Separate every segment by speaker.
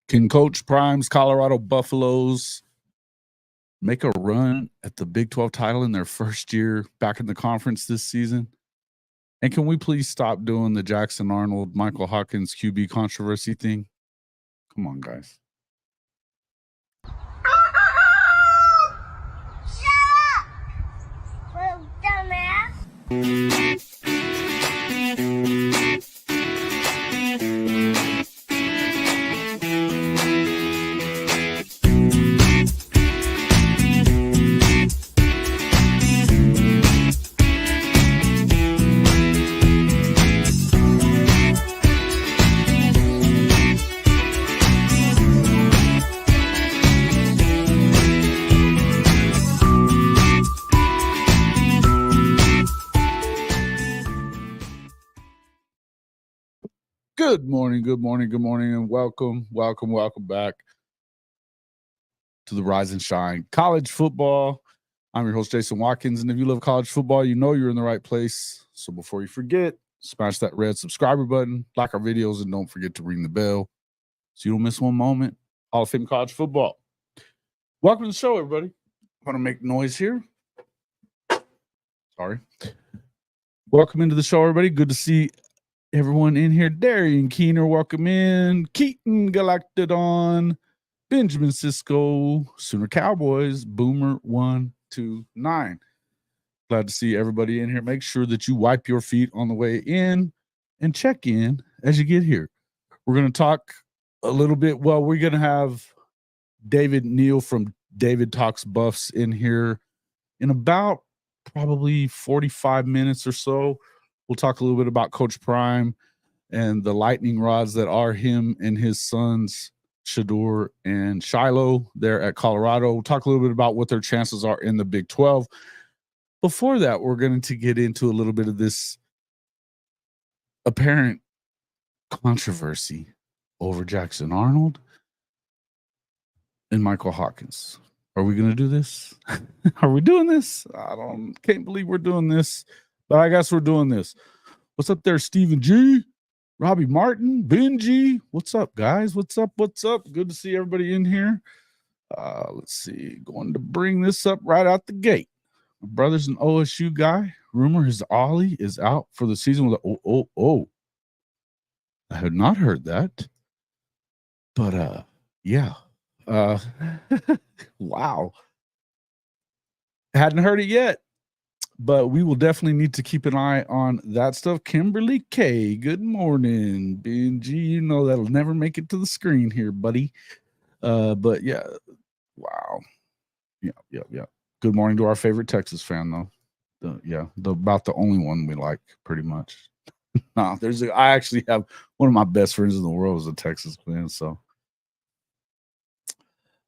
Speaker 1: Can Coach Prime's Colorado Buffaloes make a run at the Big 12 title in their first year back in the conference this season? And can we please stop doing the Jackson Arnold, Michael Hawkins QB controversy thing? Come on, guys.
Speaker 2: Shut up! Little dumbass.
Speaker 1: Good morning, and welcome back to the Rise and Shine College Football. I'm your host, Jason Watkins, and if you love college football, you know you're in the right place. So before you forget, smash that red subscriber button, like our videos, and don't forget to ring the bell so you don't miss one moment. Hall of Fame College Football. Welcome to the show, everybody. I'm going to make noise here. Sorry. Welcome into the show, everybody. Good to see everyone in here. Darian Keener, welcome in. Keaton Galactodon, Benjamin Cisco, Sooner Cowboys, Boomer 129. Glad to see everybody in here. Make sure that you wipe your feet on the way in and check in as you get here. We're going to talk a little bit. Well, we're going to have David Neal from David Talks Buffs in here in about probably 45 minutes or so. We'll talk a little bit about Coach Prime and the lightning rods that are him and his sons, Shedeur and Shiloh, there at Colorado. We'll talk a little bit about what their chances are in the Big 12. Before that, we're going to get into a little bit of this apparent controversy over Jackson Arnold and Michael Hawkins. Are we going to do this? Are we doing this? Can't believe we're doing this. But I guess we're doing this. What's up there, Stephen G? Robbie Martin, Benji. What's up, guys? What's up? Good to see everybody in here. Let's see. Going to bring this up right out the gate. My brother's an OSU guy. Rumor is Ollie is out for the season with I had not heard that. But yeah. Wow. Hadn't heard it yet. But we will definitely need to keep an eye on that stuff. Kimberly K, good morning. Benji, you know that'll never make it to the screen here, buddy. But yeah, wow. Yeah. Good morning to our favorite Texas fan, though. About the only one we like, pretty much. I actually have one of my best friends in the world is a Texas fan, so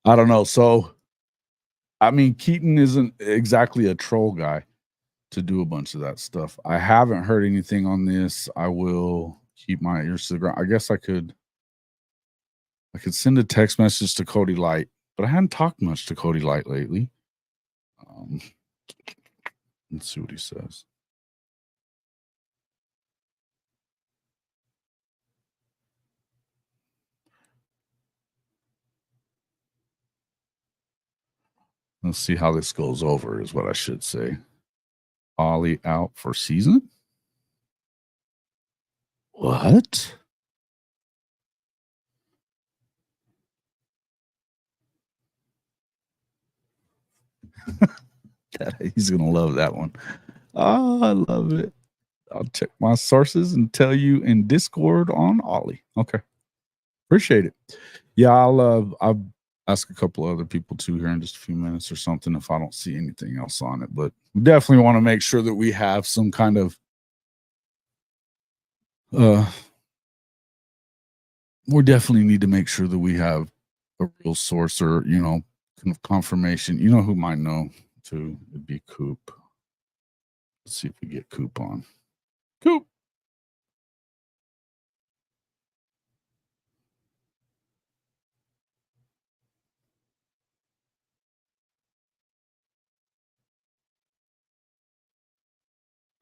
Speaker 1: I don't know. So, I mean, Keaton isn't exactly a troll guy to do a bunch of that stuff. I haven't heard anything on this. I will keep my ears to the ground. I guess I could send a text message to Cody Light, but I hadn't talked much to Cody Light lately. Let's see what he says. Let's see how this goes over is what I should say. Ollie out for season? What? He's going to love that one. Oh, I love it. I'll check my sources and tell you in Discord on Ollie. Okay. Appreciate it. Yeah, I'll ask a couple other people too here in just a few minutes or something if I don't see anything else on it. But we definitely want to make sure that we have some kind of we definitely need to make sure that we have a real source or, kind of confirmation. You know who might know too? It'd be Coop. Let's see if we get Coop on. Coop.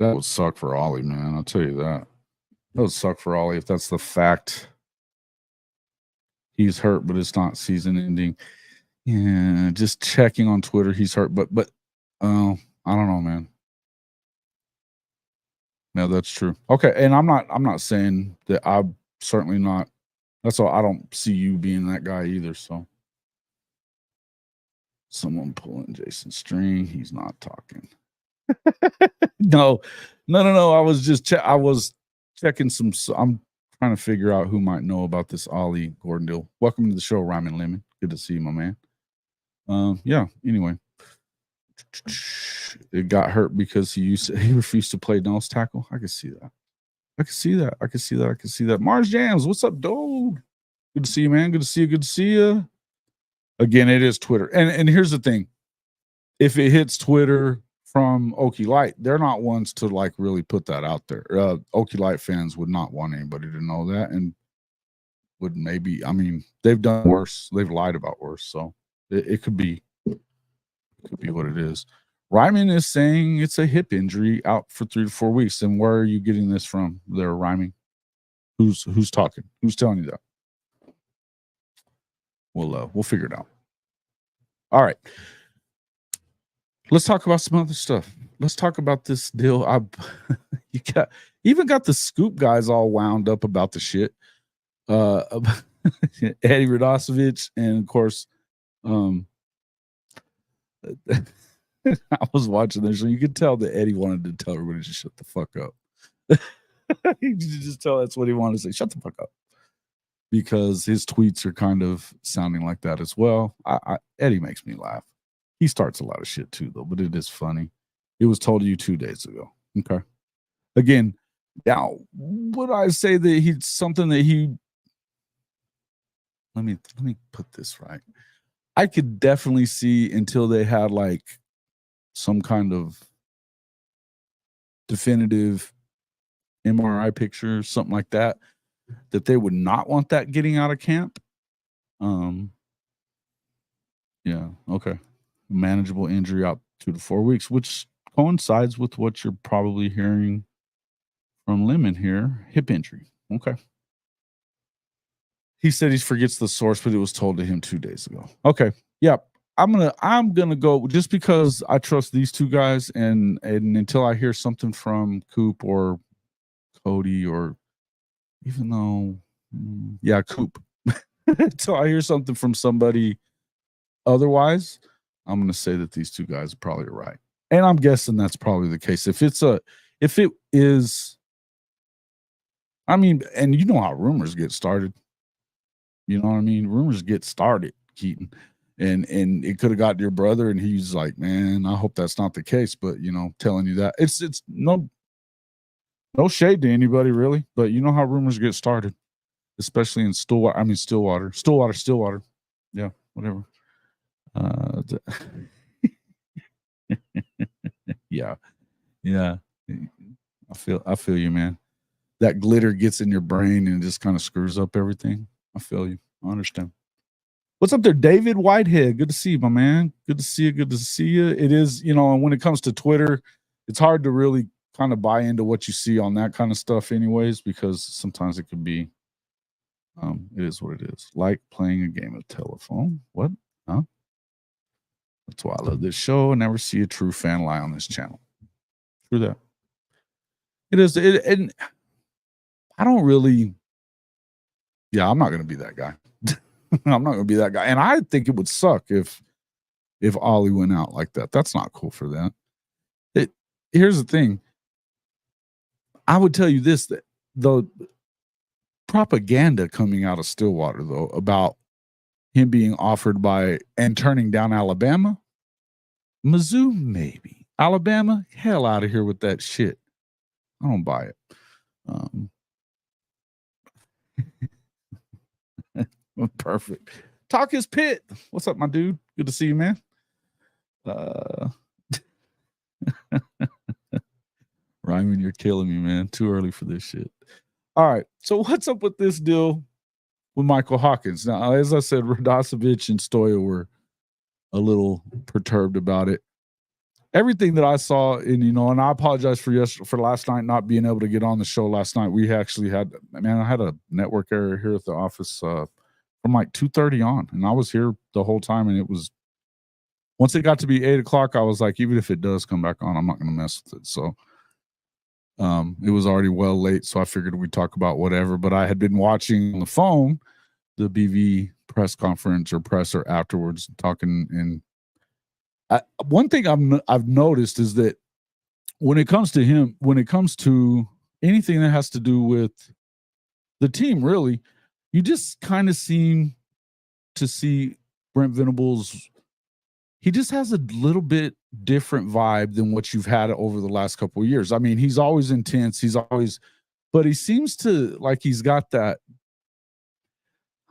Speaker 1: That would suck for Ollie, man. I'll tell you that. That would suck for Ollie if that's the fact he's hurt, but it's not season ending. Yeah, just checking on Twitter, he's hurt, but I don't know, man. No, that's true. Okay, and I'm not saying that. I'm certainly not. That's all. I don't see you being that guy either. So, someone pulling Jason's string. He's not talking. No. I was just I was checking some. I'm trying to figure out who might know about this Ollie Gordon deal. Welcome to the show, Ryman Lemon. Good to see you, my man. Yeah. Anyway, it got hurt because he refused to play nose tackle. I can see that. I can see that. Mars Jams, what's up, dude? Good to see you, man. Good to see you. Again, it is Twitter. And here's the thing. If it hits Twitter from Okie Light, they're not ones to like really put that out there. Okie Light fans would not want anybody to know that, and would maybe, I mean, they've done worse. They've lied about worse. So it could be what it is. Ryman is saying it's a hip injury, out for 3 to 4 weeks. And where are you getting this from? They're rhyming. Who's talking? Who's telling you that? We'll figure it out. All right. Let's talk about some other stuff. Let's talk about this deal. You got the Scoop guys all wound up about the shit. Eddie Radosevich, and of course, I was watching this, so you could tell that Eddie wanted to tell everybody to shut the fuck up. You could just tell that's what he wanted to say. Shut the fuck up. Because his tweets are kind of sounding like that as well. Eddie makes me laugh. He starts a lot of shit too, though, but it is funny. It was told to you 2 days ago. Okay. Again, now, would I say that he's something that he... Let me put this right. I could definitely see, until they had like some kind of definitive MRI picture, something like that, that they would not want that getting out of camp. Yeah, okay. Manageable injury, out 2 to 4 weeks, which coincides with what you're probably hearing from Lemon here. Hip injury. Okay. He said he forgets the source, but it was told to him 2 days ago. Okay. Yep. I'm gonna go, just because I trust these two guys, and until I hear something from Coop or Cody, or even though, yeah, Coop, until I hear something from somebody otherwise, I'm gonna say that these two guys are probably right. And I'm guessing that's probably the case. If it is, I mean, and you know how rumors get started. You know what I mean? Rumors get started, Keaton. And it could have got to your brother, and he's like, man, I hope that's not the case. But, you know, telling you that, it's no shade to anybody, really. But you know how rumors get started, especially in Stillwater. Yeah, whatever. Yeah. I feel you, man. That glitter gets in your brain and just kind of screws up everything. I feel you. I understand. What's up there, David Whitehead? Good to see you, my man. Good to see you. It is, you know, and when it comes to Twitter, it's hard to really kind of buy into what you see on that kind of stuff anyways, because sometimes it could be, it is what it is. Like playing a game of telephone. What? Huh? That's why I love this show. I never see a true fan lie on this channel. True that. It is. And I don't really, yeah, I'm not going to be that guy. I'm not going to be that guy. And I think it would suck if Ollie went out like that. That's not cool for that. Here's the thing. I would tell you this, that the propaganda coming out of Stillwater, though, about him being offered by and turning down Alabama, Mizzou, maybe. Alabama, hell out of here with that shit. I don't buy it. Perfect. Talk is Pit. What's up, my dude? Good to see you, man. Ryman, you're killing me, man. Too early for this shit. All right. So what's up with this deal with Michael Hawkins? Now, as I said, Radosevich and Stoya were a little perturbed about it. Everything that I saw, and you know, and I apologize for last night not being able to get on the show last night. We actually had, man, I had a network error here at the office from from like 2:30 on, and I was here the whole time. And it was, once it got to be 8 o'clock, I was like, even if it does come back on, I'm not going to mess with it. So it was already well late, so I figured we'd talk about whatever. But I had been watching on the phone the BV press conference or presser afterwards, talking. And one thing I've noticed is that when it comes to him, when it comes to anything that has to do with the team, really, you just kind of seem to see Brent Venables. He just has a little bit different vibe than what you've had over the last couple of years. I mean, he's always intense. But he seems to, like, he's got that,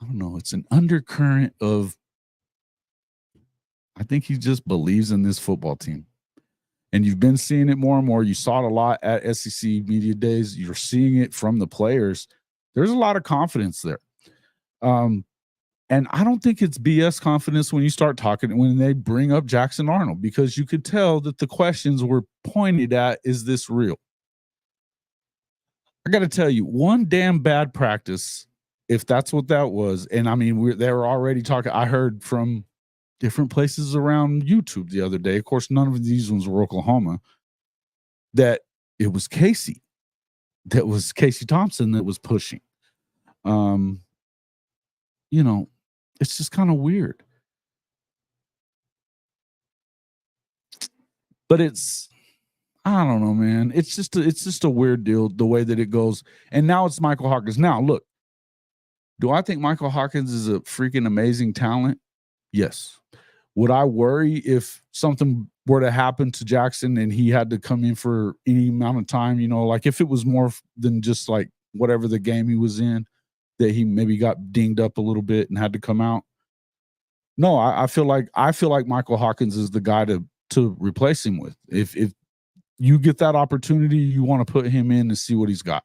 Speaker 1: I don't know, it's an undercurrent of, I think he just believes in this football team. And you've been seeing it more and more. You saw it a lot at SEC Media Days. You're seeing it from the players. There's a lot of confidence there. And I don't think it's BS confidence when you start talking, when they bring up Jackson Arnold, because you could tell that the questions were pointed at, is this real? I got to tell you, one damn bad practice, if that's what that was. And I mean, they were already talking. I heard from different places around YouTube the other day. Of course, none of these ones were Oklahoma. That it was Casey. That was Casey Thompson that was pushing. You know, it's just kind of weird. But it's, I don't know, man. It's just a weird deal, the way that it goes. And now it's Michael Hawkins. Now, look, do I think Michael Hawkins is a freaking amazing talent? Yes. Would I worry if something were to happen to Jackson and he had to come in for any amount of time, you know, like if it was more than just like whatever the game he was in, that he maybe got dinged up a little bit and had to come out? No, I feel like Michael Hawkins is the guy to replace him with. If you get that opportunity, you want to put him in and see what he's got.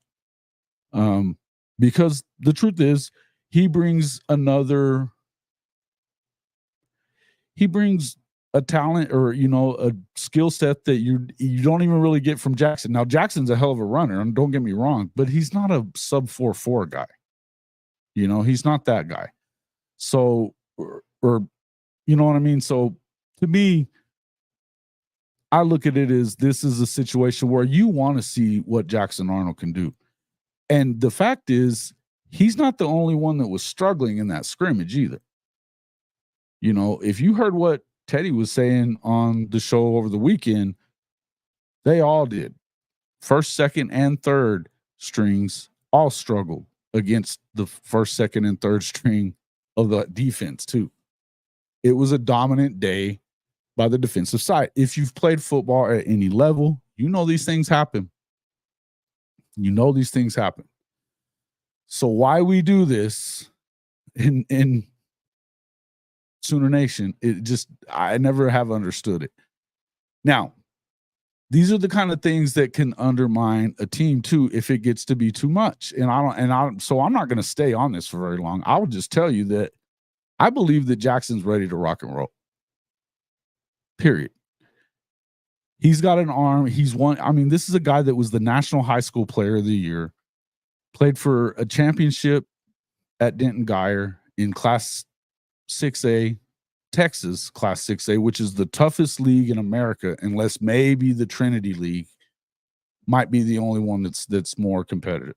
Speaker 1: Because the truth is, he brings a talent, or, you know, a skill set that you don't even really get from Jackson. Now, Jackson's a hell of a runner, and don't get me wrong, but he's not a sub 4.4 guy. You know, he's not that guy. So, or you know what I mean? So to me, I look at it as, this is a situation where you want to see what Jackson Arnold can do. And the fact is, he's not the only one that was struggling in that scrimmage either. You know, if you heard what Teddy was saying on the show over the weekend, they all did. First, second, and third strings all struggled against the first, second, and third string of the defense too. It was a dominant day by the defensive side. If you've played football at any level, you know these things happen. You know these things happen. So why we do this in Sooner Nation, I never have understood it. Now, these are the kind of things that can undermine a team too if it gets to be too much. So I'm not going to stay on this for very long. I will just tell you that I believe that Jackson's ready to rock and roll. Period. He's got an arm. He's won. I mean, this is a guy that was the National High School Player of the Year, played for a championship at Denton Guyer in Class 6A, Texas Class 6A, which is the toughest league in America, unless maybe the Trinity League might be the only one that's more competitive.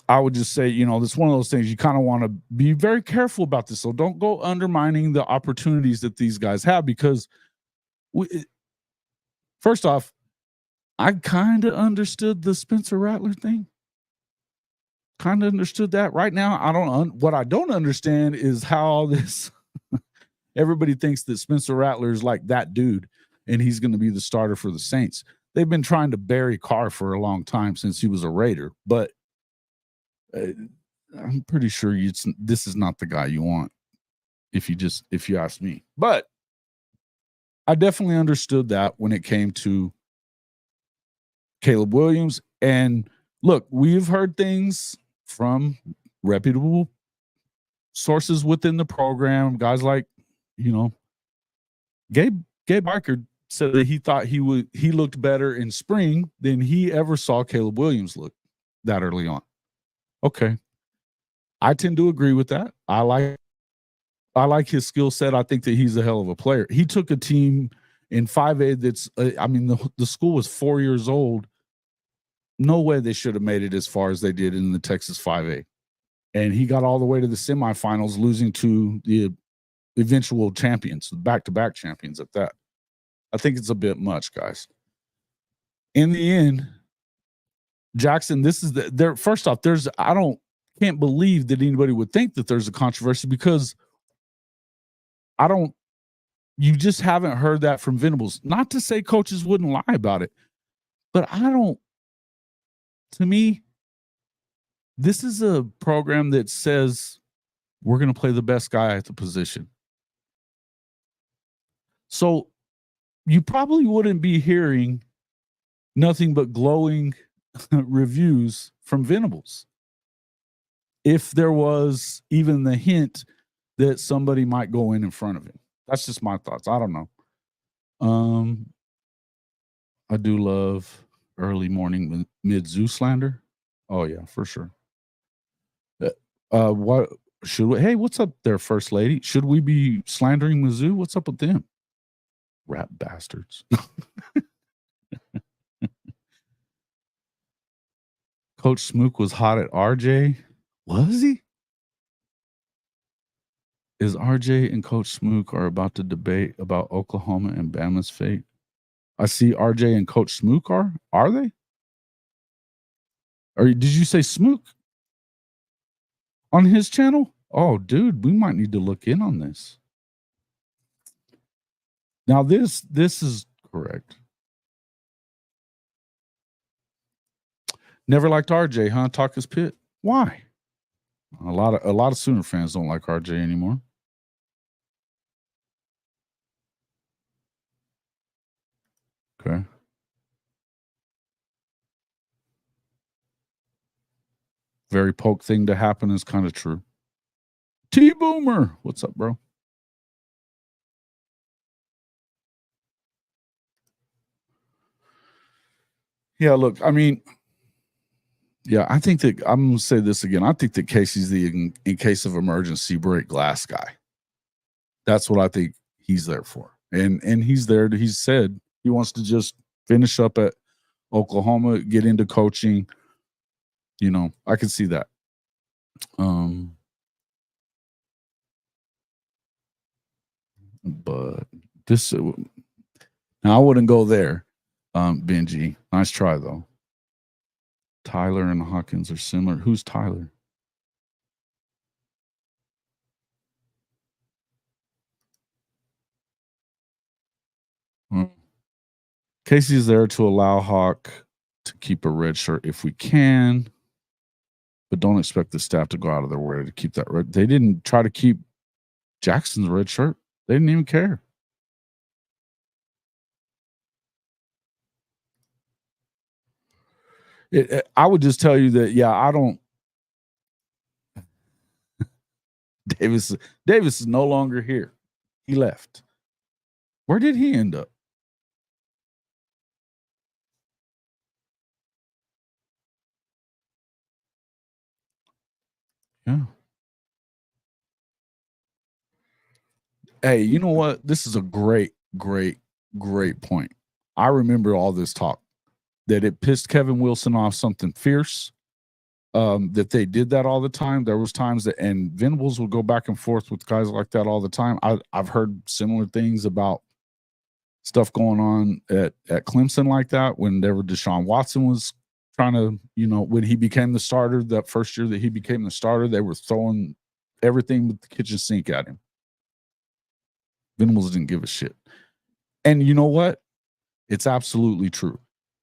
Speaker 1: I would just say, you know, it's one of those things you kind of want to be very careful about this. So don't go undermining the opportunities that these guys have, because first off, I kind of understood the Spencer Rattler thing. Kind of understood that. Right now, what I don't understand is how this everybody thinks that Spencer Rattler is like that dude and he's going to be the starter for the Saints. They've been trying to bury Carr for a long time since he was a Raider, but I'm pretty sure this is not the guy you want if you ask me. But I definitely understood that when it came to Caleb Williams. And look, we've heard things from reputable sources within the program, guys like, you know, Gabe Barker said that he thought he looked better in spring than he ever saw Caleb Williams look. that early on. Okay. I tend to agree with that. I like his skill set. I think that he's a hell of a player. He took a team in 5A that's, the school was 4 years old. No way they should have made it as far as they did in the Texas 5A. And he got all the way to the semifinals, losing to the eventual champions, back-to-back champions at that. I think it's a bit much, guys. In the end, Jackson, this is first off, can't believe that anybody would think that there's a controversy, because you just haven't heard that from Venables. Not to say coaches wouldn't lie about it, but to me, this is a program that says we're going to play the best guy at the position. So you probably wouldn't be hearing nothing but glowing reviews from Venables if there was even the hint that somebody might go in front of him. That's just my thoughts. I don't know. I do love early morning mid-zoo slander. Oh yeah, for sure. What should we? Hey, what's up there, First Lady? Should we be slandering Mizzou? What's up with them? Rap bastards. Coach Smook was hot at RJ. Was he? Is RJ and Coach Smook are about to debate about Oklahoma and Bama's fate? I see RJ and Coach Smook are they? Or did you say Smook on his channel? Oh, dude, we might need to look in on this. Now this is correct. Never liked RJ, huh? Talk his pit. Why? A lot of Sooner fans don't like RJ anymore. Okay. Very poke thing to happen is kind of true. T-Boomer, what's up, bro? Yeah, look, I think that I'm going to say this again. I think that Casey's the in case of emergency break glass guy. That's what I think he's there for. And he's there. He's said he wants to just finish up at Oklahoma, get into coaching. I can see that. But this, now I wouldn't go there. Benji, nice try though. Tyler and Hawkins are similar. Who's Tyler? Casey's there to allow Hawk to keep a red shirt if we can, but don't expect the staff to go out of their way to keep that red. They didn't try to keep Jackson's red shirt. They didn't even care. I would just tell you that, I don't. Davis is no longer here. He left. Where did he end up? Yeah. Hey, you know what? This is a great point. I remember all this talk that it pissed Kevin Wilson off something fierce. That they did that all the time. There was times that, and Venables will go back and forth with guys like that all the time. I've heard similar things about stuff going on at Clemson like that whenever Deshaun Watson was trying to, when he became the starter, that first year that he became the starter, they were throwing everything with the kitchen sink at him. Venables didn't give a shit. And you know what? It's absolutely true.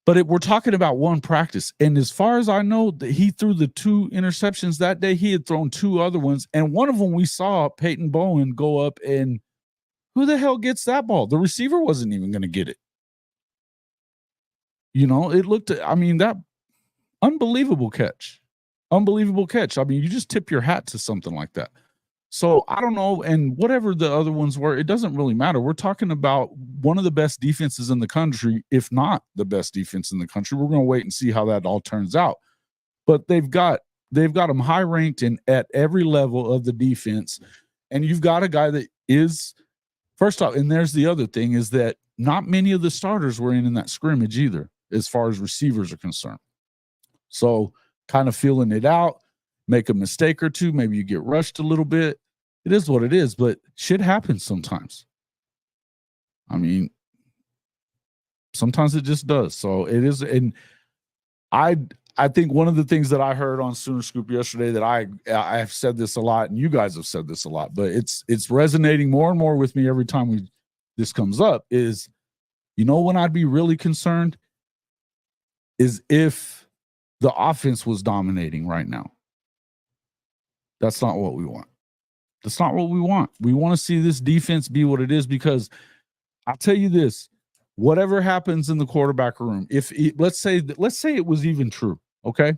Speaker 1: But we're talking about one practice. And as far as I know, that he threw the 2 interceptions that day. He had thrown 2 other ones. And one of them we saw Peyton Bowen go up, and who the hell gets that ball? The receiver wasn't even going to get it. It looked, that unbelievable catch. Unbelievable catch. You just tip your hat to something like that. So I don't know. And whatever the other ones were, it doesn't really matter. We're talking about one of the best defenses in the country, if not the best defense in the country. We're going to wait and see how that all turns out. but they've got them high ranked in at every level of the defense. And you've got a guy that is, first off, and there's the other thing, is that not many of the starters were in that scrimmage either, as far as receivers are concerned. So kind of feeling it out, make a mistake or two, maybe you get rushed a little bit. It is what it is, but shit happens sometimes. I mean, sometimes it just does. So it is, and I think one of the things that I heard on Sooner Scoop yesterday, that I have said this a lot, and you guys have said this a lot, but it's resonating more and more with me every time this comes up, is, you know, when I'd be really concerned is if the offense was dominating right now. That's not what we want. That's not what we want. We want to see this defense be what it is, because I'll tell you this, whatever happens in the quarterback room, if let's say it was even true, okay?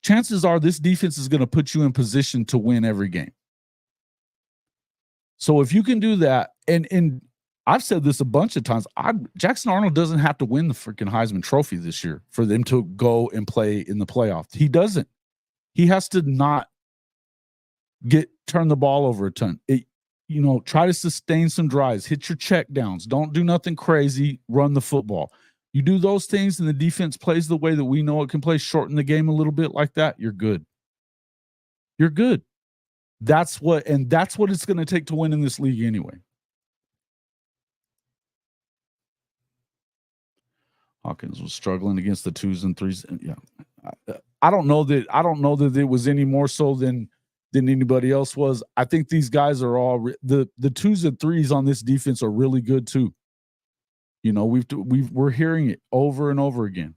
Speaker 1: Chances are this defense is going to put you in position to win every game. So if you can do that, and I've said this a bunch of times, Jackson Arnold doesn't have to win the freaking Heisman Trophy this year for them to go and play in the playoffs. He doesn't. He has to not turn the ball over a ton. Try to sustain some drives, hit your check downs. Don't do nothing crazy. Run the football. You do those things and the defense plays the way that we know it can play, shorten the game a little bit like that, you're good. You're good. That's what it's going to take to win in this league anyway. Hawkins was struggling against the 2s and 3s. Yeah. I don't know that it was any more so than anybody else was. I think these guys are all the 2s and 3s on this defense are really good too. You know, we're hearing it over and over again.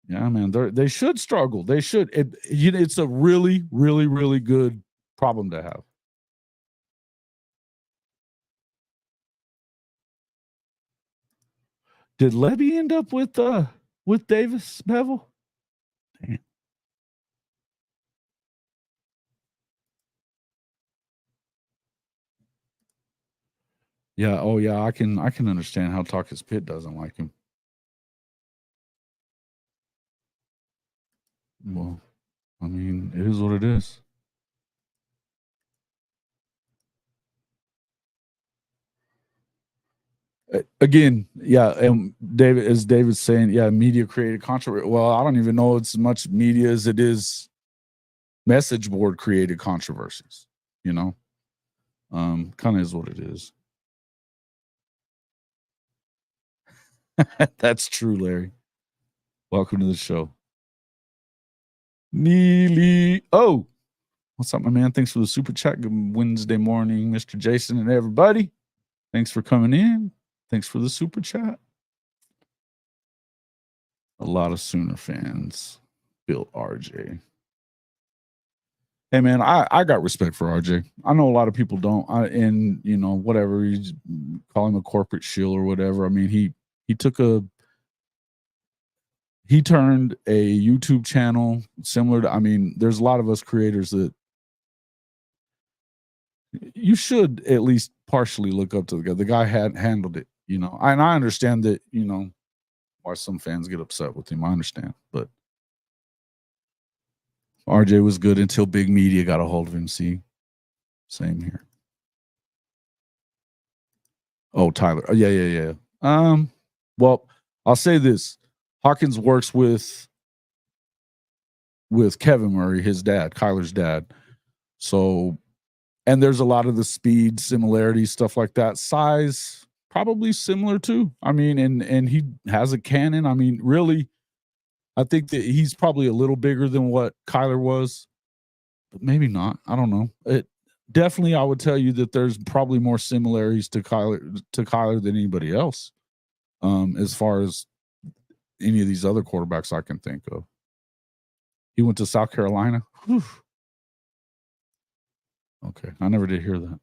Speaker 1: Yeah, man, they should struggle. They should. It's a really, really, really good problem to have. Did Levy end up with Davis Bevel? Damn. Yeah. Oh, yeah. I can understand how Takis Pitt doesn't like him. Well, I mean, it is what it is. Again, yeah, and David's saying, yeah, media created controversy. Well, I don't even know it's as much media as it is message board created controversies, you know. Kind of is what it is. That's true, Larry. Welcome to the show. Neely. Oh, what's up, my man? Thanks for the super chat. Good Wednesday morning, Mr. Jason and everybody. Thanks for coming in. Thanks for the super chat. A lot of Sooner fans built RJ. Hey, man, I got respect for RJ. I know a lot of people don't. And, you know, whatever, you call him a corporate shill or whatever. I mean, he turned a YouTube channel similar to, I mean, there's a lot of us creators that you should at least partially look up to the guy. The guy had handled it, you know. And I understand that, you know, why some fans get upset with him. I understand, but RJ was good until big media got a hold of him. See, same here. Oh, Tyler. Oh, yeah. Well, I'll say this: Hawkins works with Kevin Murray, his dad, Kyler's dad. So, and there's a lot of the speed similarities, stuff like that. Size probably similar too. I mean, and he has a cannon. I mean, really, I think that he's probably a little bigger than what Kyler was, but maybe not. I don't know. It definitely, I would tell you that there's probably more similarities to Kyler than anybody else, as far as any of these other quarterbacks I can think of. He went to South Carolina. Whew. Okay, I never did hear that.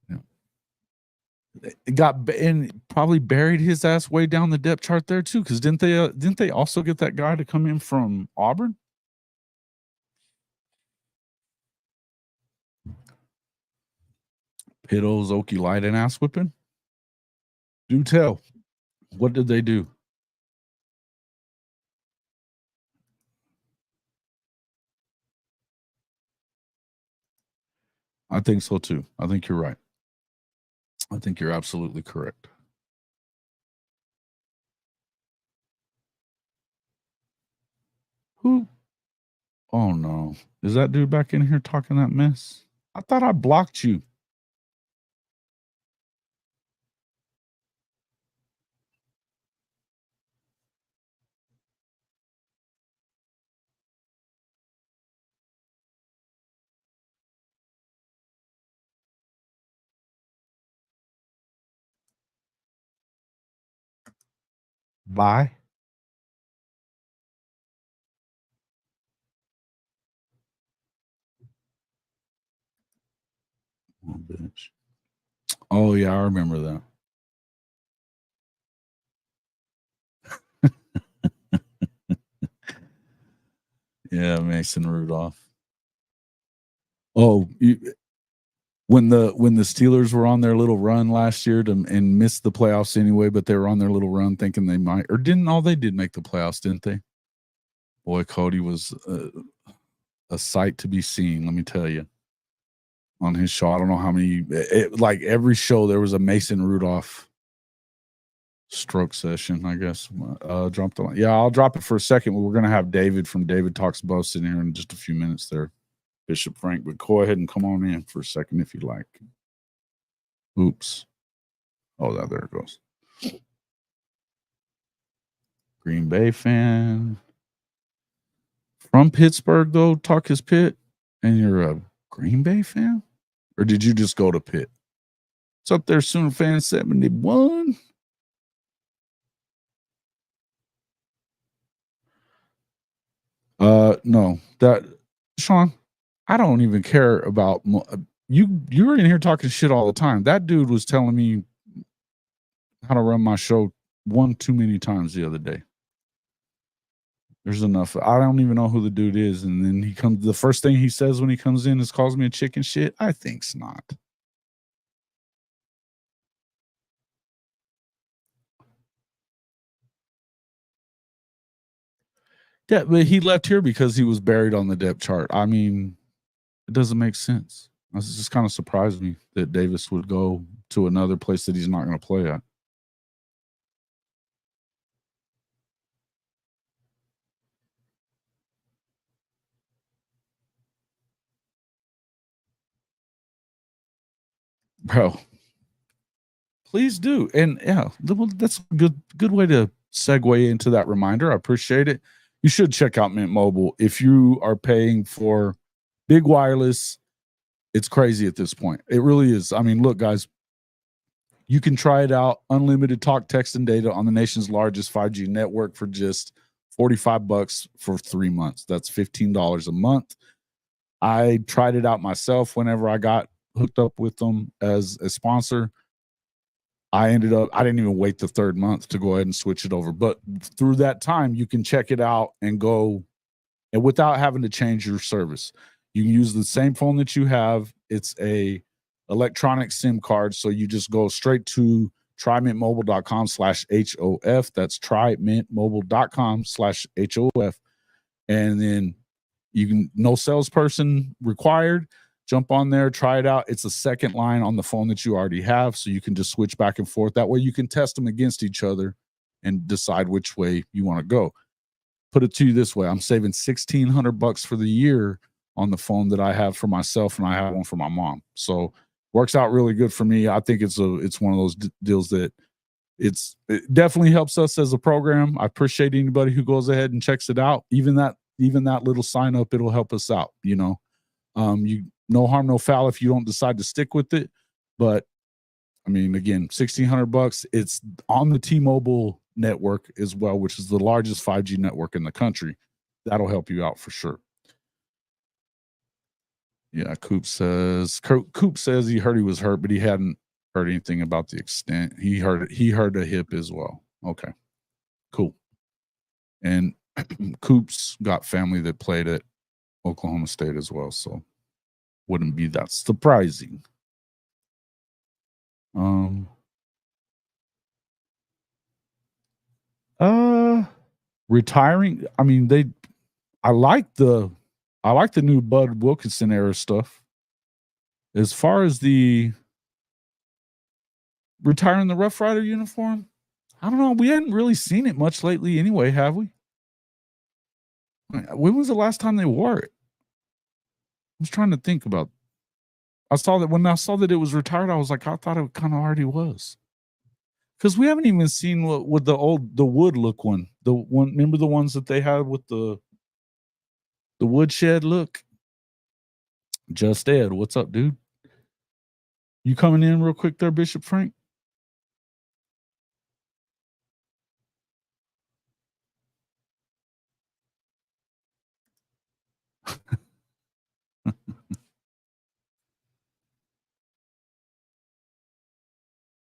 Speaker 1: Yeah, it got and probably buried his ass way down the depth chart there too. Because didn't they also get that guy to come in from Auburn? Pitto's Okie Light and ass whipping. Do tell. What did they do? I think so too. I think you're right. I think you're absolutely correct. Who? Oh no. Is that dude back in here talking that mess? I thought I blocked you. Bye. Oh, bitch. Oh yeah, I remember that. Yeah, Mason Rudolph. Oh, when the Steelers were on their little run last year and missed the playoffs anyway, but they were on their little run thinking they might, or didn't all they did make the playoffs, didn't they? Boy, Cody was a sight to be seen. Let me tell you. On his show, I don't know how many. Like every show, there was a Mason Rudolph stroke session. I guess dropped the line. Yeah, I'll drop it for a second. We're gonna have David from David Talks Boast in here in just a few minutes. There, Bishop Frank. But go ahead and come on in for a second if you like. Oops. Oh, there it goes. Green Bay fan from Pittsburgh, though. Talk his Pitt, and you're a Green Bay fan, or did you just go to Pitt? What's up there, Sooner fan 71? No, that Sean, I don't even care about you. You're in here talking shit all the time. That dude was telling me how to run my show one too many times the other day. There's enough. I don't even know who the dude is, and then he comes. The first thing he says when he comes in is calls me a chicken shit. I think's not. Yeah, but he left here because he was buried on the depth chart. I mean, it doesn't make sense. This just kind of surprised me that Davis would go to another place that he's not going to play at. Bro, please do. And yeah, that's a good way to segue into that reminder. I appreciate it. You should check out Mint Mobile if you are paying for big wireless. It's crazy at this point. It really is. I mean, look, guys, you can try it out. Unlimited talk, text, and data on the nation's largest 5G network for just $45 for 3 months. That's $15 a month. I tried it out myself whenever I got hooked up with them as a sponsor. I didn't even wait the third month to go ahead and switch it over. But through that time, you can check it out and go, and without having to change your service. You can use the same phone that you have. It's a electronic SIM card. So you just go straight to trymintmobile.com/HOF. That's trymintmobile.com/HOF. And then you can, no salesperson required. Jump on there, try it out. It's a second line on the phone that you already have, so you can just switch back and forth. That way you can test them against each other and decide which way you want to go. Put it to you this way, I'm saving $1,600 for the year on the phone that I have for myself, and I have one for my mom. So works out really good for me. I think it's one of those deals that it definitely helps us as a program. I appreciate anybody who goes ahead and checks it out. Even that little sign up, it'll help us out, you know. No harm, no foul if you don't decide to stick with it. But I mean, again, $1,600. It's on the T-Mobile network as well, which is the largest 5G network in the country. That'll help you out for sure. Yeah, Coop says he heard he was hurt, but he hadn't heard anything about the extent. He heard a hip as well. Okay, cool. And Coop's got family that played at Oklahoma State as well, so wouldn't be that surprising. Retiring. I mean, I like the new Bud Wilkinson era stuff. As far as the retiring the Rough Rider uniform, I don't know. We hadn't really seen it much lately anyway, have we? When was the last time they wore it? I was trying to think about. When I saw that it was retired, I was like, I thought it kind of already was. Because we haven't even seen what the wood look one. The one, remember the ones that they had with the woodshed look? Just Ed, what's up, dude? You coming in real quick there, Bishop Frank?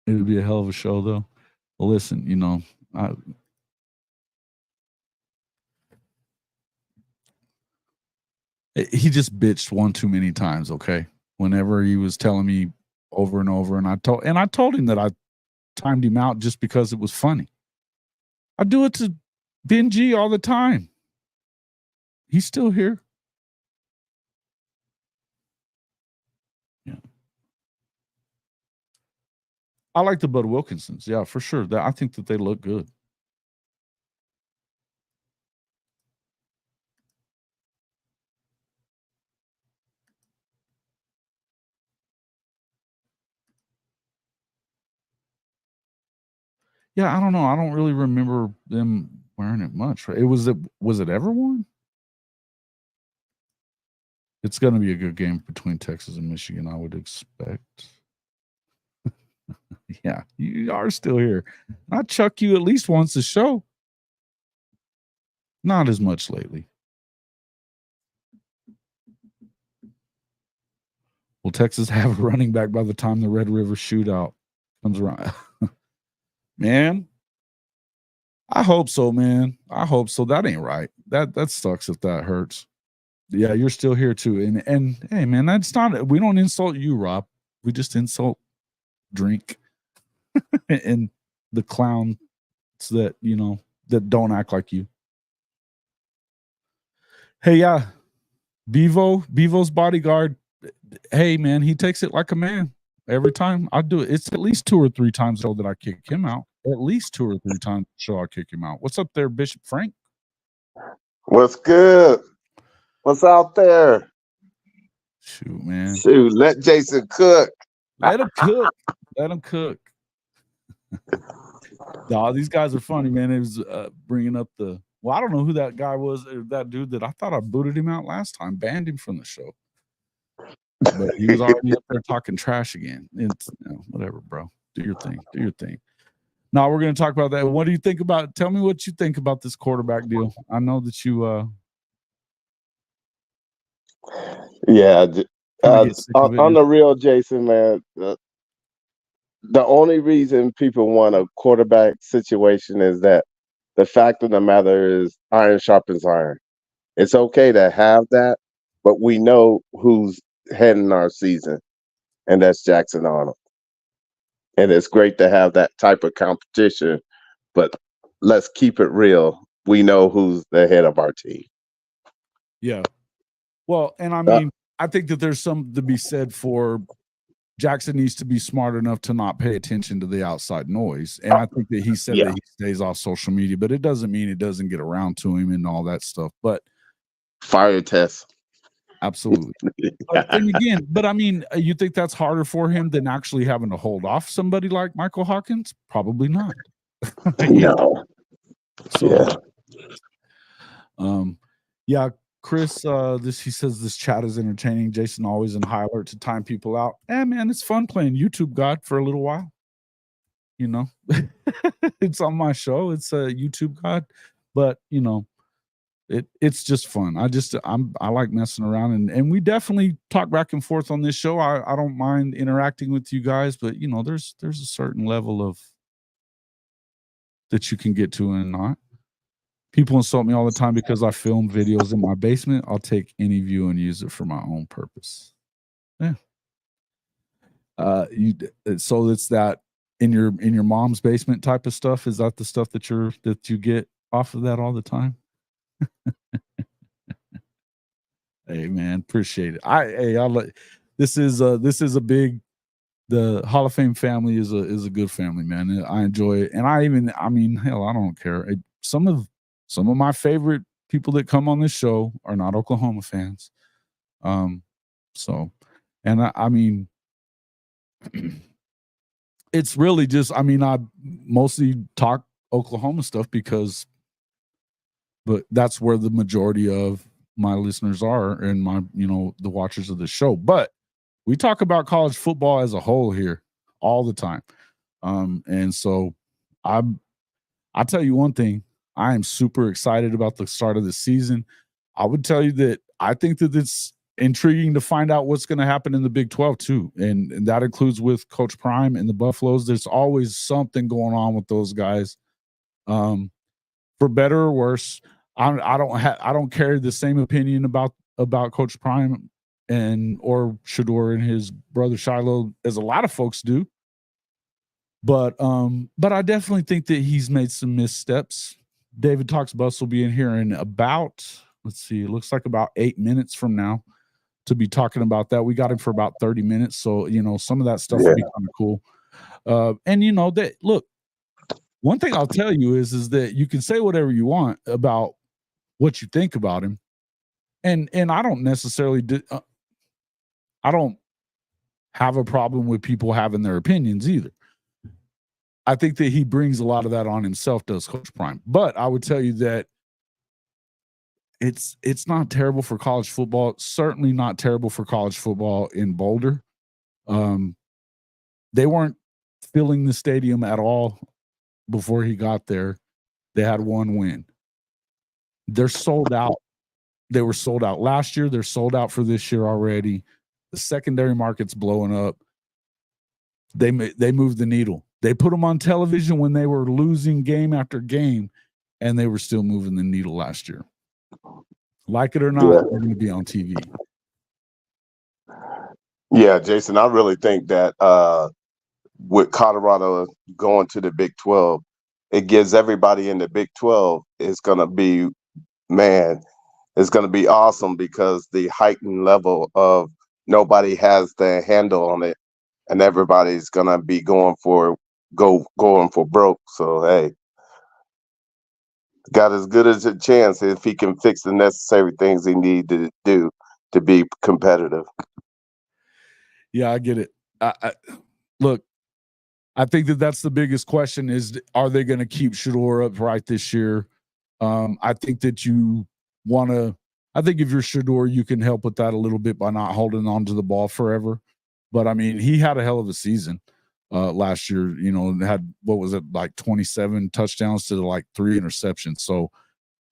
Speaker 1: It would be a hell of a show, though. Well, listen, he just bitched one too many times. Okay, whenever he was telling me over and over, and I told him that I timed him out just because it was funny. I do it to Benji all the time. He's still here. Yeah. I like the Bud Wilkinsons. Yeah, for sure. I think that they look good. Yeah, I don't know. I don't really remember them wearing it much. Right? Was it ever worn? It's going to be a good game between Texas and Michigan, I would expect. Yeah, you are still here. I chuck you at least once a show. Not as much lately. Will Texas have a running back by the time the Red River shootout comes around? Man, I hope so, man. I hope so. That ain't right. That sucks if that hurts. Yeah, you're still here too. And hey, man, that's not. We don't insult you, Rob. We just insult Drink and the clowns that that don't act like you. Hey, yeah, Bevo's bodyguard. Hey, man, he takes it like a man. Every time I do it, it's at least 2 or 3 times though that I kick him out. At least 2 or 3 times so I kick him out. What's up there, Bishop Frank?
Speaker 3: What's good? What's out there?
Speaker 1: Shoot, man.
Speaker 3: Shoot, let Jason cook.
Speaker 1: Let him cook. Let him cook. No, these guys are funny, man. It was bringing up I don't know who that guy was, that dude that I thought I booted him out last time, banned him from the show. But he was already up there talking trash again. It's whatever, bro. Do your thing. Do your thing. Now we're going to talk about that. What do you think about? Tell me what you think about this quarterback deal. I know that you.
Speaker 3: Yeah, on the real, Jason, man. The only reason people want a quarterback situation is that the fact of the matter is iron sharpens iron. It's okay to have that, but we know who's heading our season, and that's Jackson Arnold. And it's great to have that type of competition, but let's keep it real. We know who's the head of our team.
Speaker 1: Yeah. Well, and I mean, I think that there's something to be said for Jackson needs to be smart enough to not pay attention to the outside noise. And I think that he said that he stays off social media, but it doesn't mean it doesn't get around to him and all that stuff. But
Speaker 3: fire test.
Speaker 1: Absolutely. And again, but I mean, you think that's harder for him than actually having to hold off somebody like Michael Hawkins? Probably not.
Speaker 3: No.
Speaker 1: So, yeah. Chris, he says this chat is entertaining. Jason always in high alert to time people out. Man, it's fun playing YouTube God for a little while. It's on my show. It's a YouTube God, but it's just fun. I like messing around, and we definitely talk back and forth on this show. I don't mind interacting with you guys, but there's a certain level of that you can get to and not. People insult me all the time because I film videos in my basement. I'll take any view and use it for my own purpose. Yeah. So it's that in your mom's basement type of stuff? Is that the stuff that you get off of that all the time? Hey man, appreciate it. This is a big, the Hall of Fame family is a good family, man. I enjoy it. And I mean, hell, I don't care. Some of my favorite people that come on this show are not Oklahoma fans. So, and I mean, it's really just, I mean, I mostly talk Oklahoma stuff but that's where the majority of my listeners are and my, the watchers of the show. But we talk about college football as a whole here all the time. And so I'll tell you one thing, I am super excited about the start of the season. I would tell you that I think that it's intriguing to find out what's going to happen in the Big 12 too. And that includes with Coach Prime and the Buffaloes. There's always something going on with those guys. For better or worse, I don't carry the same opinion about Coach Prime or Shedeur and his brother Shiloh as a lot of folks do. But I definitely think that he's made some missteps. David Talks Bus will be in here in about, let's see, it looks like about 8 minutes from now to be talking about that. We got him for about 30 minutes. So, some of that stuff would be kind of cool. And that, look, one thing I'll tell you is that you can say whatever you want about what you think about him. And I don't necessarily I don't have a problem with people having their opinions either. I think that he brings a lot of that on himself, does Coach Prime. But I would tell you that it's not terrible for college football. It's certainly not terrible for college football in Boulder. They weren't filling the stadium at all before he got there. They had one win. They're sold out. They were sold out last year. They're sold out for this year already. The secondary market's blowing up. They moved the needle. They put them on television when they were losing game after game, and they were still moving the needle last year. Like it or not, they're going to be on TV.
Speaker 3: Yeah, Jason, I really think that with Colorado going to the Big 12, it gives everybody in the Big 12 is going to be, man, it's going to be awesome because the heightened level of nobody has the handle on it, and everybody's going to be going for broke. So, hey, got as good as a chance if he can fix the necessary things he need to do to be competitive.
Speaker 1: Yeah, I get it. Look, I think that's the biggest question is, are they going to keep Shedeur upright this year? I think that I think if you're Shedeur, you can help with that a little bit by not holding on to the ball forever. But I mean, he had a hell of a season last year, had, what was it, like 27 touchdowns to like 3 interceptions. So,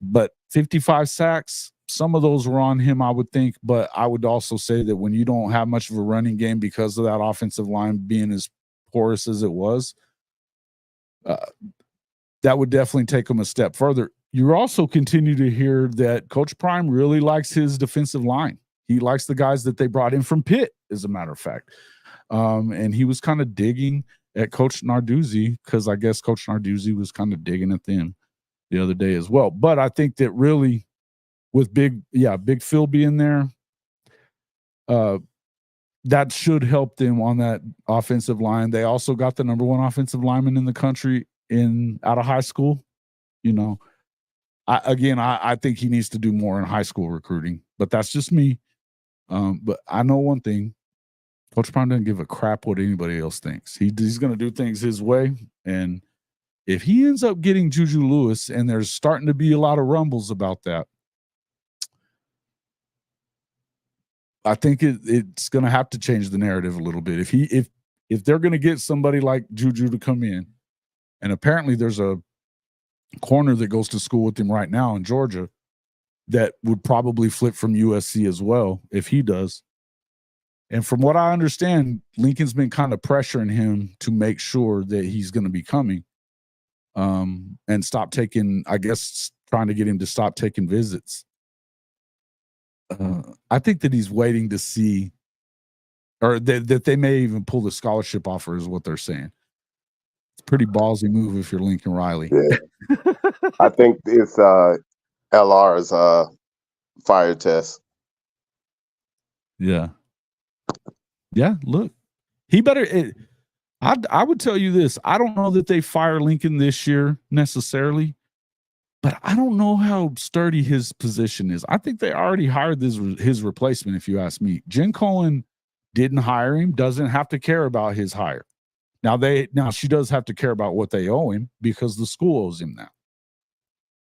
Speaker 1: but 55 sacks, some of those were on him, I would think. But I would also say that when you don't have much of a running game because of that offensive line being as porous as it was, that would definitely take him a step further. You also continue to hear that Coach Prime really likes his defensive line. He likes the guys that they brought in from Pitt, as a matter of fact. And he was kind of digging at Coach Narduzzi because I guess Coach Narduzzi was kind of digging at them the other day as well. But I think that really with Big Phil being there, that should help them on that offensive line. They also got the number 1 offensive lineman in the country out of high school. I think he needs to do more in high school recruiting, but that's just me. But I know one thing, Coach Prime doesn't give a crap what anybody else thinks. He's going to do things his way. And if he ends up getting Juju Lewis, and there's starting to be a lot of rumbles about that, I think it's going to have to change the narrative a little bit. If they're going to get somebody like Juju to come in, and apparently there's a corner that goes to school with him right now in Georgia that would probably flip from USC as well if he does. And from what I understand, Lincoln's been kind of pressuring him to make sure that he's going to be coming and stop taking, I guess, trying to get him to stop taking visits. I think that he's waiting to see, or that they may even pull the scholarship offer is what they're saying. pretty ballsy move if you're Lincoln Riley.
Speaker 3: Yeah. I think it's LR's fire test.
Speaker 1: Yeah. Yeah, look. He better I would tell you this. I don't know that they fire Lincoln this year necessarily, but I don't know how sturdy his position is. I think they already hired his replacement, if you ask me. Jen Cohen didn't hire him, doesn't have to care about his hire. Now she does have to care about what they owe him because the school owes him that.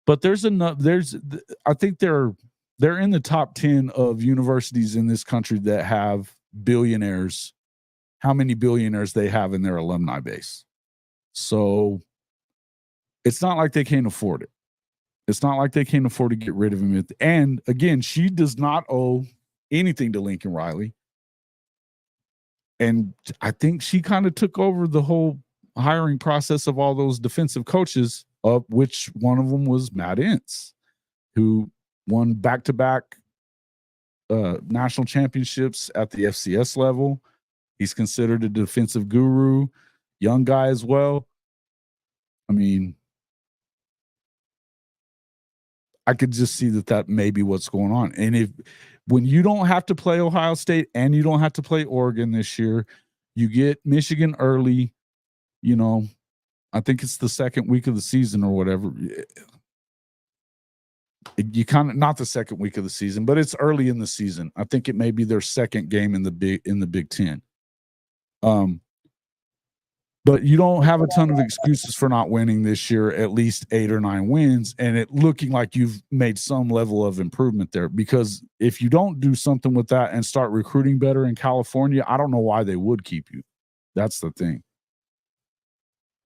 Speaker 1: But I think they're in the top 10 of universities in this country that have billionaires, how many billionaires they have in their alumni base. So it's not like they can't afford it. It's not like they can't afford to get rid of him. And again, she does not owe anything to Lincoln Riley. And I think she kind of took over the whole hiring process of all those defensive coaches, of which one of them was Matt Entz, who won back-to-back national championships at the FCS level. He's considered a defensive guru, young guy as well. I mean, I could just see that may be what's going on. And when you don't have to play Ohio State and you don't have to play Oregon this year, you get Michigan early, I think it's the second week of the season or whatever. You kind of, not the second week of the season, but it's early in the season. I think it may be their second game in the Big Ten. But you don't have a ton of excuses for not winning this year, at least 8 or 9 wins, and it looking like you've made some level of improvement there. Because if you don't do something with that and start recruiting better in California, I don't know why they would keep you. That's the thing.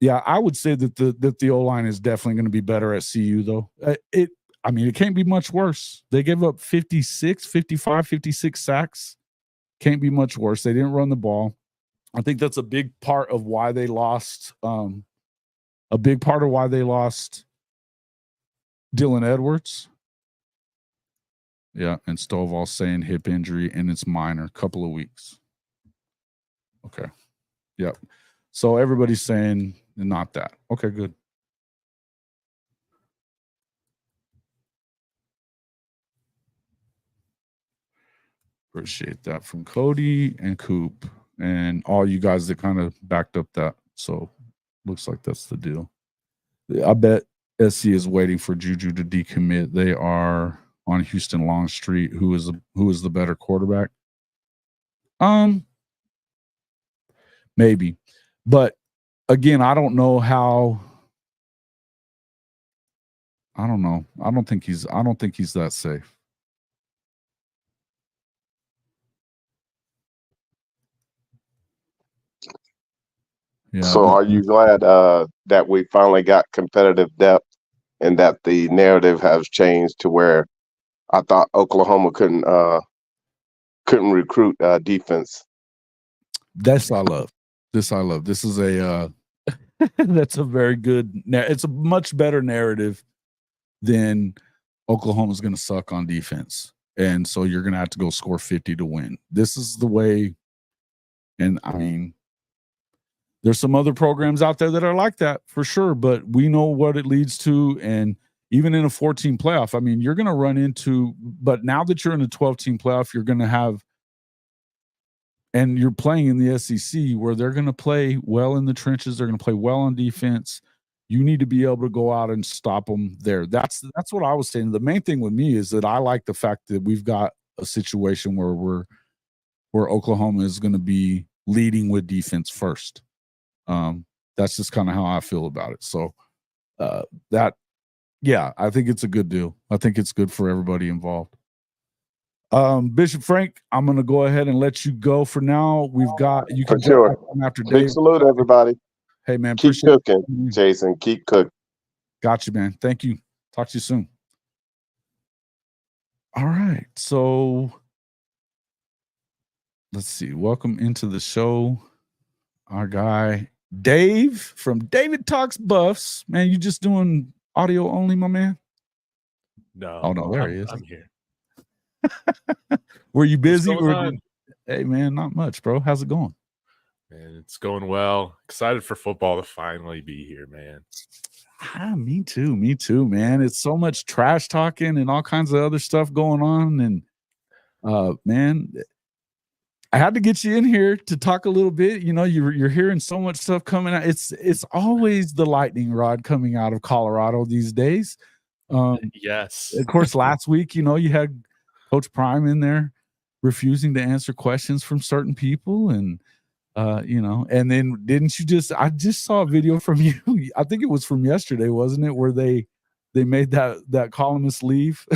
Speaker 1: Yeah, I would say that the O-line is definitely going to be better at CU, though. It can't be much worse. They gave up 56 sacks. Can't be much worse. They didn't run the ball. I think that's a big part of why they lost. Dylan Edwards. Yeah, and Stovall saying hip injury and it's minor, couple of weeks. Okay. Yep. So everybody's saying not that. Okay, good. Appreciate that from Cody and Coop and all you guys that kind of backed up that. So looks like that's the deal. I bet SC is waiting for Juju to decommit. They are on Houston Longstreet. Who is the better quarterback? Maybe. But again, I don't know how. I don't know. I don't think he's that safe.
Speaker 3: Yeah, so are you glad that we finally got competitive depth and that the narrative has changed to where I thought Oklahoma couldn't recruit defense?
Speaker 1: This I love. This is a that's a very good. It's a much better narrative than Oklahoma's going to suck on defense, and so you're going to have to go score 50 to win. This is the way, and I mean, there's some other programs out there that are like that for sure, but we know what it leads to, and even in a 14 playoff, I mean, you're going to run into. But now that you're in a 12-team playoff, you're going to have. And you're playing in the SEC where they're going to play well in the trenches. They're going to play well on defense. You need to be able to go out and stop them there. That's what I was saying. The main thing with me is that I like the fact that we've got a situation where Oklahoma is going to be leading with defense first. That's just kind of how I feel about it. So I think it's a good deal. I think it's good for everybody involved. Bishop Frank, I'm going to go ahead and let you go for now. You can
Speaker 3: sure.
Speaker 1: After
Speaker 3: Big
Speaker 1: Dave.
Speaker 3: Salute, everybody.
Speaker 1: Hey, man.
Speaker 3: Keep cooking, Jason. Keep cooking.
Speaker 1: Got you, man. Thank you. Talk to you soon. All right. So let's see. Welcome into the show. Our guy, Dave from David Talks Buffs. Man, you just doing audio only, my man?
Speaker 4: No.
Speaker 1: Oh, no. There he is.
Speaker 4: I'm here.
Speaker 1: Were you busy? Hey, man, not much, bro. How's it going?
Speaker 4: man. It's going well. Excited for football to finally be here, man.
Speaker 1: Me too, man. It's so much trash talking and all kinds of other stuff going on, and man, I had to get you in here to talk a little bit. You know, you're hearing so much stuff coming out. It's always the lightning rod coming out of Colorado these days.
Speaker 4: Yes,
Speaker 1: of course. Last week, you know, you had Coach Prime in there refusing to answer questions from certain people, and you know, and then didn't you I just saw a video from you. I think it was from yesterday, wasn't it? Where they made that columnist leave.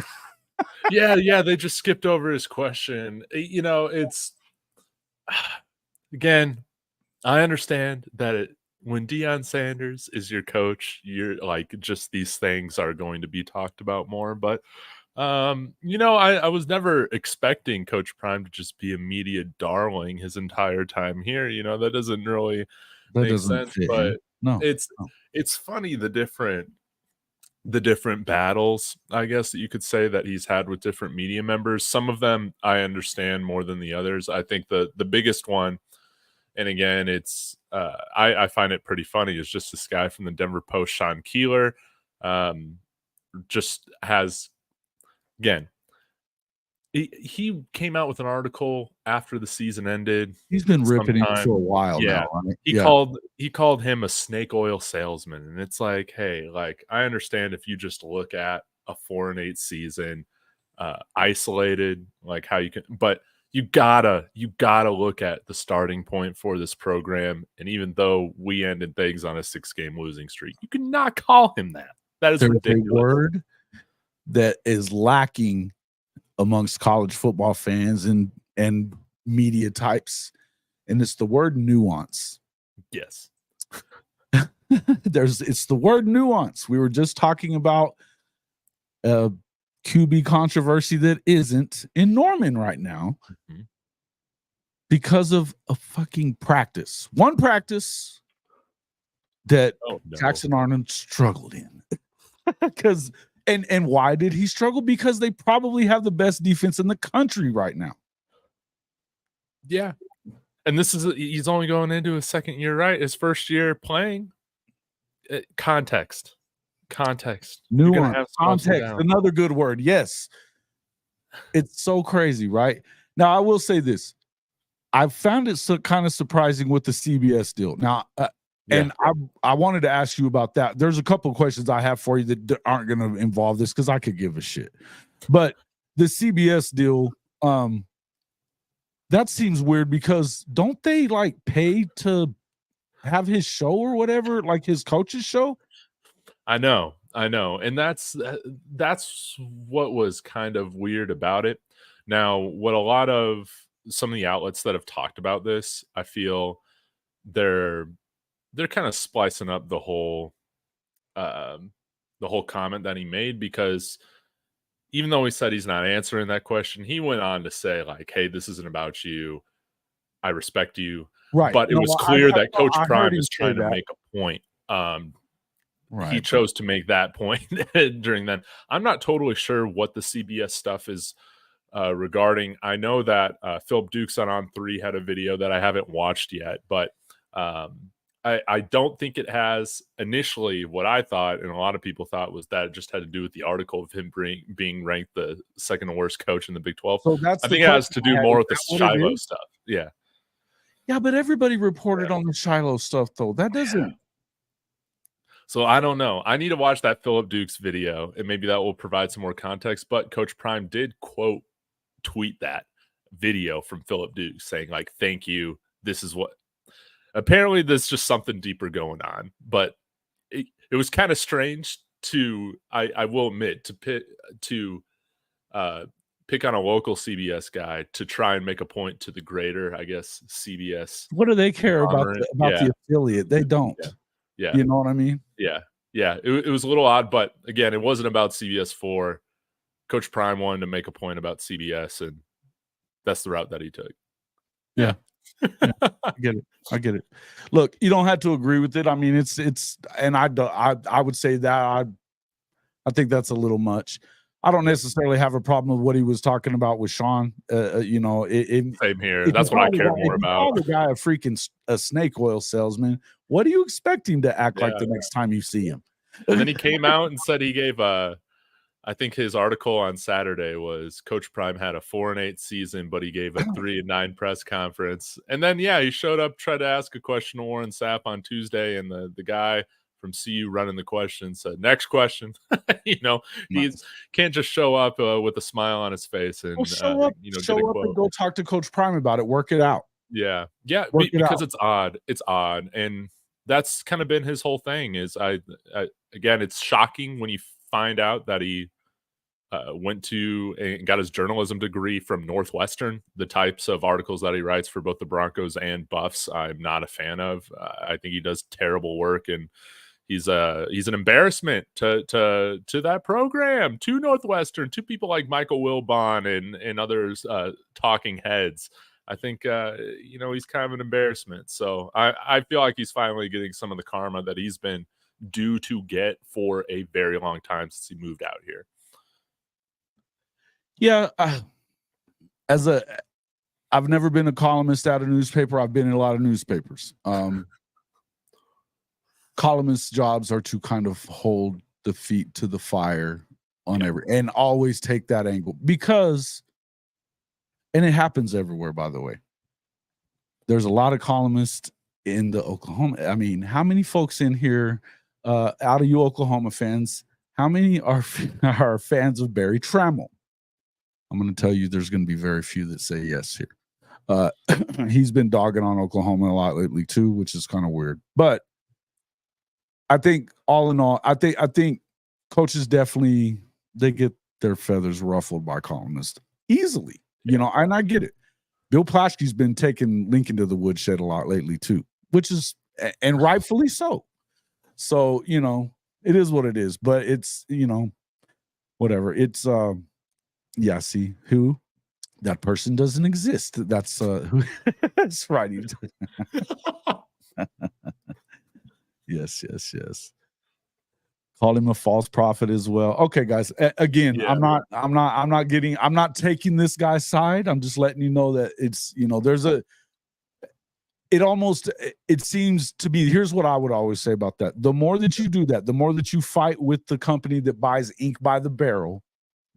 Speaker 4: yeah. They just skipped over his question. You know, it's again, I understand that when Deion Sanders is your coach, you're like, just these things are going to be talked about more. But you know, I was never expecting Coach Prime to just be a media darling his entire time here. You know, that doesn't really make sense. But
Speaker 1: no,
Speaker 4: it's funny the different battles, I guess, that you could say that he's had with different media members. Some of them I understand more than the others. I think the biggest one, and again, it's I find it pretty funny, is just this guy from the Denver Post, Sean Keeler, just has, again, he came out with an article after the season ended.
Speaker 1: He's been ripping him for a while now. Right?
Speaker 4: He called him a snake oil salesman, and it's like, hey, like, I understand if you just look at a 4-8 season, isolated, like how you can, but you gotta look at the starting point for this program. And even though we ended things on a 6-game losing streak, you cannot call him that. That is ridiculous.
Speaker 1: A word that is lacking amongst college football fans and media types, and it's the word nuance.
Speaker 4: Yes.
Speaker 1: It's the word nuance. We were just talking about a QB controversy that isn't in Norman right now, because of a fucking practice. One practice that Jackson Arnold struggled in. Because and why did he struggle? Because they probably have the best defense in the country right now.
Speaker 4: Yeah. And he's only going into his second year, right? His first year playing. Context.
Speaker 1: Nuance. Context. Another good word. Yes. It's so crazy, right? Now, I will say this. I found it kind of surprising with the CBS deal. Now, and I wanted to ask you about that. There's a couple of questions I have for you that aren't going to involve this, because I could give a shit. But the CBS deal, that seems weird, because don't they like pay to have his show or whatever, like his coach's show?
Speaker 4: I know. And that's what was kind of weird about it. Now, what a lot of some of the outlets that have talked about this, I feel they're kind of splicing up the whole comment that he made, because even though he said he's not answering that question, he went on to say, like, hey, this isn't about you. I respect you.
Speaker 1: Right.
Speaker 4: But it was clear that Coach Prime is trying to make a point.
Speaker 1: Right.
Speaker 4: He chose to make that point during that. I'm not totally sure what the CBS stuff is regarding. I know that Philip Dukes on 3 had a video that I haven't watched yet, but I don't think it has. Initially, what I thought, and a lot of people thought, was that it just had to do with the article of him being ranked the second worst coach in the Big 12.
Speaker 1: So
Speaker 4: I think it has to do more with the Shiloh stuff. Yeah.
Speaker 1: Yeah, but everybody reported on the Shiloh stuff, though. That doesn't.
Speaker 4: So I don't know. I need to watch that Philip Dukes video, and maybe that will provide some more context. But Coach Prime did tweet that video from Philip Dukes saying, like, thank you. This is what. Apparently, there's just something deeper going on. But it was kind of strange I will admit, to pick on a local CBS guy to try and make a point to the greater, I guess, CBS.
Speaker 1: What do they care about the affiliate? They don't.
Speaker 4: Yeah.
Speaker 1: You know what I mean?
Speaker 4: Yeah. It was a little odd, but again, it wasn't about CBS 4. Coach Prime wanted to make a point about CBS, and that's the route that he took.
Speaker 1: Yeah. I get it. Look, you don't have to agree with it. I mean, it's, and I would say that I think that's a little much. I don't necessarily have a problem with what he was talking about with Sean. You know,
Speaker 4: same here. That's what I care more about.
Speaker 1: The guy a freaking snake oil salesman. What do you expect him to act like the next time you see him?
Speaker 4: And then he came out and said he gave I think his article on Saturday was Coach Prime had a 4-8 season, but he gave a 3-9 press conference. And then, he showed up, tried to ask a question to Warren Sapp on Tuesday, and the guy from CU running the question said, "Next question." You know, he can't just show up with a smile on his face and
Speaker 1: show up and go talk to Coach Prime about it. Work it out.
Speaker 4: Yeah, because it's odd. It's odd, and that's kind of been his whole thing. Is again, it's shocking when you find out that he went to and got his journalism degree from Northwestern. The types of articles that he writes for both the Broncos and Buffs, I'm not a fan of. I think he does terrible work, and he's an embarrassment to that program, to Northwestern, to people like Michael Wilbon and others, talking heads. I think he's kind of an embarrassment. So I feel like he's finally getting some of the karma that he's been due to get for a very long time since he moved out here.
Speaker 1: Yeah, I've never been a columnist at a newspaper. I've been in a lot of newspapers. Columnists' jobs are to kind of hold the feet to the fire on and always take that angle because, and it happens everywhere, by the way. There's a lot of columnists in the Oklahoma. I mean, how many folks in here, out of you Oklahoma fans, how many are fans of Barry Trammell? I'm going to tell you there's going to be very few that say yes here. He's been dogging on Oklahoma a lot lately too, which is kind of weird. But I think all in all, I think coaches definitely, they get their feathers ruffled by columnists easily, and I get it. Bill Plaschke's been taking Lincoln to the woodshed a lot lately too, which is, and rightfully so. So, it is what it is, but it's, whatever. It's, see who that person doesn't exist. That's who that's right. Yes. Call him a false prophet as well. Okay, guys. Again, I'm not taking this guy's side. I'm just letting you know that it's, it seems to be, here's what I would always say about that. The more that you do that, the more that you fight with the company that buys ink by the barrel,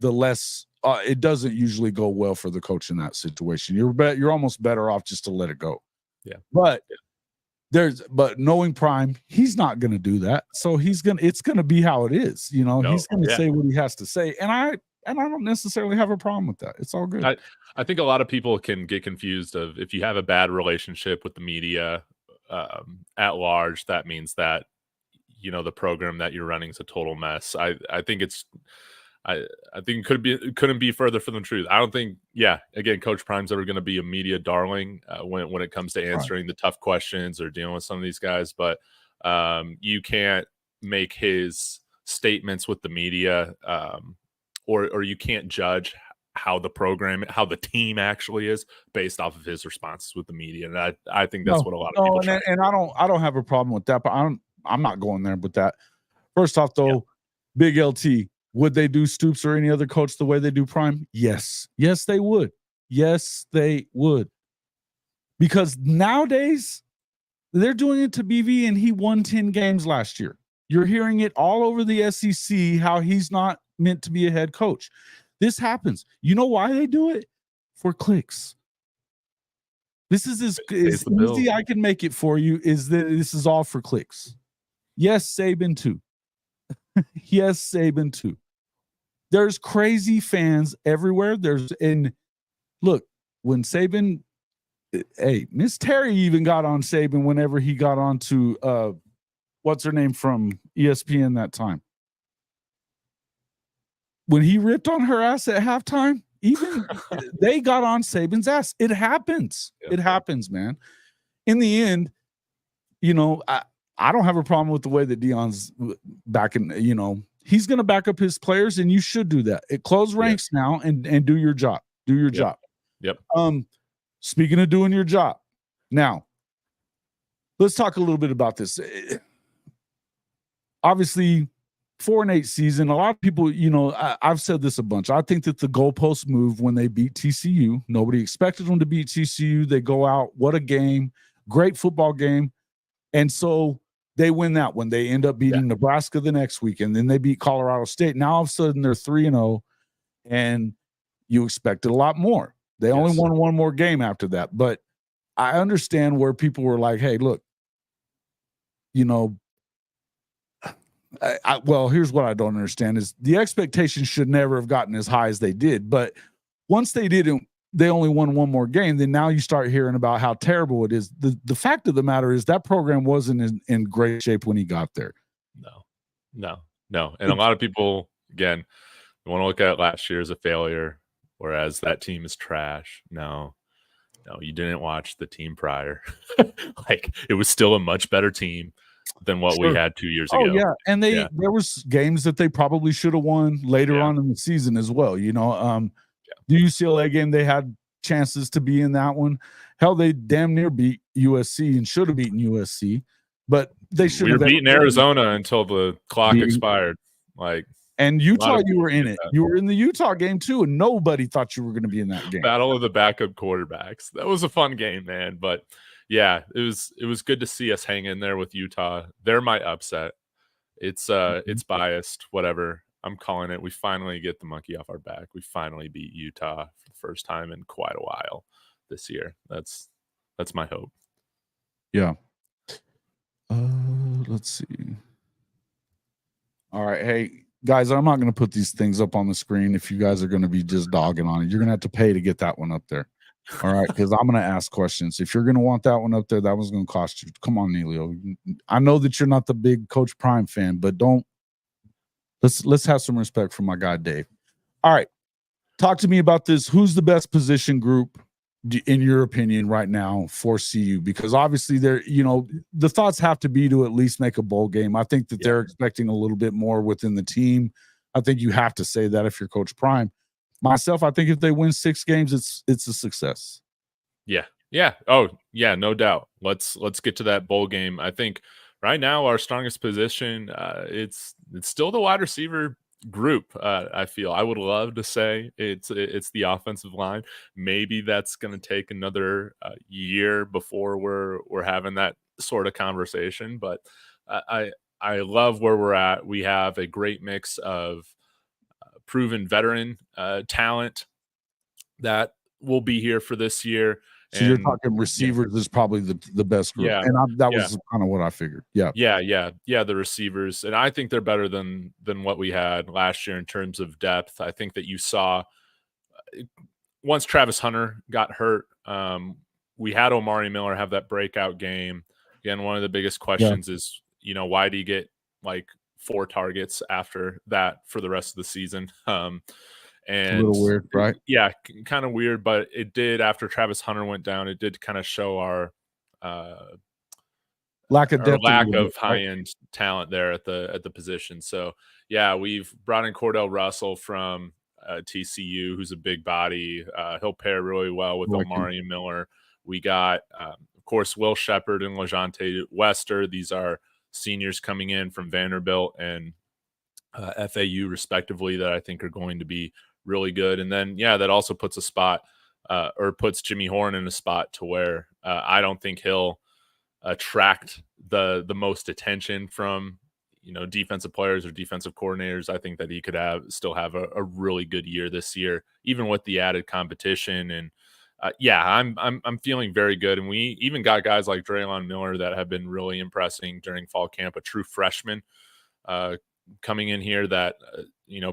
Speaker 1: the less it doesn't usually go well for the coach in that situation. You're almost better off just to let it go. Yeah. But knowing Prime, he's not going to do that. So it's going to be how it is. He's going to say what he has to say. And I don't necessarily have a problem with that. It's all good.
Speaker 4: I think a lot of people can get confused of if you have a bad relationship with the media at large, that means that, the program that you're running is a total mess. I think it couldn't be further from the truth. I don't think, again, Coach Prime's ever going to be a media darling when it comes to answering the tough questions or dealing with some of these guys. But you can't make his statements with the media, or you can't judge how the team actually is based off of his responses with the media. And I think that's what a lot of people.
Speaker 1: And I don't have a problem with that, but I'm not going there with that. First off, though, Big LT. Would they do Stoops or any other coach the way they do Prime? Yes. Yes, they would. Yes, they would. Because nowadays, they're doing it to BV, and he won 10 games last year. You're hearing it all over the SEC, how he's not meant to be a head coach. This happens. You know why they do it? For clicks. This is as easy I can make it for you, is that this is all for clicks. Yes, Saban too. Yes, Saban too. There's crazy fans everywhere. Look, when Saban, Miss Terry even got on Saban whenever he got on to what's her name from ESPN that time. When he ripped on her ass at halftime, even they got on Saban's ass. It happens. Yeah. It happens, man. In the end, I don't have a problem with the way that Deion's backing, he's going to back up his players, and you should do that. Close ranks now and do your job. Do your job.
Speaker 4: Yep.
Speaker 1: Speaking of doing your job, now let's talk a little bit about this. Obviously, 4-8 season. A lot of people, I've said this a bunch. I think that the goalposts moved when they beat TCU. Nobody expected them to beat TCU. They go out. What a game. Great football game. And so they win that one. They end up beating Nebraska the next week, and then they beat Colorado State. Now all of a sudden they're 3-0, and you expected a lot more. They only won one more game after that. But I understand where people were like, hey, look, well, here's what I don't understand is the expectations should never have gotten as high as they did. But once they didn't, they only won one more game. Then now you start hearing about how terrible it is. The fact of the matter is that program wasn't in great shape when he got there.
Speaker 4: No. And a lot of people, again, want to look at last year as a failure, whereas that team is trash. No, you didn't watch the team prior. Like, it was still a much better team than what we had 2 years ago.
Speaker 1: Oh, yeah. And there was games that they probably should have won later on in the season as well. The UCLA game, they had chances to be in that one. Hell, they damn near beat USC and should have beaten USC, but they should have.
Speaker 4: We were beating Arizona until the clock expired.
Speaker 1: And Utah, you were in it. You were in the Utah game too, and nobody thought you were going to be in that game.
Speaker 4: Battle of the backup quarterbacks. That was a fun game, man. But yeah, it was good to see us hang in there with Utah. They're my upset. It's biased, whatever. I'm calling it. We finally get the monkey off our back. We finally beat Utah for the first time in quite a while this year. That's my hope.
Speaker 1: Yeah. Let's see. All right. Hey, guys, I'm not going to put these things up on the screen if you guys are going to be just dogging on it. You're going to have to pay to get that one up there. All right, because I'm going to ask questions. If you're going to want that one up there, that one's going to cost you. Come on, Neilio. I know that you're not the big Coach Prime fan, but let's have some respect for my guy Dave. All right, talk to me about this. Who's the best position group in your opinion right now for CU? Because obviously the thoughts have to be to at least make a bowl game. I think that they're expecting a little bit more within the team. I think you have to say that if you're Coach Prime. Myself, I think if they win 6 games, it's a success.
Speaker 4: Yeah. Oh, yeah, no doubt. Let's get to that bowl game. I think right now our strongest position, it's still the wide receiver group. I feel I would love to say it's the offensive line. Maybe that's going to take another year before we're having that sort of conversation. But I love where we're at. We have a great mix of proven veteran talent that will be here for this year.
Speaker 1: So you're talking receivers is probably the best group.
Speaker 4: Yeah.
Speaker 1: And that was kind of what I figured. Yeah.
Speaker 4: The receivers. And I think they're better than what we had last year in terms of depth. I think that you saw once Travis Hunter got hurt, we had Omari Miller have that breakout game. Again, one of the biggest questions is, why do you get 4 targets after that for the rest of the season? And
Speaker 1: a little weird, right?
Speaker 4: Yeah, kind of weird, but it did after Travis Hunter went down. It did kind of show our
Speaker 1: lack of
Speaker 4: high-end talent there at the position. So yeah, we've brought in Cordell Russell from TCU, who's a big body. He'll pair really well with Omari Miller. We got, of course, Will Shepard and LeJontay Wester. These are seniors coming in from Vanderbilt and FAU respectively that I think are going to be really good. And then, that also puts a spot or puts Jimmy Horn in a spot to where I don't think he'll attract the most attention from, defensive players or defensive coordinators. I think that he could still have a really good year this year, even with the added competition. And I'm feeling very good. And we even got guys like Draylon Miller that have been really impressing during fall camp, a true freshman coming in here that,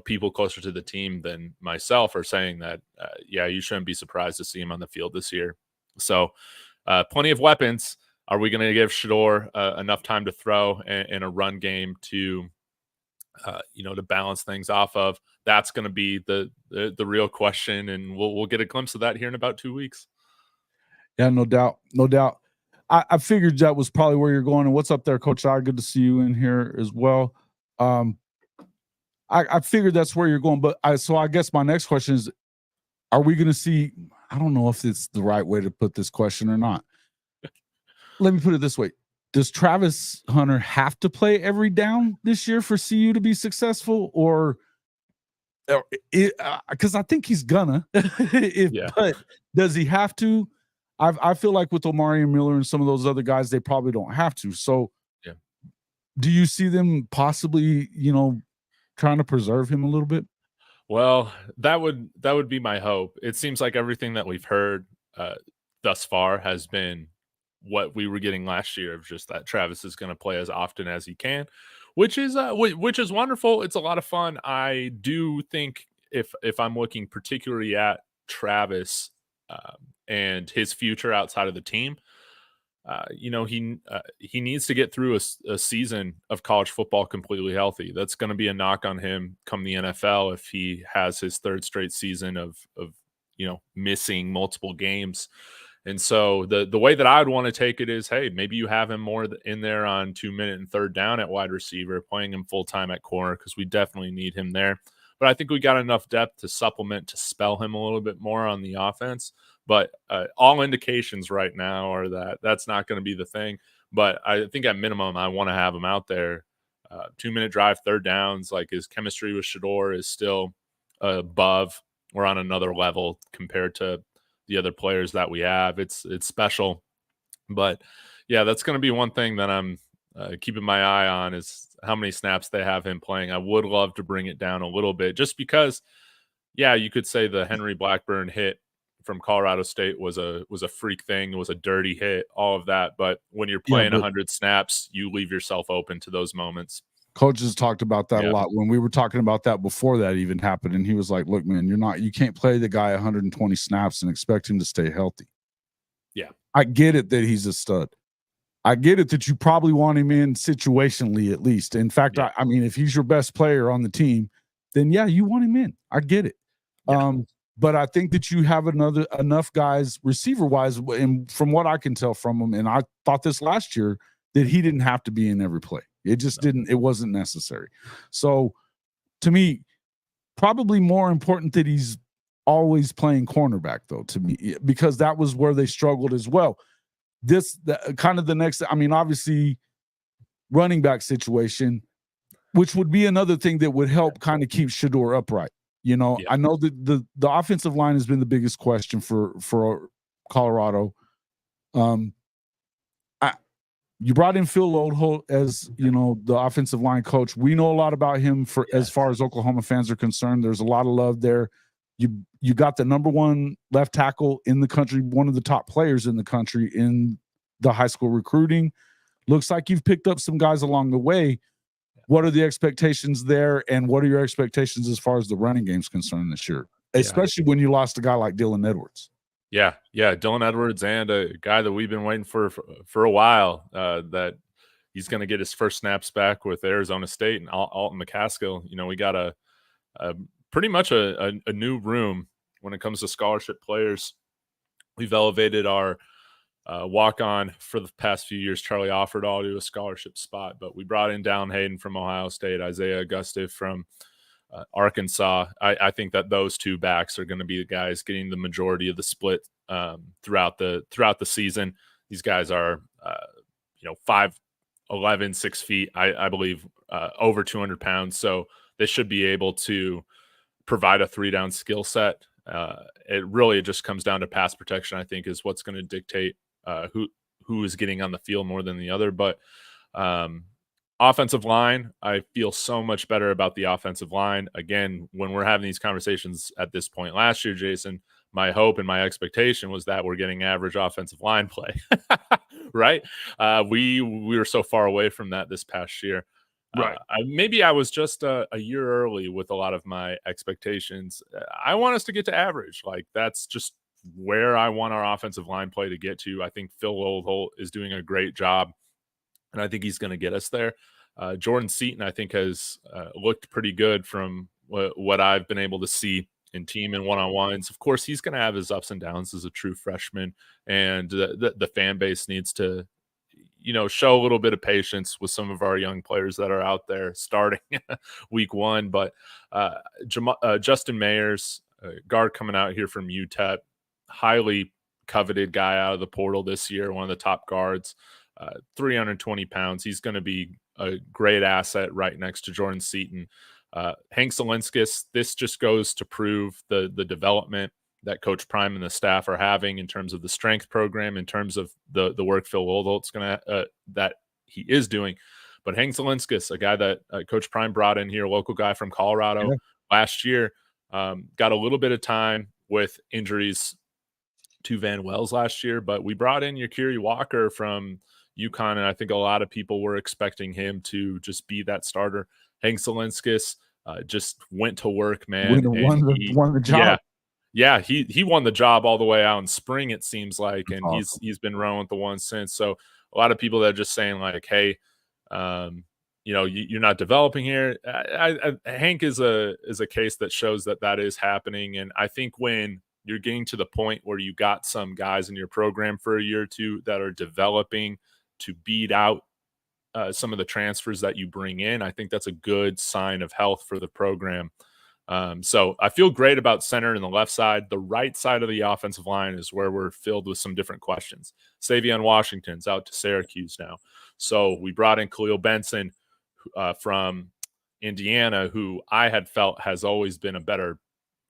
Speaker 4: people closer to the team than myself are saying that, you shouldn't be surprised to see him on the field this year. So plenty of weapons. Are we going to give Shedeur enough time to throw in a run game to balance things off of? That's going to be the real question, and we'll get a glimpse of that here in about 2 weeks.
Speaker 1: Yeah, no doubt. I figured that was probably where you're going. And what's up there, Coach I? Good to see you in here as well. I figured that's where you're going, but I guess my next question is, are we going to see? I don't know if it's the right way to put this question or not. Let me put it this way. does Travis Hunter have to play every down this year for CU to be successful, or because I think he's gonna, but does he have to? I feel like with Omari Miller and some of those other guys, they probably don't have to. So, do you see them possibly, trying to preserve him a little bit?
Speaker 4: Well, that would be my hope. It seems like everything that we've heard thus far has been what we were getting last year, of just that Travis is going to play as often as he can, which is wonderful. It's a lot of fun. I do think if I'm looking particularly at Travis and his future outside of the team, he needs to get through a season of college football completely healthy. That's going to be a knock on him come the NFL if he has his third straight season of missing multiple games. And so the way that I would want to take it is, hey, maybe you have him more in there on 2-minute and third down at wide receiver, playing him full time at corner, because we definitely need him there. But I think we got enough depth to supplement, to spell him a little bit more on the offense. But all indications right now are that that's not going to be the thing. But I think at minimum, I want to have him out there. 2-minute drive, third downs, like his chemistry with Shedeur is still above or on another level compared to the other players that we have. It's special. But yeah, that's going to be one thing that I'm keeping my eye on, is how many snaps they have him playing. I would love to bring it down a little bit, just because, yeah, you could say the Henry Blackburn hit from Colorado State was a freak thing. It was a dirty hit, all of that. But when you're playing 100 snaps, you leave yourself open to those moments.
Speaker 1: Coaches talked about that a lot when we were talking about that before that even happened. And he was like, look, man, you can't play the guy 120 snaps and expect him to stay healthy.
Speaker 4: Yeah.
Speaker 1: I get it that he's a stud. I get it that you probably want him in situationally, at least. In fact, I mean, if he's your best player on the team, then yeah, you want him in. I get it. Yeah. But I think that you have enough guys receiver wise, and from what I can tell from him, and I thought this last year, that he didn't have to be in every play. It just didn't. It wasn't necessary. So, to me, probably more important that he's always playing cornerback, though, to me, because that was where they struggled as well. Kind of the next. I mean, obviously, running back situation, which would be another thing that would help kind of keep Shedeur upright. I know that the offensive line has been the biggest question for Colorado. You brought in Phil Loadholt as the offensive line coach. We know a lot about him as far as Oklahoma fans are concerned. There's a lot of love there. You got the number one left tackle in the country, one of the top players in the country in the high school recruiting. Looks like you've picked up some guys along the way. What are the expectations there, and what are your expectations as far as the running game's concerned this year, especially when you lost a guy like Dylan Edwards?
Speaker 4: Yeah, Dylan Edwards, and a guy that we've been waiting for a while, that he's going to get his first snaps back with Arizona State, and Alton McCaskill. We got a pretty much a new room when it comes to scholarship players. We've elevated our walk-on for the past few years, Charlie Offerdahl, to a scholarship spot, but we brought in Dallin Hayden from Ohio State, Isaiah Auguste from Arkansas. I think that those two backs are going to be the guys getting the majority of the split throughout the season. These guys are 5'11", 6 feet, I believe, over 200 pounds, so they should be able to provide a 3-down skill set. It just comes down to pass protection, I think, is what's going to dictate who is getting on the field more than the other. But offensive line, I feel so much better about the offensive line. Again, when we're having these conversations at this point last year, Jason, my hope and my expectation was that we're getting average offensive line play, right? We were so far away from that this past year.
Speaker 1: Right.
Speaker 4: Maybe I was just a year early with a lot of my expectations. I want us to get to average. Like, that's just where I want our offensive line play to get to. I think Phil Loadholt is doing a great job, and I think he's going to get us there. Jordan Seaton, I think, has looked pretty good from what I've been able to see in team and one-on-ones. Of course, he's going to have his ups and downs as a true freshman, and the fan base needs to show a little bit of patience with some of our young players that are out there starting week one. But Justin Mayers, guard coming out here from UTEP, highly coveted guy out of the portal this year, one of the top guards. 320 pounds. He's going to be a great asset right next to Jordan Seaton. Hank Zilinskas, this just goes to prove the development that Coach Prime and the staff are having in terms of the strength program, in terms of the work Phil Wilholt's that he is doing. But Hank Zilinskas, a guy that Coach Prime brought in here, local guy from Colorado last year, got a little bit of time with injuries to Van Wells last year, but we brought in Yakiri Walker from UConn, and I think a lot of people were expecting him to just be that starter. Hank Zilinskas just went to work, man.
Speaker 1: Won the job.
Speaker 4: Yeah, he won the job all the way out in spring, it seems like, and
Speaker 1: awesome.
Speaker 4: he's been running with the one since. So a lot of people that are just saying like, hey, you're not developing here. Hank is a case that shows that is happening, and I think when you're getting to the point where you got some guys in your program for a year or two that are developing to beat out some of the transfers that you bring in, I think that's a good sign of health for the program. So I feel great about center and the left side. The right side of the offensive line is where we're filled with some different questions. Savion Washington's out to Syracuse now. So we brought in Khalil Benson from Indiana, who I had felt has always been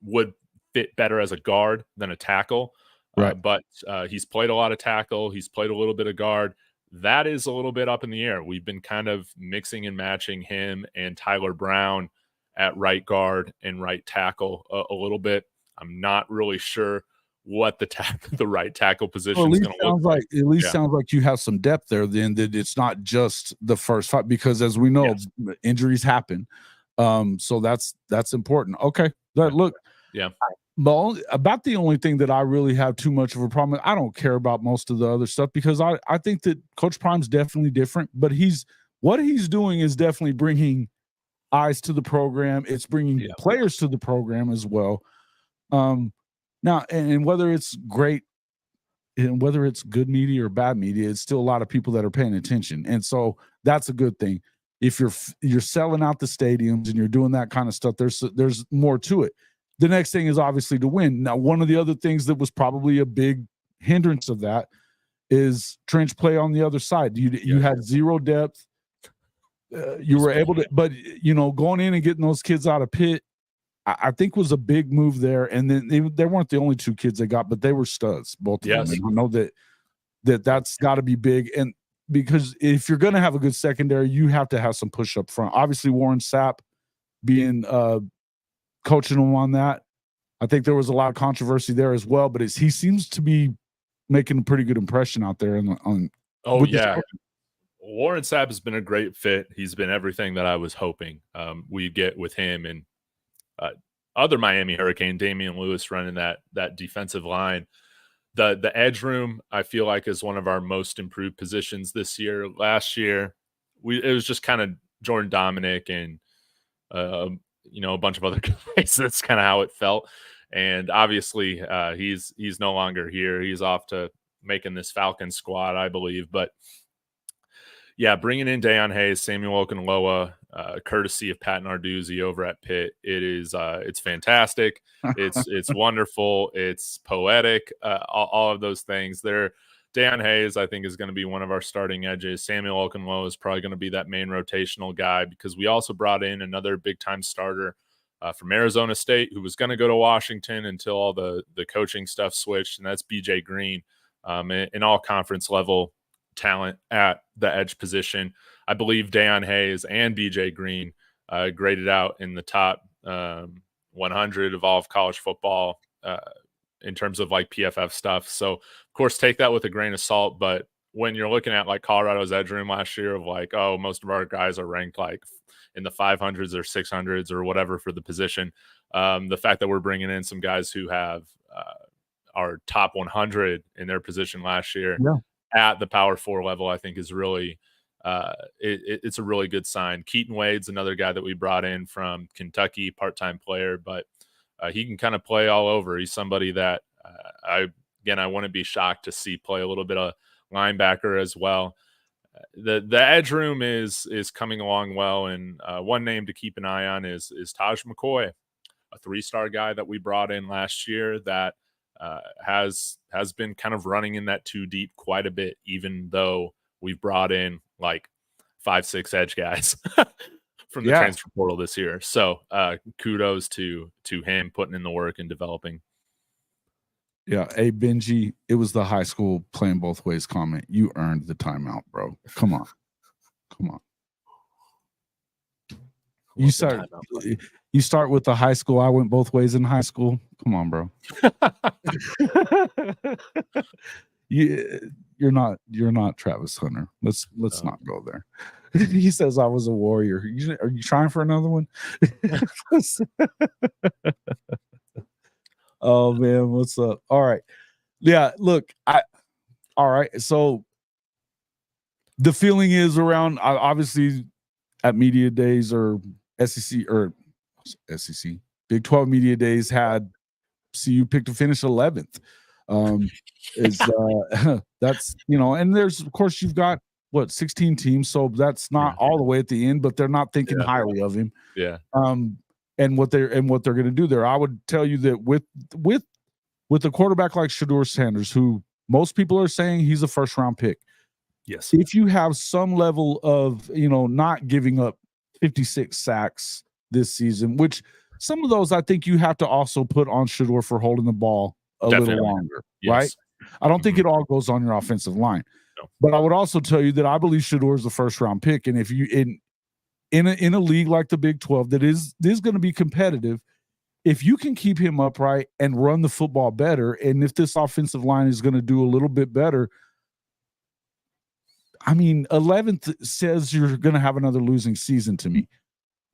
Speaker 4: would fit better as a guard than a tackle.
Speaker 1: Right.
Speaker 4: But he's played a lot of tackle. He's played a little bit of guard. That is a little bit up in the air. We've been kind of mixing and matching him and Tyler Brown at right guard and right tackle a little bit. I'm not really sure what the right tackle position is going to look like.
Speaker 1: At least sounds like you have some depth there. Then that it's not just the first fight, because as we know, injuries happen. So that's important. Okay, look,
Speaker 4: yeah.
Speaker 1: About the only thing that I really have too much of a problem, I don't care about most of the other stuff, because I think that Coach Prime's definitely different, but what he's doing is definitely bringing eyes to the program. It's bringing players to the program as well. Now, and whether it's great and whether it's good media or bad media, it's still a lot of people that are paying attention. And so that's a good thing. If you're selling out the stadiums and you're doing that kind of stuff, there's more to it. The next thing is obviously to win. Now, one of the other things that was probably a big hindrance of that is trench play on the other side. You had zero depth. You were able to, but going in and getting those kids out of Pitt, I think was a big move there. And then they weren't the only two kids they got, but they were studs, both of them. And I know that's got to be big. And because if you're going to have a good secondary, you have to have some push up front. Obviously, Warren Sapp being coaching them on that, I think there was a lot of controversy there as well. But he seems to be making a pretty good impression out there.
Speaker 4: Warren Sapp has been a great fit. He's been everything that I was hoping we'd get with him and other Miami Hurricane, Damian Lewis running that defensive line. The edge room, I feel like, is one of our most improved positions this year. Last year, it was just kind of Jordan Dominic and a bunch of other guys. That's kind of how it felt. And obviously, he's no longer here. He's off to making this Falcon squad, I believe. But yeah, bringing in Deion Hayes, Samuel Okunlola, courtesy of Pat Narduzzi over at Pitt, it's fantastic. It's wonderful. It's poetic. All of those things. Deion Hayes, I think, is going to be one of our starting edges. Samuel Okunlola is probably going to be that main rotational guy, because we also brought in another big-time starter from Arizona State who was going to go to Washington until all the coaching stuff switched, and that's BJ Green, in all conference level talent at the edge position. I believe Deion Hayes and BJ Green graded out in the top 100 of all of college football in terms of like PFF stuff. So of course, take that with a grain of salt. But when you're looking at like Colorado's edge room last year of like, oh, most of our guys are ranked like in the 500s or 600s or whatever for the position. The fact that we're bringing in some guys who have our top 100 in their position last year at the Power 4 level, I think is really it's a really good sign. Keaton Wade's another guy that we brought in from Kentucky, part-time player, but he can kind of play all over. He's somebody that I wouldn't be shocked to see play a little bit of linebacker as well. The edge room is coming along well, and one name to keep an eye on is Taj McCoy, a 3-star guy that we brought in last year that has been kind of running in that 2 deep quite a bit, even though we've brought in like 5-6 edge guys from the transfer portal this year. So kudos to him putting in the work and developing.
Speaker 1: Yeah. Hey, Benji, it was the high school playing both ways comment. You earned the timeout, bro. Come on. You start with the high school. I went both ways in high school. Come on, bro. You're not Travis Hunter. Let's not go there. He says I was a warrior. Are you trying for another one? Oh man, what's up? All right. Yeah, look, all right. So the feeling is around obviously at media days or SEC Big 12 media days had CU picked to finish 11th. That's and there's of course you've got 16 teams, so that's not all the way at the end, but they're not thinking highly of him.
Speaker 4: Yeah.
Speaker 1: And what they're going to do there, I would tell you that with a quarterback like Shedeur Sanders, who most people are saying he's a first round pick.
Speaker 4: Yes.
Speaker 1: If you have some level of not giving up 56 sacks this season, which some of those I think you have to also put on Shedeur for holding the ball a little longer, right? I don't think it all goes on your offensive line.
Speaker 4: No.
Speaker 1: But I would also tell you that I believe Shedeur is the first round pick, and if you in a league like the Big 12 that is going to be competitive, if you can keep him upright and run the football better, and if this offensive line is going to do a little bit better, I mean, 11th says you're going to have another losing season to me.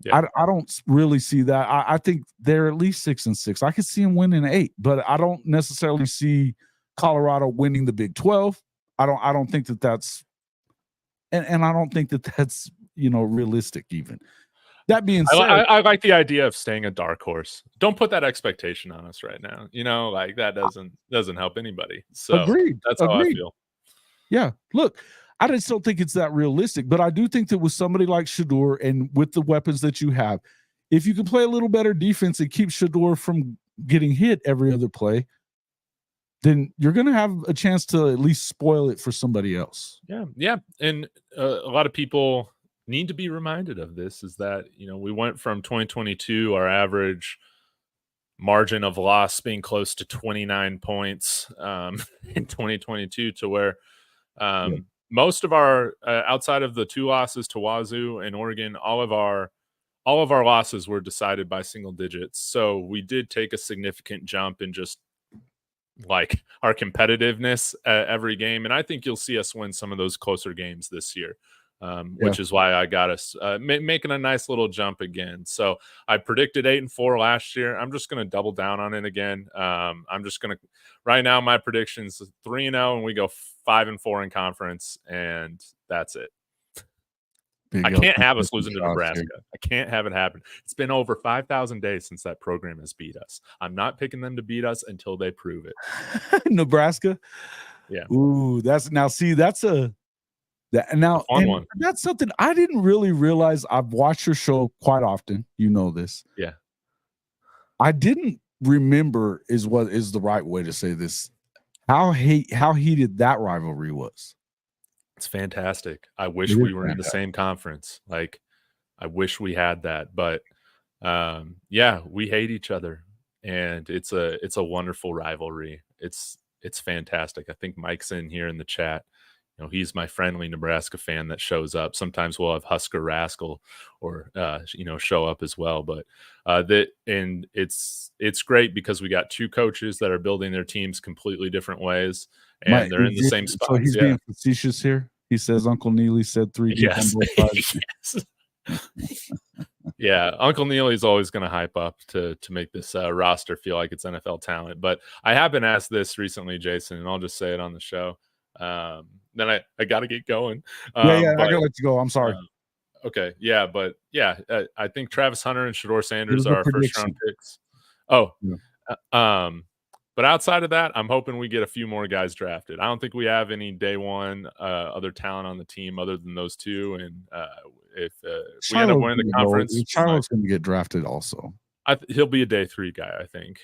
Speaker 1: Yeah. I don't really see that. I think they're at least 6-6. I could see them winning 8, but I don't necessarily see Colorado winning the Big 12. I don't think that's and I don't think that's realistic even. That being said,
Speaker 4: I like the idea of staying a dark horse. Don't put that expectation on us right now. Like that doesn't help anybody. So
Speaker 1: agreed.
Speaker 4: That's how I feel.
Speaker 1: Yeah. Look, I just don't think it's that realistic, but I do think that with somebody like Shedeur and with the weapons that you have, if you can play a little better defense and keep Shedeur from getting hit every other play, then you're going to have a chance to at least spoil it for somebody else.
Speaker 4: Yeah. Yeah. And a lot of people need to be reminded of this is that, we went from 2022, our average margin of loss being close to 29 points in 2022 to where most of our outside of the 2 losses to Wazoo and Oregon, all of our losses were decided by single digits. So we did take a significant jump in just like our competitiveness at every game. And I think you'll see us win some of those closer games this year. Which is why I got us making a nice little jump again. So I predicted 8-4 last year. I'm just going to double down on it again. I'm just going to right now. My predictions 3-0, and we go 5-4 in conference, and that's it. I can't have us losing to Nebraska. I can't have it happen. It's been over 5,000 days since that program has beat us. I'm not picking them to beat us until they prove it.
Speaker 1: Nebraska.
Speaker 4: Yeah.
Speaker 1: Ooh, that's that's something I didn't really realize. I've watched your show quite often. You know this.
Speaker 4: Yeah.
Speaker 1: I didn't remember is what is the right way to say this. How heated that rivalry was.
Speaker 4: It's fantastic. I wish we were in the same conference. Like, I wish we had that. But we hate each other, and it's a wonderful rivalry. It's fantastic. I think Mike's in here in the chat. He's my friendly Nebraska fan that shows up. Sometimes we'll have Husker Rascal or show up as well. But it's great because we got 2 coaches that are building their teams completely different ways, and they're in the same spot.
Speaker 1: So he's being facetious here. He says Uncle Neely said 3 deep on both sides.
Speaker 4: Yes. Yeah, Uncle Neely's always going to hype up to make this roster feel like it's NFL talent. But I have been asked this recently, Jason, and I'll just say it on the show. Then I got to get going.
Speaker 1: I gotta let you go. I'm sorry.
Speaker 4: Okay. Yeah. But I think Travis Hunter and Shedeur Sanders are our first round picks. Oh, yeah. But outside of that, I'm hoping we get a few more guys drafted. I don't think we have any day one other talent on the team other than those 2. And if we end up winning the conference,
Speaker 1: Charlotte's going to get drafted also.
Speaker 4: He'll be a day 3 guy, I think,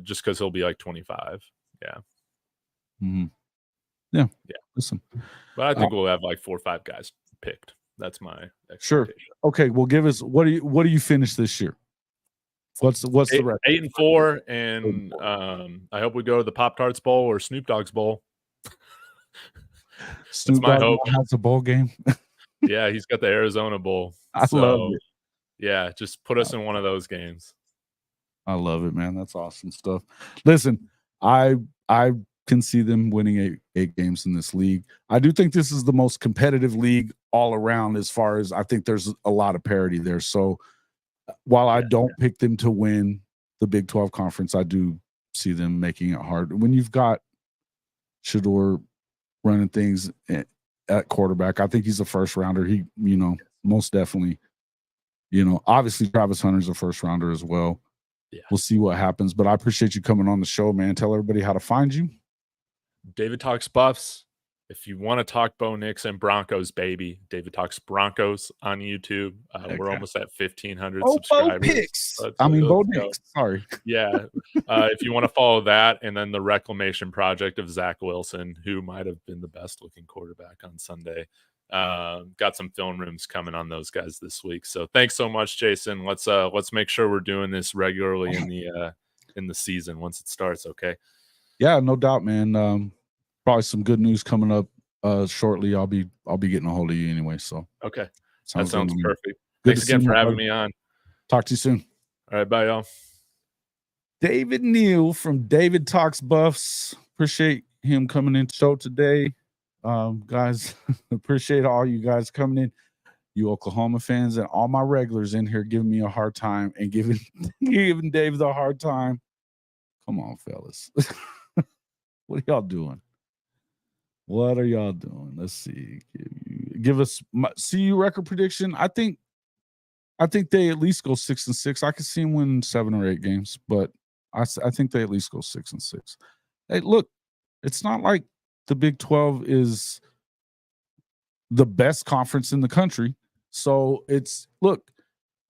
Speaker 4: just because he'll be like 25. Yeah.
Speaker 1: Mm-hmm. Listen,
Speaker 4: But I think we'll have like 4 or 5 guys picked. That's my
Speaker 1: sure.
Speaker 4: expectation.
Speaker 1: Okay, well, give us what do you finish this year? What's the record?
Speaker 4: 8-4, and I hope we go to the Pop-Tarts Bowl or Snoop Dogg's Bowl.
Speaker 1: Snoop
Speaker 4: my
Speaker 1: Dogg
Speaker 4: hope.
Speaker 1: has a bowl game.
Speaker 4: Yeah, he's got the Arizona Bowl.
Speaker 1: I love it.
Speaker 4: Yeah, just put us in one of those games.
Speaker 1: I love it, man. That's awesome stuff. Listen, I can see them winning eight games in this league. I do think this is the most competitive league all around, as far as I think there's a lot of parity there. So while I don't pick them to win the Big 12 conference, I do see them making it hard. When you've got Shedeur running things at quarterback, I think he's a first rounder. He, most definitely, obviously Travis Hunter's a first rounder as well. Yeah. We'll see what happens, but I appreciate you coming on the show, man. Tell everybody how to find you.
Speaker 4: David Talks Buffs. If you want to talk Bo Nix and Broncos, baby, David Talks Broncos on YouTube. We're almost at 1,500 subscribers.
Speaker 1: Bo Nix. Bo Nix. Sorry.
Speaker 4: Yeah. If you want to follow that, and then the Reclamation Project of Zach Wilson, who might have been the best looking quarterback on Sunday. Got some film rooms coming on those guys this week. So thanks so much, Jason. Let's make sure we're doing this regularly in the season once it starts. Okay. Yeah,
Speaker 1: no doubt, man. Probably some good news coming up shortly. I'll be getting a hold of you anyway. So
Speaker 4: okay, that sounds perfect.
Speaker 1: Good
Speaker 4: Thanks again for having me on.
Speaker 1: Talk to you soon.
Speaker 4: All right, bye, y'all.
Speaker 1: David Neal from David Talks Buffs. Appreciate him coming in the show today. Guys, appreciate all you guys coming in. You Oklahoma fans and all my regulars in here giving me a hard time and giving Dave the hard time. Come on, fellas. What are y'all doing? What are y'all doing? Let's see. Give us my CU record prediction. I think they at least go 6-6. I could see them win 7 or 8 games, but I think they at least go 6-6. Hey, look, it's not like the Big 12 is the best conference in the country. So it's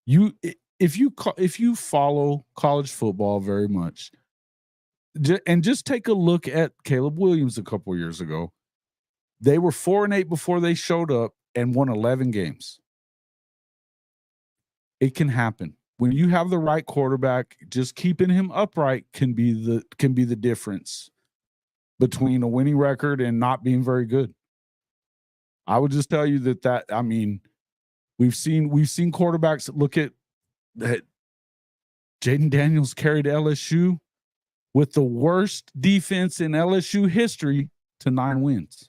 Speaker 1: if you follow college football very much, and just take a look at Caleb Williams a couple of years ago. They were 4-8 before they showed up and won 11 games. It can happen. When you have the right quarterback, just keeping him upright can be the difference between a winning record and not being very good. I would just tell you that we've seen quarterbacks look at that. Jaden Daniels carried LSU with the worst defense in LSU history to 9 wins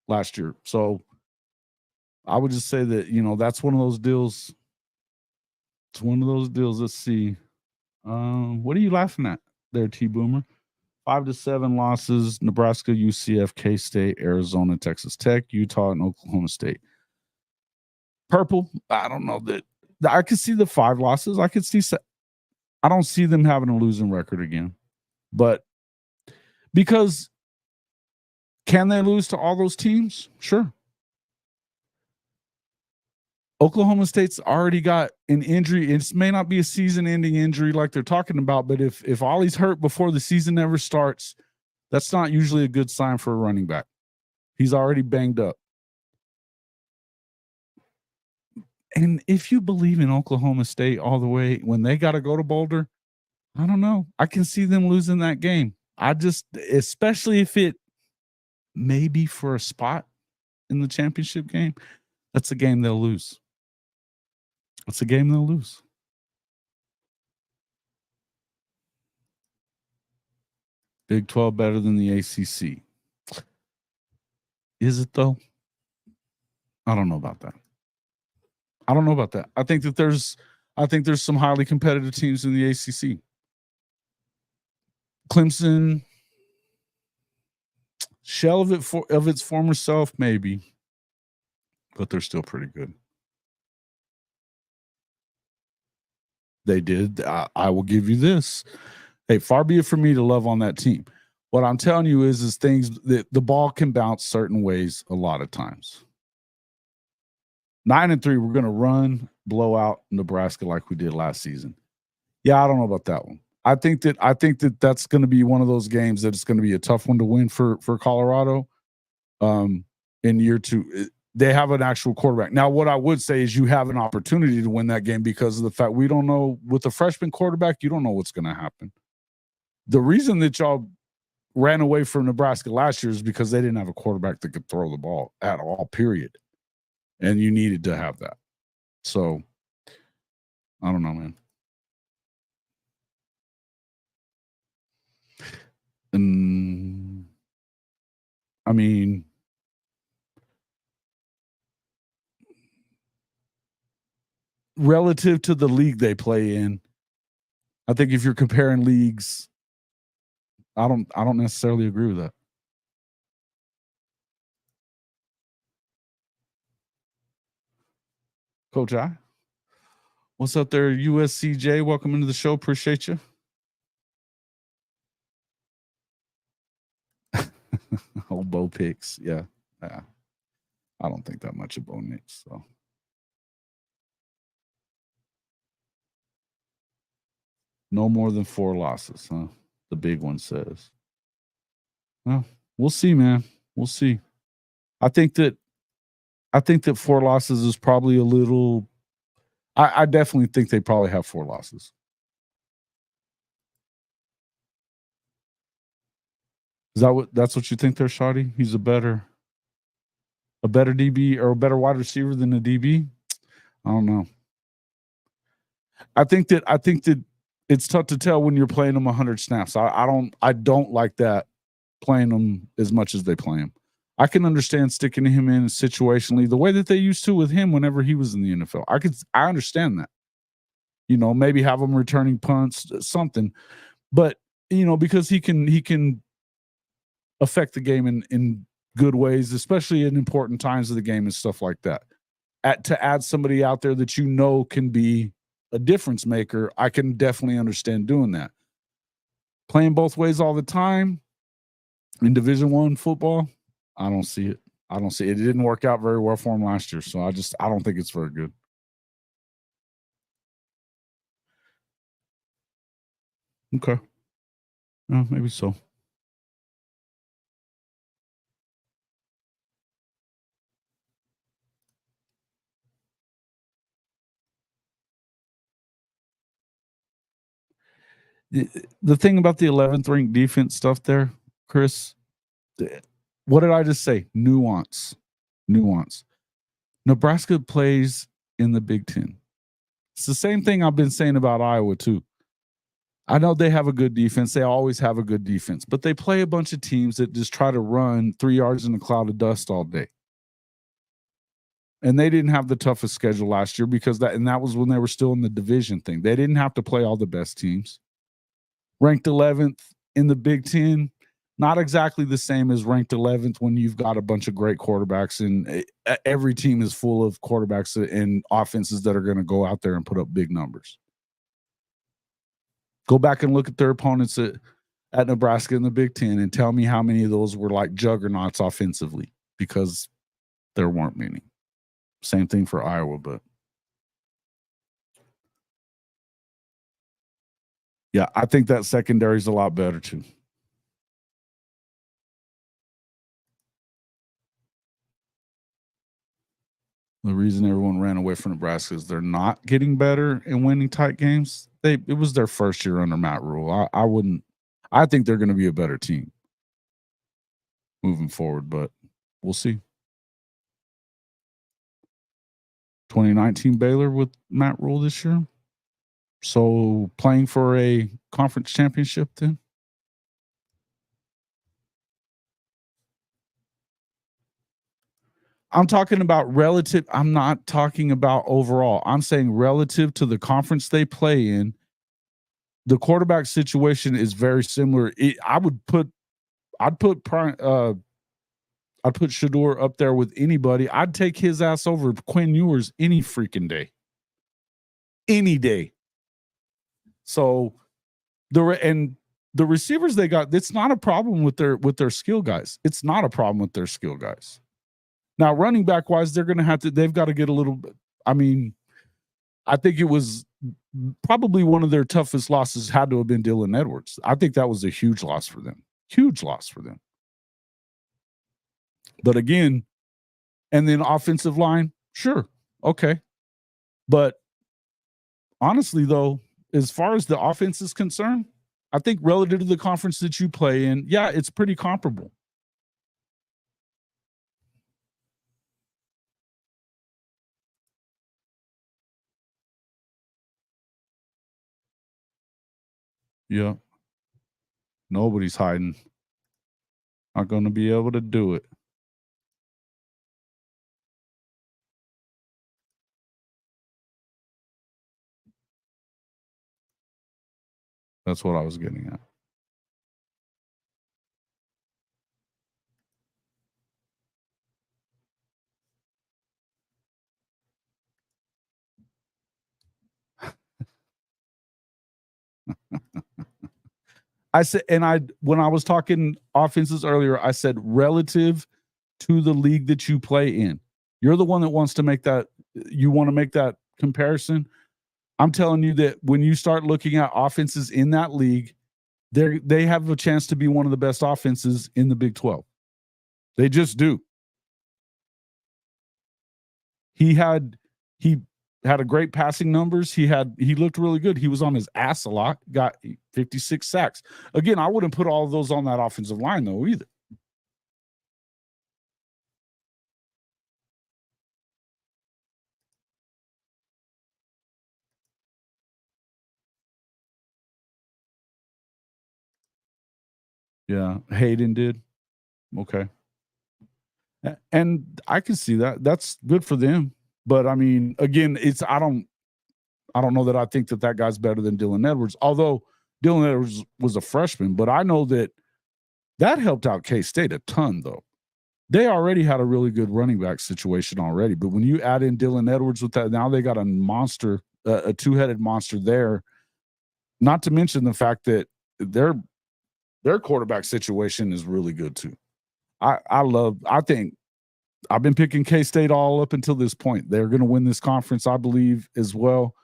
Speaker 1: last year. So I would just say that, that's one of those deals. It's one of those deals. Let's see. What are you laughing at there, T-Boomer? 5-7 losses: Nebraska, UCF, K-State, Arizona, Texas Tech, Utah, and Oklahoma State. Purple, I don't know that I could see the 5 losses. I don't see them having a losing record again. But because can they lose to all those teams? Sure. Oklahoma State's already got an injury. It may not be a season-ending injury like they're talking about, but if Ollie's hurt before the season ever starts, that's not usually a good sign for a running back. He's already banged up. And if you believe in Oklahoma State all the way, when they got to go to Boulder, I don't know. I can see them losing that game. Especially if it may be for a spot in the championship game, that's a game they'll lose. It's a game they'll lose. Big 12 better than the ACC. Is it though? I don't know about that. I think there's some highly competitive teams in the ACC. Clemson, shell of its former self, maybe, but they're still pretty good. They did. I will give you this. Hey, far be it from me to love on that team. What I'm telling you is things that the ball can bounce certain ways a lot of times. 9-3, we're going to blow out Nebraska like we did last season. Yeah, I don't know about that one. I think that that's going to be one of those games that it's going to be a tough one to win for Colorado. In year 2, they have an actual quarterback. Now, what I would say is you have an opportunity to win that game because of the fact we don't know with the freshman quarterback, you don't know what's going to happen. The reason that y'all ran away from Nebraska last year is because they didn't have a quarterback that could throw the ball at all, period. And you needed to have that. So, I don't know, man. I mean, relative to the league they play in, I think if you're comparing leagues, I don't necessarily agree with that. Coach I, what's up there, USCJ? Welcome into the show. Appreciate you. Oh, Bo picks. Yeah. I don't think that much of Bo Nix. So no more than 4 losses, huh? The big one says. Well, we'll see, man. We'll see. I think that 4 losses is probably a little. I definitely think they probably have 4 losses. Is that's what you think there, Shawty? He's a better DB or a better wide receiver than a DB? I don't know. I think that it's tough to tell when you're playing them 100 snaps. I don't like that, playing them as much as they play him. I can understand sticking him in situationally the way that they used to with him whenever he was in the NFL. I understand that. Maybe have him returning punts, something. But, because he can affect the game in good ways, especially in important times of the game and stuff like that. To add somebody out there that can be a difference maker, I can definitely understand doing that. Playing both ways all the time in Division I football, I don't see it. It didn't work out very well for him last year, so I don't think it's very good. Okay. Maybe so. The thing about the 11th ranked defense stuff there, Chris, what did I just say? Nuance. Nebraska plays in the Big Ten. It's the same thing I've been saying about Iowa too. I know they have a good defense. They always have a good defense, but they play a bunch of teams that just try to run 3 yards in a cloud of dust all day. And they didn't have the toughest schedule last year because that was when they were still in the division thing. They didn't have to play all the best teams. Ranked 11th in the Big Ten, not exactly the same as ranked 11th when you've got a bunch of great quarterbacks and every team is full of quarterbacks and offenses that are going to go out there and put up big numbers. Go back and look at their opponents at Nebraska in the Big Ten and tell me how many of those were like juggernauts offensively, because there weren't many. Same thing for Iowa, but yeah, I think that secondary is a lot better too. The reason everyone ran away from Nebraska is they're not getting better and winning tight games. It was their first year under Matt Rule. I think they're going to be a better team moving forward, but we'll see. 2019 Baylor with Matt Rule this year. So playing for a conference championship then? I'm talking about relative. I'm not talking about overall. I'm saying relative to the conference they play in, the quarterback situation is very similar. I'd put Shedeur up there with anybody. I'd take his ass over Quinn Ewers any freaking day. Any day. So the receivers they got, it's not a problem with their skill guys. It's not a problem with their skill guys. Now, running back wise, they've got to get a little bit. I mean, I think it was probably one of their toughest losses had to have been Dylan Edwards. I think that was a huge loss for them. Huge loss for them. But again, and then offensive line, sure, okay. But honestly, though, as far as the offense is concerned, I think relative to the conference that you play in, yeah, it's pretty comparable. Yeah. Nobody's hiding. Not going to be able to do it. That's what I was getting at. I said, and when I was talking offenses earlier, I said relative to the league that you play in. You're the one that wants to make that, you want to make that comparison. I'm telling you that when you start looking at offenses in that league, they have a chance to be one of the best offenses in the Big 12. They just do. He had a great passing numbers. He looked really good. He was on his ass a lot, got 56 sacks. Again, I wouldn't put all of those on that offensive line though either. Yeah, Hayden did. Okay. And I can see that. That's good for them. But I mean, again, I don't know that I think that guy's better than Dylan Edwards, although Dylan Edwards was a freshman, but I know that helped out K-State a ton though. They already had a really good running back situation already, but when you add in Dylan Edwards with that, now they got a monster, a two-headed monster there. Not to mention the fact that their quarterback situation is really good too. I think I've been picking K-State all up until this point. They're going to win this conference, I believe, as well.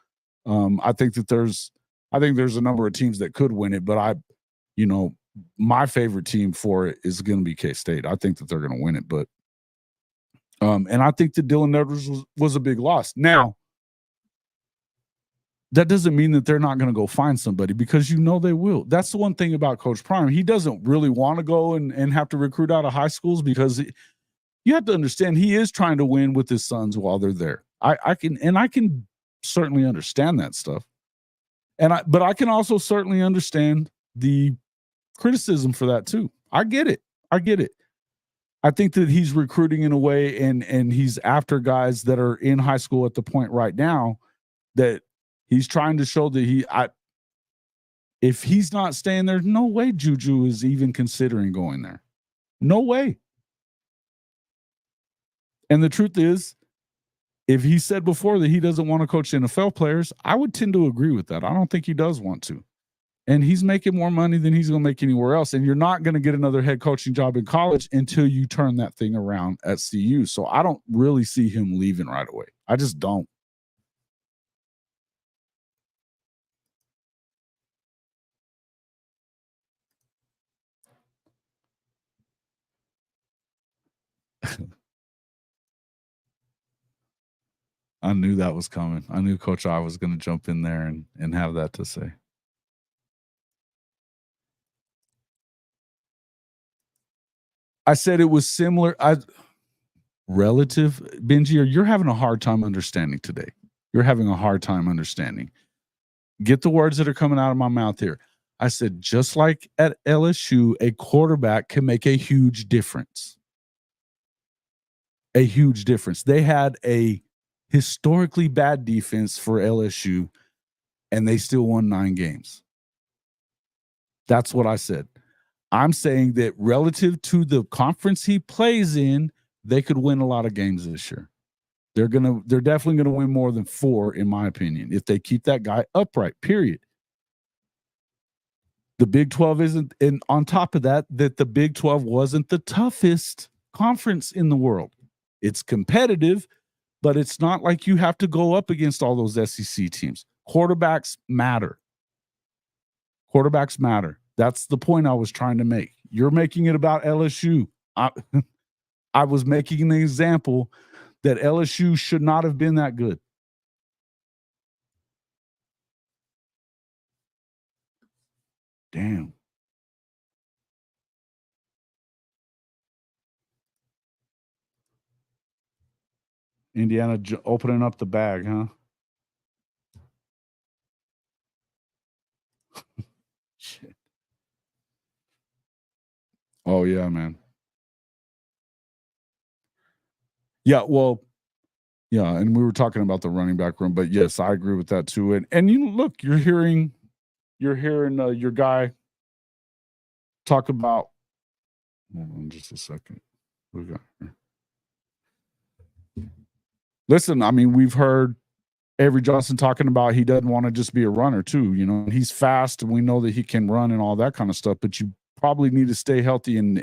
Speaker 1: I think there's a number of teams that could win it, but my favorite team for it is going to be K-State. I think that they're going to win it, but and I think that Dylan Edwards was a big loss. Now, that doesn't mean that they're not going to go find somebody, because they will. That's the one thing about Coach Prime. He doesn't really want to go and have to recruit out of high schools, because you have to understand he is trying to win with his sons while they're there. I can certainly understand that stuff. But I can also certainly understand the criticism for that too. I get it. I think that he's recruiting in a way and he's after guys that are in high school at the point right now that he's trying to show that if he's not staying there, no way Juju is even considering going there. No way. And the truth is, if he said before that he doesn't want to coach NFL players, I would tend to agree with that. I don't think he does want to. And he's making more money than he's going to make anywhere else. And you're not going to get another head coaching job in college until you turn that thing around at CU. So I don't really see him leaving right away. I just don't. I knew that was coming. I knew Coach I was going to jump in there and have that to say. I said it was similar. Relative, Benji, you're having a hard time understanding today. You're having a hard time understanding. Get the words that are coming out of my mouth here. I said, just like at LSU, a quarterback can make a huge difference. A huge difference. They had a historically bad defense for LSU, and they still won 9 games. That's what I said. I'm saying that relative to the conference he plays in, they could win a lot of games this year. They're definitely gonna win more than 4, in my opinion, if they keep that guy upright. Period. The Big 12 isn't, and on top of that, the Big 12 wasn't the toughest conference in the world. It's competitive, but it's not like you have to go up against all those SEC teams. Quarterbacks matter. Quarterbacks matter. That's the point I was trying to make. You're making it about LSU. I was making an example that LSU should not have been that good. Damn. Indiana opening up the bag, huh? Shit. Oh, yeah, man. Yeah, well, yeah, and we were talking about the running back room, but yes, I agree with that too. And you look, you're hearing your guy talk about. Hold on just a second. What we got here? Listen, I mean, we've heard Avery Johnson talking about he doesn't want to just be a runner too. You know, he's fast and we know that he can run and all that kind of stuff, but you probably need to stay healthy. And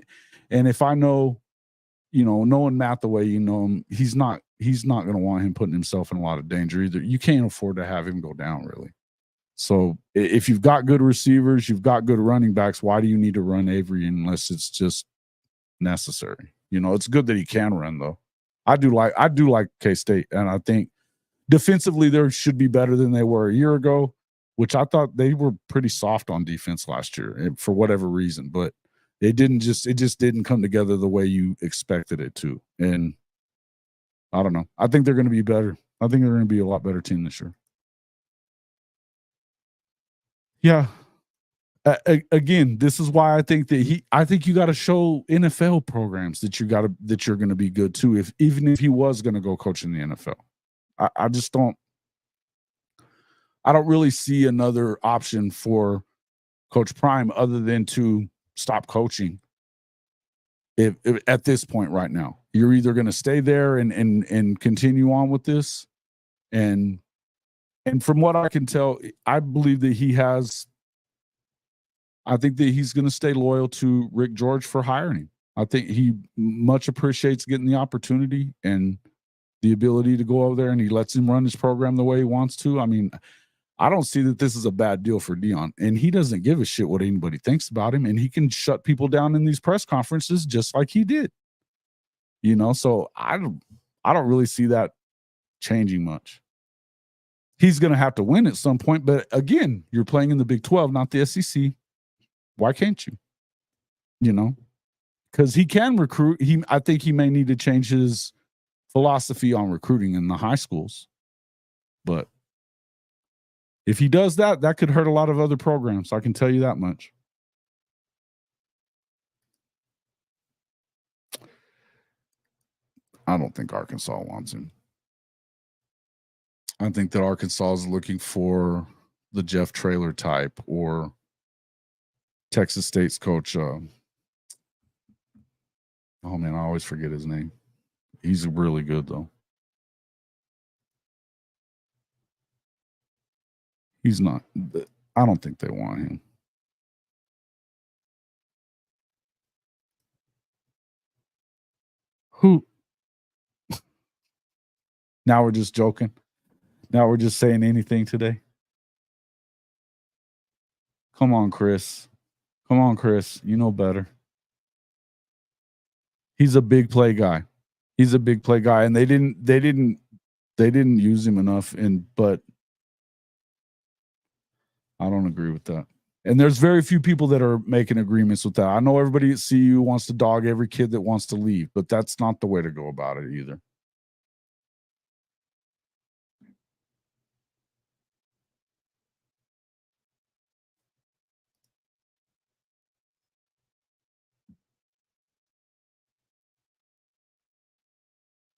Speaker 1: if I know, you know, knowing Matt the way you know him, he's not going to want him putting himself in a lot of danger either. You can't afford to have him go down, really. So if you've got good receivers, you've got good running backs, why do you need to run Avery unless it's just necessary? You know, it's good that he can run though. I do like K-State, and I think defensively they should be better than they were a year ago, which I thought they were pretty soft on defense last year for whatever reason, but it just didn't come together the way you expected it to. And I don't know. I think they're going to be better. I think they're going to be a lot better team this year. Yeah. Again, this is why I think that I think you got to show NFL programs that you're going to be good too. Even if he was going to go coach in the NFL, I just don't. I don't really see another option for Coach Prime other than to stop coaching. If at this point right now, you're either going to stay there and continue on with this, and from what I can tell, I believe that he has. I think that he's going to stay loyal to Rick George for hiring him. I think he much appreciates getting the opportunity and the ability to go over there, and he lets him run his program the way he wants to. I mean, I don't see that this is a bad deal for Deion, and he doesn't give a shit what anybody thinks about him, and he can shut people down in these press conferences just like he did. You know, so I don't really see that changing much. He's going to have to win at some point, but again, you're playing in the Big 12, not the SEC. Why can't you? You know, because he can recruit. I think he may need to change his philosophy on recruiting in the high schools. But if he does that, that could hurt a lot of other programs. I can tell you that much. I don't think Arkansas wants him. I think that Arkansas is looking for the Jeff Traylor type or Texas State's coach. Oh man, I always forget his name. He's really good though. He's not. I don't think they want him. Who? Now we're just joking. Now we're just saying anything today. Come on, Chris. Come on, Chris. You know better. He's a big play guy. He's a big play guy, and they didn't use him enough. But I don't agree with that. And there's very few people that are making agreements with that. I know everybody at CU wants to dog every kid that wants to leave, but that's not the way to go about it either.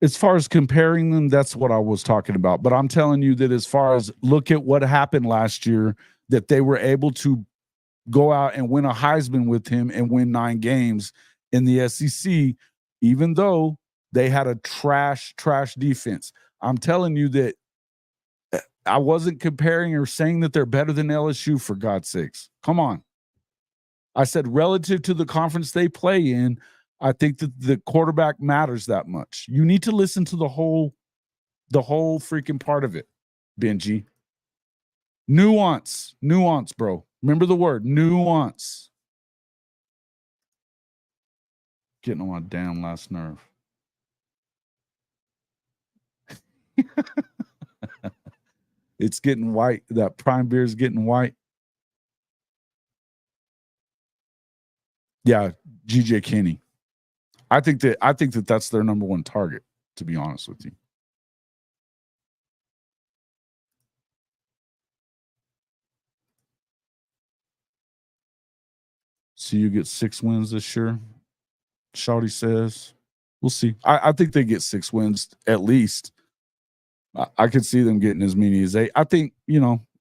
Speaker 1: As far as comparing them, that's what I was talking about. But I'm telling you that as far as look at what happened last year, that they were able to go out and win a Heisman with him and win 9 games in the SEC, even though they had a trash defense. I'm telling you that I wasn't comparing or saying that they're better than LSU, for God's sakes. Come on. I said relative to the conference they play in, I think that the quarterback matters that much. You need to listen to the whole the whole freaking part of it, Benji. Nuance, bro. Remember the word nuance. Getting on my damn last nerve. It's getting white. That prime beer is getting white. Yeah, GJ Kinney. I think that that's their number one target, to be honest with you. So you get 6 wins this year, Shawty says. We'll see. I think they get 6 wins at least. I could see them getting as many as 8. I think,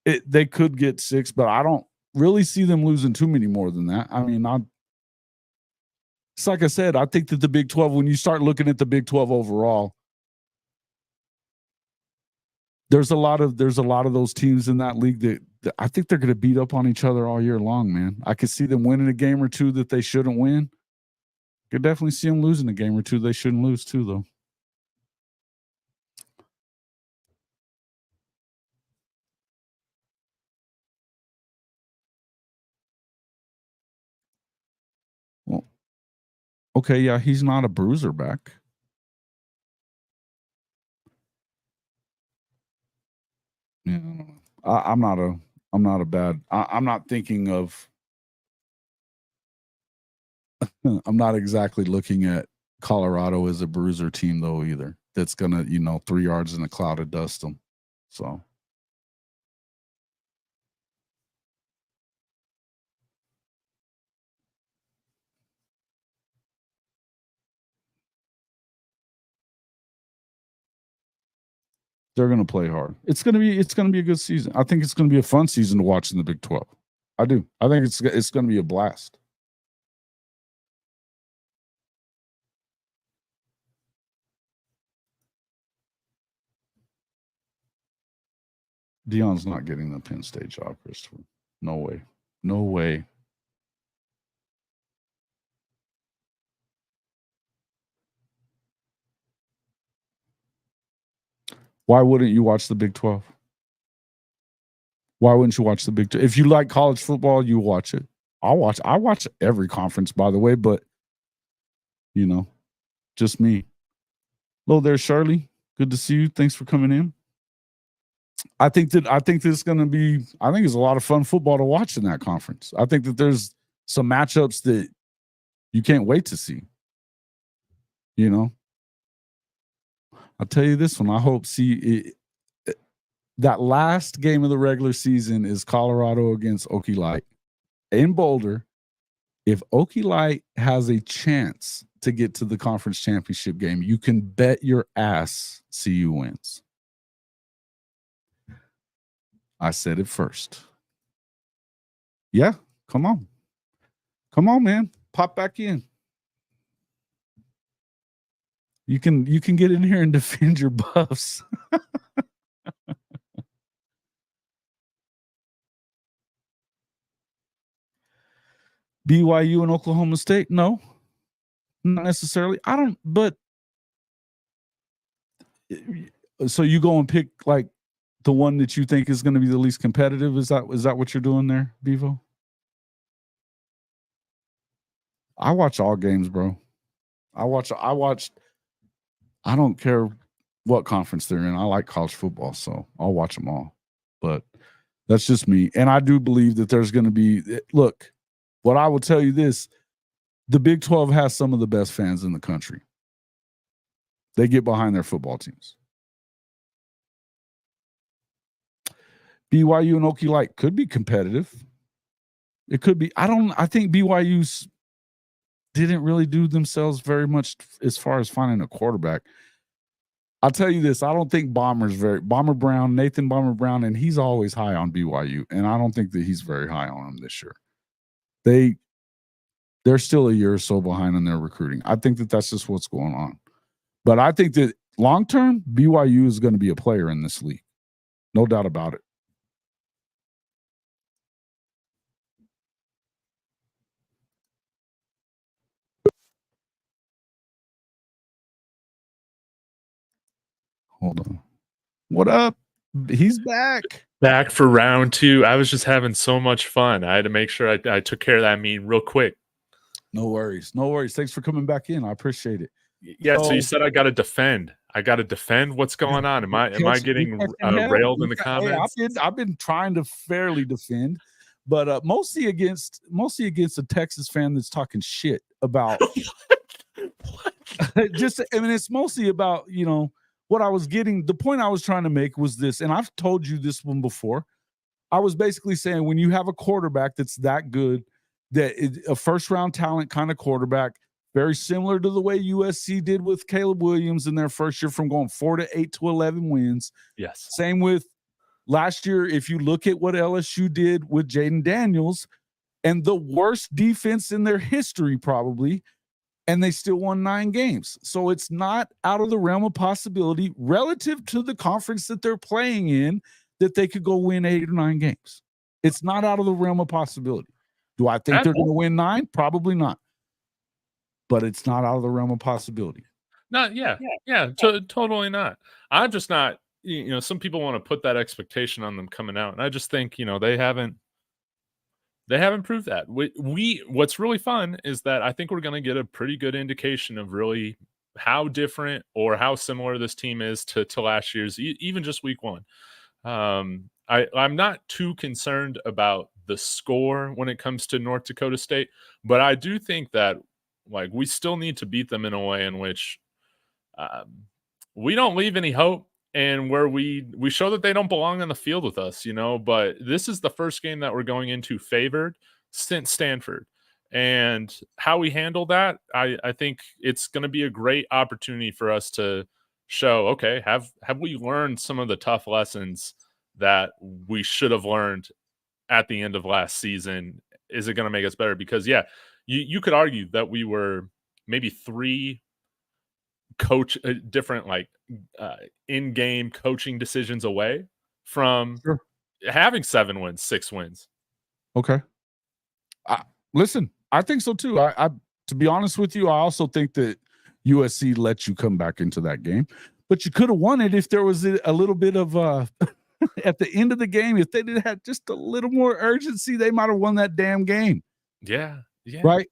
Speaker 1: they could get 6, but I don't really see them losing too many more than that. I mean, it's like I said, I think that the Big 12, when you start looking at the Big 12 overall, there's a lot of those teams in that league that I think they're going to beat up on each other all year long, man. I could see them winning a game or two that they shouldn't win. Could definitely see them losing a game or two they shouldn't lose too, though. Well, okay, yeah, he's not a bruiser back. Yeah, I'm not thinking of. I'm not exactly looking at Colorado as a bruiser team though either. That's gonna 3 yards in a cloud of dust them. So. They're going to play hard. It's going to be a good season. I think it's going to be a fun season to watch in the Big 12. I do. I think it's going to be a blast. Deion's not getting the Penn State job, Christopher. No way. No way. Why wouldn't you watch the Big 12? Why wouldn't you watch the Big 12? If you like college football, you watch it. I watch every conference, by the way, but just me. Hello there, Shirley. Good to see you. Thanks for coming in. I think there's a lot of fun football to watch in that conference. I think that there's some matchups that you can't wait to see. I'll tell you this one. I hope that last game of the regular season is Colorado against Okie Light in Boulder. If Okie Light has a chance to get to the conference championship game, you can bet your ass CU wins. I said it first. Yeah, come on. Come on, man. Pop back in. You can get in here and defend your Buffs. BYU and Oklahoma State? No, not necessarily. I don't, but so you go and pick like the one that you think is going to be the least competitive. Is that what you're doing there, Bevo? I watch all games, bro. I don't care what conference they're in. I like college football, so I'll watch them all. But that's just me. And I do believe that there's going to be, look, what I will tell you this, the Big 12 has some of the best fans in the country. They get behind their football teams. BYU and Okie Light could be competitive. It could be. I think BYU's didn't really do themselves very much as far as finding a quarterback. I'll tell you this. I don't think Nathan Bomber Brown, and he's always high on BYU, and I don't think that he's very high on him this year. They're still a year or so behind in their recruiting. I think that that's just what's going on. But I think that long-term, BYU is going to be a player in this league. No doubt about it. Hold on. What up? He's back.
Speaker 4: Back for round 2. I was just having so much fun. I had to make sure I took care of that meeting real quick.
Speaker 1: No worries. No worries. Thanks for coming back in. I appreciate it.
Speaker 4: Yeah, so you said I got to defend. I got to defend. What's going on? Am I getting railed in the comments?
Speaker 1: Hey, I've been trying to fairly defend, but mostly against a Texas fan that's talking shit about. It's mostly about, what I was getting. The point I was trying to make was this, and I've told you this one before. I was basically saying when you have a quarterback that's that good, a first round talent kind of quarterback, very similar to the way USC did with Caleb Williams in their first year from going 4 to 8 to 11 wins.
Speaker 4: Yes.
Speaker 1: Same with last year. If you look at what LSU did with Jaden Daniels and the worst defense in their history, probably, and they still won 9 games. So it's not out of the realm of possibility relative to the conference that they're playing in that they could go win 8 or 9 games. It's not out of the realm of possibility. Do I think they're going to win 9? Probably not. But it's not out of the realm of possibility.
Speaker 4: Totally not. I'm just not, some people want to put that expectation on them coming out. And I just think, they haven't proved that. What's really fun is that I think we're going to get a pretty good indication of really how different or how similar this team is to last year's, even just week 1. I'm not too concerned about the score when it comes to North Dakota State, but I do think that we still need to beat them in a way in which we don't leave any hope and where we show that they don't belong on the field with us, but this is the first game that we're going into favored since Stanford. And how we handle that, I think it's going to be a great opportunity for us to show, okay, have we learned some of the tough lessons that we should have learned at the end of last season? Is it going to make us better? Because you could argue that we were maybe 3 different in-game coaching decisions away from having 7 wins, 6 wins.
Speaker 1: Okay. Listen, I think so too. I to be honest with you, I also think that USC let you come back into that game, but you could have won it if there was a little bit of at the end of the game. If they did have just a little more urgency, they might have won that damn game.
Speaker 4: Yeah.
Speaker 1: Right.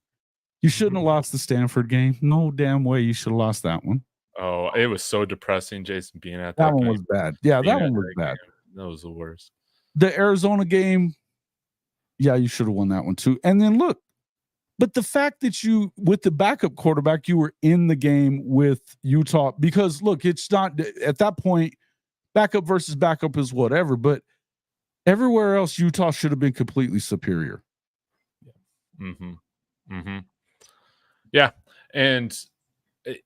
Speaker 1: You shouldn't have lost the Stanford game. No damn way you should have lost that one.
Speaker 4: Oh, it was so depressing, Jason, being at
Speaker 1: that one game. Was bad. Yeah, that one was bad.
Speaker 4: That was the worst.
Speaker 1: The Arizona game, you should have won that one too. And then look, but the fact that you, with the backup quarterback, you were in the game with Utah, because look, it's not at that point, backup versus backup is whatever, but everywhere else, Utah should have been completely superior.
Speaker 4: Yeah. And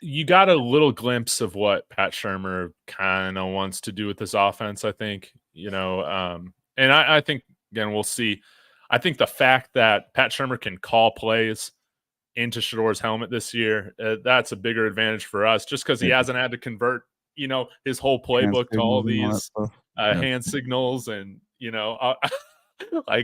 Speaker 4: you got a little glimpse of what Pat Shurmur kind of wants to do with this offense, I think, and I think, again, we'll see. I think the fact that Pat Shurmur can call plays into Shedor's helmet this year, that's a bigger advantage for us, just because he hasn't had to convert, his whole playbook to all these hand signals and,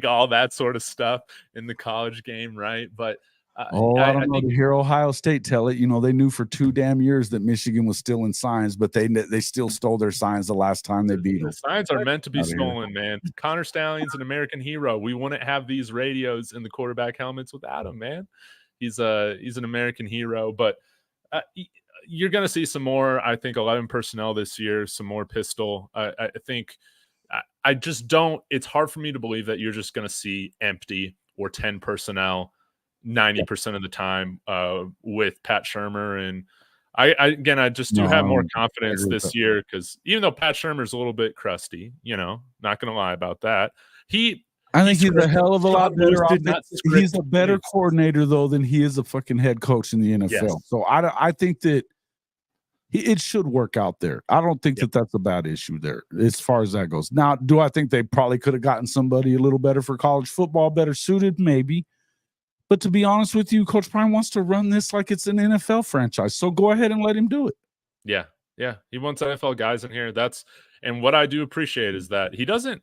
Speaker 4: all that sort of stuff in the college game, right? But
Speaker 1: I don't know. To hear Ohio State tell it, they knew for 2 damn years that Michigan was still in signs, but they still stole their signs the last time they beat them.
Speaker 4: The signs are meant to be stolen, man. Connor Stallion's an American hero. We wouldn't have these radios in the quarterback helmets without him, man. He's an American hero. But you're going to see some more, I think, 11 personnel this year, some more pistol. I think I just don't – it's hard for me to believe that you're just going to see empty or 10 personnel 90% of the time with Pat Shurmur. And I just do have more confidence this year, because even though Pat Shurmur's a little bit crusty, not going to lie about that.
Speaker 1: I think he's a hell of a lot better. He's a better coordinator, though, than he is a fucking head coach in the NFL. Yes. So I think that it should work out there. I don't think that that's a bad issue there as far as that goes. Now, do I think they probably could have gotten somebody a little better for college football, better suited? Maybe. But to be honest with you, Coach Prime wants to run this like it's an NFL franchise. So go ahead and let him do it.
Speaker 4: Yeah. He wants NFL guys in here. And what I do appreciate is that he doesn't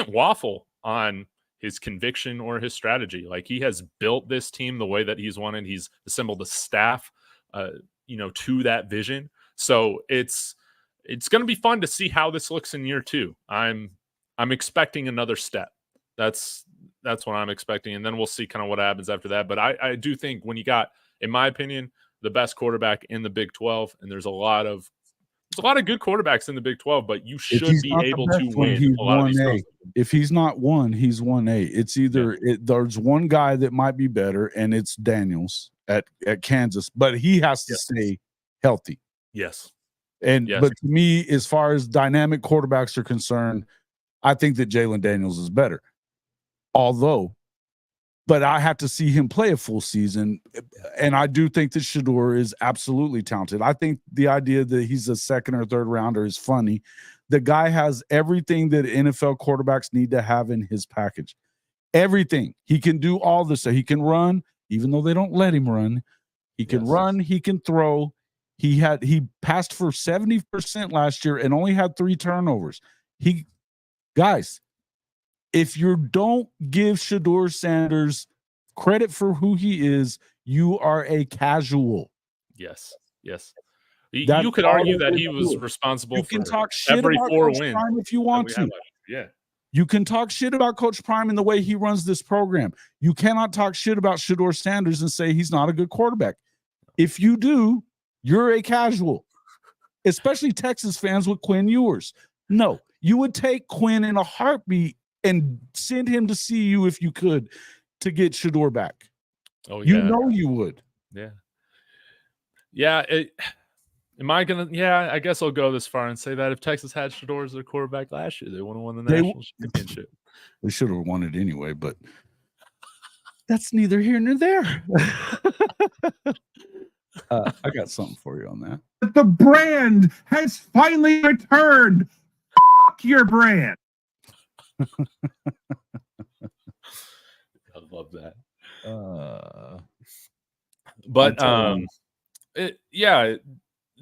Speaker 4: waffle on his conviction or his strategy. Like, he has built this team the way that he's wanted. He's assembled a staff, to that vision. So it's it's going to be fun to see how this looks in year 2. I'm expecting another step. That's what I'm expecting, and then we'll see kind of what happens after that. But I do think when you got, in my opinion, the best quarterback in the Big 12, and there's a lot of good quarterbacks in the Big 12, but you should be able to win a lot of these games.
Speaker 1: If he's not one, he's 1A. It's either there's one guy that might be better, and it's Daniels at Kansas, but he has to stay healthy.
Speaker 4: Yes.
Speaker 1: But to me, as far as dynamic quarterbacks are concerned, I think that Jalen Daniels is better. But I have to see him play a full season, and I do think that Shedeur is absolutely talented. I think the idea that he's a second or third rounder is funny. The guy has everything that NFL quarterbacks need to have in his package. Everything. He can do all this. So he can run, even though they don't let him run. He can run. He can throw. He passed for 70% last year and only had 3 turnovers. Guys, if you don't give Shedeur Sanders credit for who he is, you are a casual.
Speaker 4: Yes. You could argue that he was responsible for every 4 wins
Speaker 1: if you want to.
Speaker 4: Yeah.
Speaker 1: You can talk shit about Coach Prime and the way he runs this program. You cannot talk shit about Shedeur Sanders and say he's not a good quarterback. If you do, you're a casual, especially Texas fans with Quinn Ewers. No, you would take Quinn in a heartbeat and send him to see you if you could to get Shedeur back.
Speaker 4: Oh, yeah.
Speaker 1: You know you would.
Speaker 4: Yeah. Yeah. Am I going to? Yeah, I guess I'll go this far and say that if Texas had Shedeur as their quarterback last year, they would have won the national championship.
Speaker 1: They should have won it anyway, but that's neither here nor there. I got something for you on that.
Speaker 5: The brand has finally returned. Fuck your brand.
Speaker 4: I love that.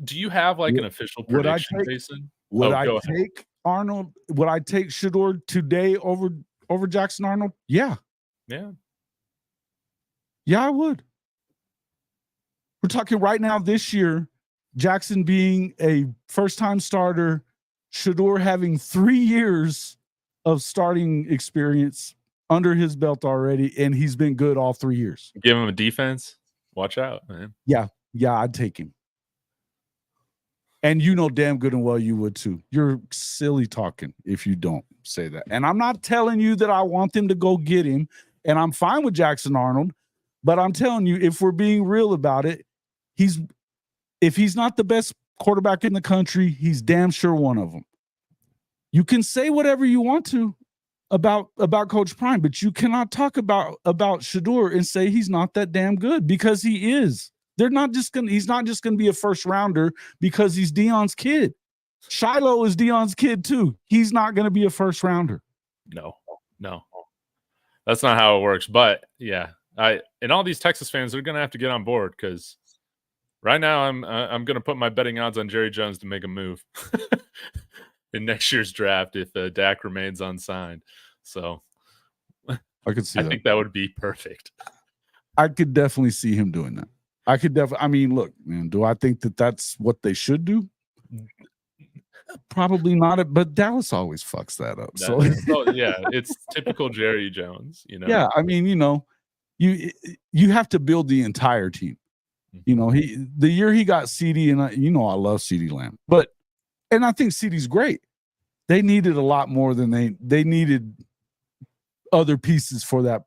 Speaker 4: Do you have like an official prediction, Jason?
Speaker 1: Would I take Arnold? Would I take Shedeur today over Jackson Arnold? Yeah.
Speaker 4: Yeah,
Speaker 1: I would. We're talking right now this year, Jackson being a first-time starter, Shedeur having 3 years of starting experience under his belt already, and he's been good all 3 years.
Speaker 4: Give him a defense. Watch out, man.
Speaker 1: Yeah, I'd take him. And you know damn good and well you would too. You're silly talking if you don't say that. And I'm not telling you that I want them to go get him, and I'm fine with Jackson Arnold, but I'm telling you, if we're being real about it, if he's not the best quarterback in the country, he's damn sure one of them. You can say whatever you want to about Coach Prime, but you cannot talk about Shedeur and say he's not that damn good, because he is. He's not just gonna be a first rounder because he's Deion's kid. Shiloh is Deion's kid too. He's not gonna be a first rounder.
Speaker 4: No. That's not how it works. But yeah, and all these Texas fans are gonna have to get on board, because right now I'm gonna put my betting odds on Jerry Jones to make a move in next year's draft if Dak remains unsigned. So
Speaker 1: I could see.
Speaker 4: I think that would be perfect.
Speaker 1: I could definitely see him doing that. I mean, look, man, do I think that that's what they should do? Probably not, but Dallas always fucks that up. So
Speaker 4: yeah, it's typical Jerry Jones, you know.
Speaker 1: Yeah, I mean, you know, you have to build the entire team. You know, the year he got CD, and I love CeeDee Lamb, and I think CeeDee's great. They needed a lot more than they needed other pieces for that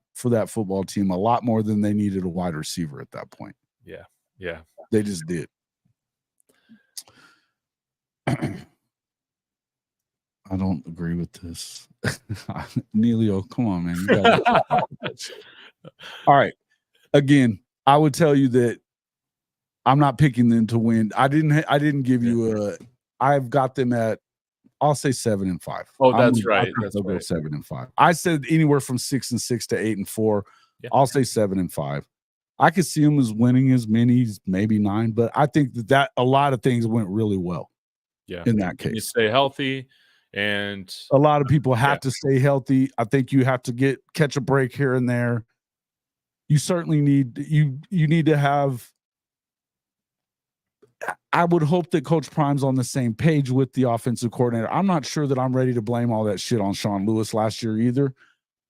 Speaker 1: football team, a lot more than they needed a wide receiver at that point.
Speaker 4: Yeah.
Speaker 1: They just did. I don't agree with this. Neilio, come on, man. You gotta all right. Again, I would tell you that I'm not picking them to win. I didn't give you I've got them at, I'll say 7-5.
Speaker 4: Oh, that's right.
Speaker 1: They'll go 7-5. I said anywhere from 6-6 to 8-4. Yeah. I'll say 7-5. I could see them as winning as many, maybe 9, but I think that a lot of things went really well.
Speaker 4: Yeah.
Speaker 1: In that case,
Speaker 4: you stay healthy, and
Speaker 1: a lot of people have to stay healthy. I think you have to catch a break here and there. You certainly need to have I would hope that Coach Prime's on the same page with the offensive coordinator. I'm not sure that I'm ready to blame all that shit on Sean Lewis last year either.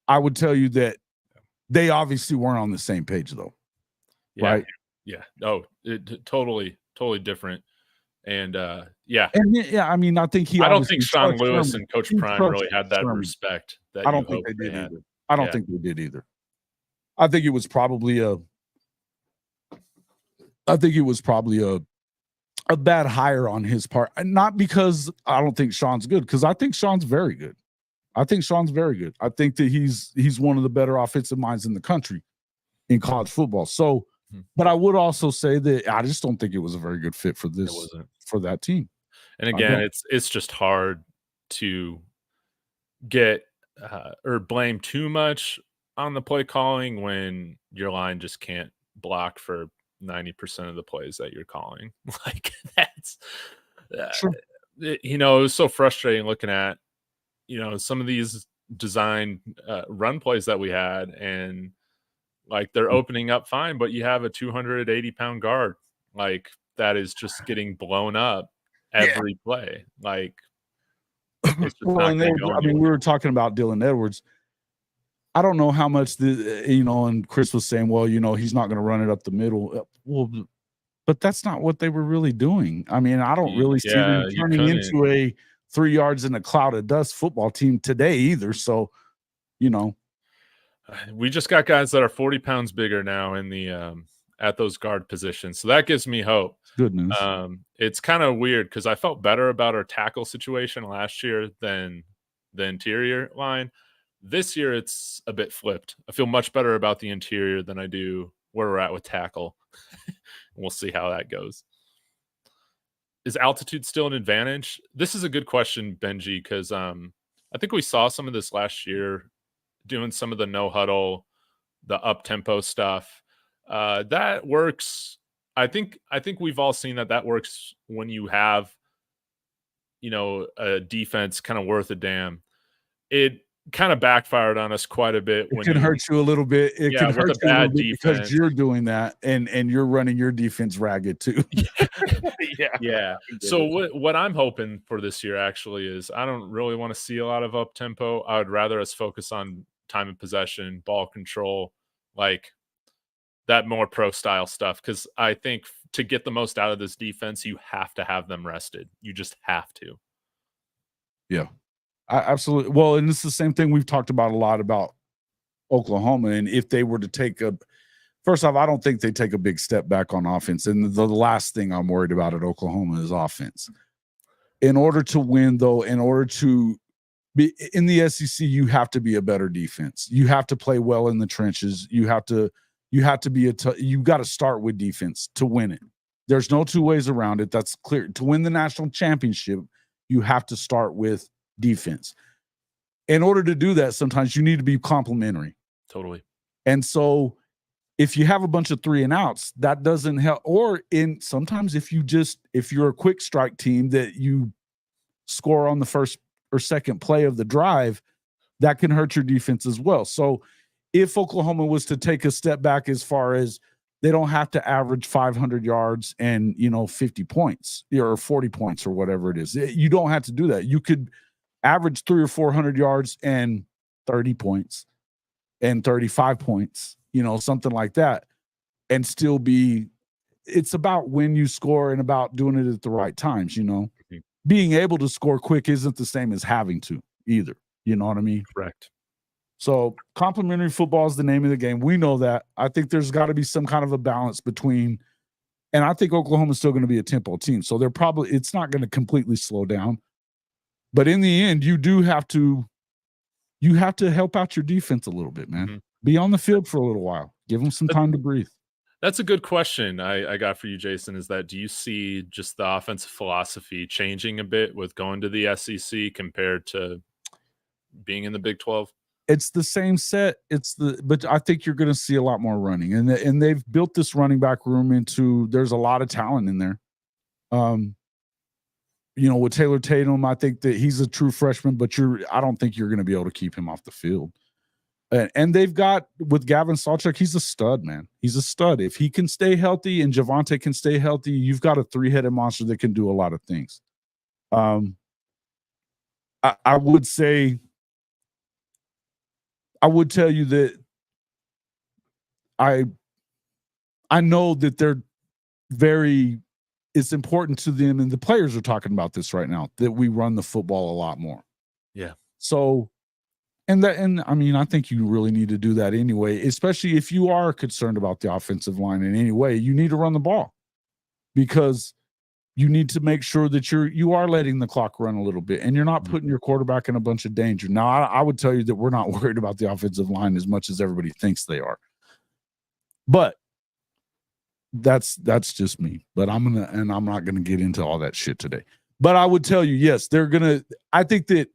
Speaker 1: I would tell you that they obviously weren't on the same page though.
Speaker 4: Yeah,
Speaker 1: right?
Speaker 4: Yeah. Oh, totally different. And yeah.
Speaker 1: And yeah, I mean, I think
Speaker 4: I don't think Sean Lewis and Coach Prime really had that respect.
Speaker 1: I don't think they did either. I don't think they did either. I think it was probably a bad hire on his part. And not because I don't think Sean's good, because I think Sean's very good. I think that he's one of the better offensive minds in the country in college football. So, but I would also say that I just don't think it was a very good fit for for that team.
Speaker 4: And again, it's just hard to get or blame too much on the play calling when your line just can't block for 90% of the plays that you're calling. Like that's
Speaker 1: sure.
Speaker 4: It was so frustrating looking at some of these design run plays that we had, and like they're opening up fine, but you have a 280-pound guard like that is just getting blown up every play. Like
Speaker 1: well, we were talking about Dylan Edwards. I don't know how much and Chris was saying, well, he's not going to run it up the middle. Well, but that's not what they were really doing. I mean, I don't really see them turning into a 3 yards in a cloud of dust football team today either. So,
Speaker 4: we just got guys that are 40 pounds bigger now in the at those guard positions. So that gives me hope.
Speaker 1: Good news.
Speaker 4: It's kind of weird because I felt better about our tackle situation last year than the interior line. This year, it's a bit flipped. I feel much better about the interior than I do where we're at with tackle. We'll see how that goes. Is altitude still an advantage? This is a good question, Benji, because I think we saw some of this last year doing some of the no huddle, the up tempo stuff. That works. I think we've all seen that works when you have, a defense kind of worth a damn. It kind of backfired on us quite a bit.
Speaker 1: It can hurt you a little bit. It can hurt you a little bit because you're doing that and you're running your defense ragged too.
Speaker 4: Yeah. So what I'm hoping for this year actually is I don't really want to see a lot of up tempo. I would rather us focus on time of possession, ball control, like that more pro style stuff. Because I think to get the most out of this defense, you have to have them rested. You just have to.
Speaker 1: Yeah. Absolutely. Well, and it's the same thing we've talked about a lot about Oklahoma. And if they were to first off, I don't think they take a big step back on offense. And the last thing I'm worried about at Oklahoma is offense. In order to win, though, in order to be in the SEC, you have to be a better defense. You have to play well in the trenches. You got to start with defense to win it. There's no two ways around it. That's clear. To win the national championship, you have to start with defense. In order to do that, sometimes you need to be complementary.
Speaker 4: Totally.
Speaker 1: And so if you have a bunch of 3 and outs, that doesn't help. Or sometimes if you're a quick strike team that you score on the first or second play of the drive, that can hurt your defense as well. So if Oklahoma was to take a step back as far as they don't have to average 500 yards and 50 points or 40 points or whatever it is, you don't have to do that. You could average 300 or 400 yards and 30 points and 35 points, something like that, and still it's about when you score and about doing it at the right times,
Speaker 4: Mm-hmm.
Speaker 1: Being able to score quick isn't the same as having to either. You know what I mean?
Speaker 4: Correct.
Speaker 1: So complementary football is the name of the game. We know that. I think there's got to be some kind of a balance between, and I think Oklahoma's still going to be a tempo team. So it's not going to completely slow down. But in the end, you have to help out your defense a little bit, man.
Speaker 4: Mm-hmm.
Speaker 1: Be on the field for a little while. Give them some time to breathe.
Speaker 4: That's a good question I got for you, Jason, is that do you see just the offensive philosophy changing a bit with going to the SEC compared to being in the Big 12?
Speaker 1: It's the same set. But I think you're going to see a lot more running. And they've built this running back room there's a lot of talent in there. With Taylor Tatum, I think that he's a true freshman, but I don't think you're going to be able to keep him off the field. And they've got with Gavin Sawchuk, he's a stud, man. He's a stud. If he can stay healthy and Javonte can stay healthy, you've got a three-headed monster that can do a lot of things. I would say, I would tell you that I know that they're very, it's important to them, and the players are talking about this right now, that we run the football a lot more.
Speaker 4: Yeah.
Speaker 1: So, and I mean, I think you really need to do that anyway, especially if you are concerned about the offensive line in any way. You need to run the ball because you need to make sure that you are letting the clock run a little bit, and you're not putting your quarterback in a bunch of danger. Now, I would tell you that we're not worried about the offensive line as much as everybody thinks they are, but that's just me. But I'm not gonna get into all that shit today. But I would tell you, yes, they're gonna. I think that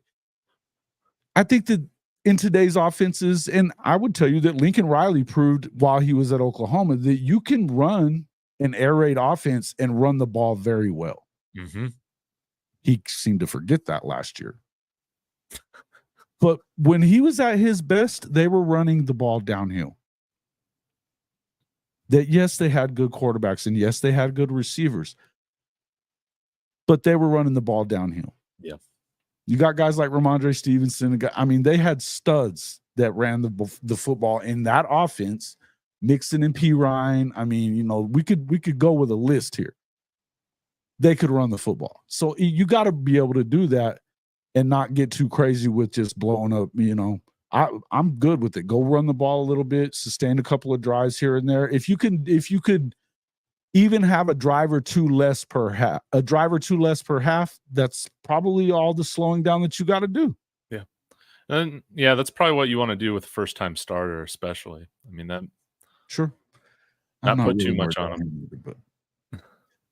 Speaker 1: in today's offenses, and I would tell you that Lincoln Riley proved while he was at Oklahoma that you can run an air raid offense and run the ball very well.
Speaker 4: Mm-hmm.
Speaker 1: He seemed to forget that last year. But when he was at his best, they were running the ball downhill. That yes, they had good quarterbacks, and yes, they had good receivers, but they were running the ball downhill.
Speaker 4: Yeah.
Speaker 1: You got guys like Ramondre Stevenson. I mean, they had studs that ran the football in that offense. Mixon and P. Ryan. I mean, you know, we could go with a list here. They could run the football. So you got to be able to do that and not get too crazy with just blowing up. You know, I'm good with it. Go run the ball a little bit, sustain a couple of drives here and there. If you could even have a drive or two less per half, that's probably all the slowing down that you got to do.
Speaker 4: Yeah. And yeah, that's probably what you want to do with a first-time starter, especially. I mean, that
Speaker 1: sure.
Speaker 4: Not put too much on him.
Speaker 1: But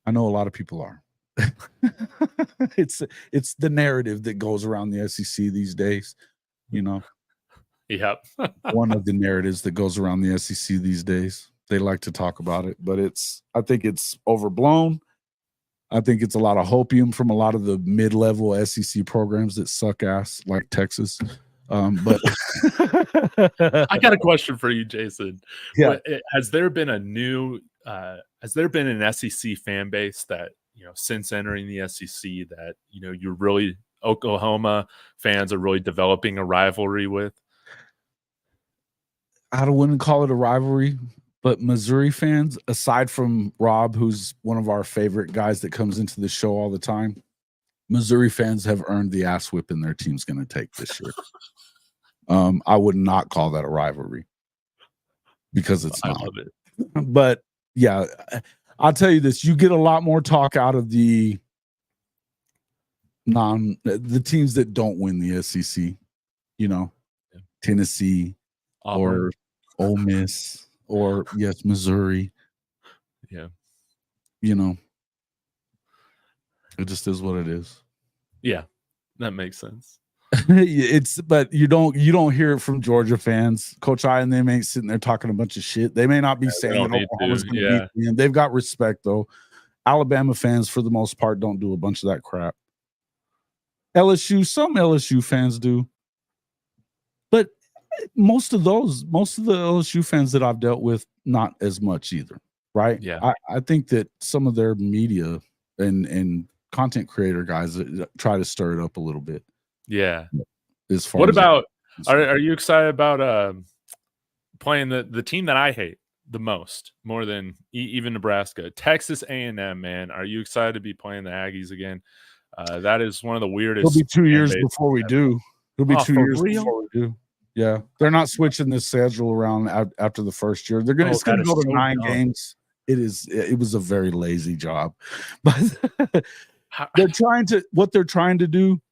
Speaker 1: I know a lot of people are. It's the narrative that goes around the SEC these days, you know.
Speaker 4: Yep.
Speaker 1: One of the narratives that goes around the SEC these days. They like to talk about it, but I think it's overblown. I think it's a lot of hopium from a lot of the mid-level SEC programs that suck ass, like Texas. But
Speaker 4: I got a question for you, Jason.
Speaker 1: Yeah.
Speaker 4: Has there been an SEC fan base that, you know, since entering the SEC that, you know, you're really Oklahoma fans are really developing a rivalry with?
Speaker 1: I wouldn't call it a rivalry, but Missouri fans, aside from Rob, who's one of our favorite guys that comes into the show all the time, Missouri fans have earned the ass whipping their team's going to take this year. I would not call that a rivalry because it's not.
Speaker 4: I love it.
Speaker 1: But yeah, I'll tell you this: you get a lot more talk out of the teams that don't win the SEC. You know,
Speaker 4: Yeah.
Speaker 1: Tennessee,
Speaker 4: Auburn.
Speaker 1: or Ole Miss, or yes, Missouri.
Speaker 4: Yeah,
Speaker 1: you know, it just is what it is.
Speaker 4: Yeah, that makes sense.
Speaker 1: But you don't hear it from Georgia fans. Coach I and them ain't sitting there talking a bunch of shit. They may not be saying that Oklahoma's going to beat them. They've got respect though. Alabama fans, for the most part, don't do a bunch of that crap. Some LSU fans do, but most of the LSU fans that I've dealt with, not as much either. Right?
Speaker 4: Yeah,
Speaker 1: I think that some of their media and content creator guys try to stir it up a little bit.
Speaker 4: Yeah.
Speaker 1: What
Speaker 4: about are you excited about playing the team that I hate the most, more than even Nebraska, Texas A&M? Man, are you excited to be playing the Aggies again? That is one of the weirdest.
Speaker 1: It'll be 2 years before we do. It'll be 2 years
Speaker 4: real?
Speaker 1: before we do. Yeah, they're not switching this schedule around after the first year. It's going to go to 9 games. It was a very lazy job, but what they're trying to do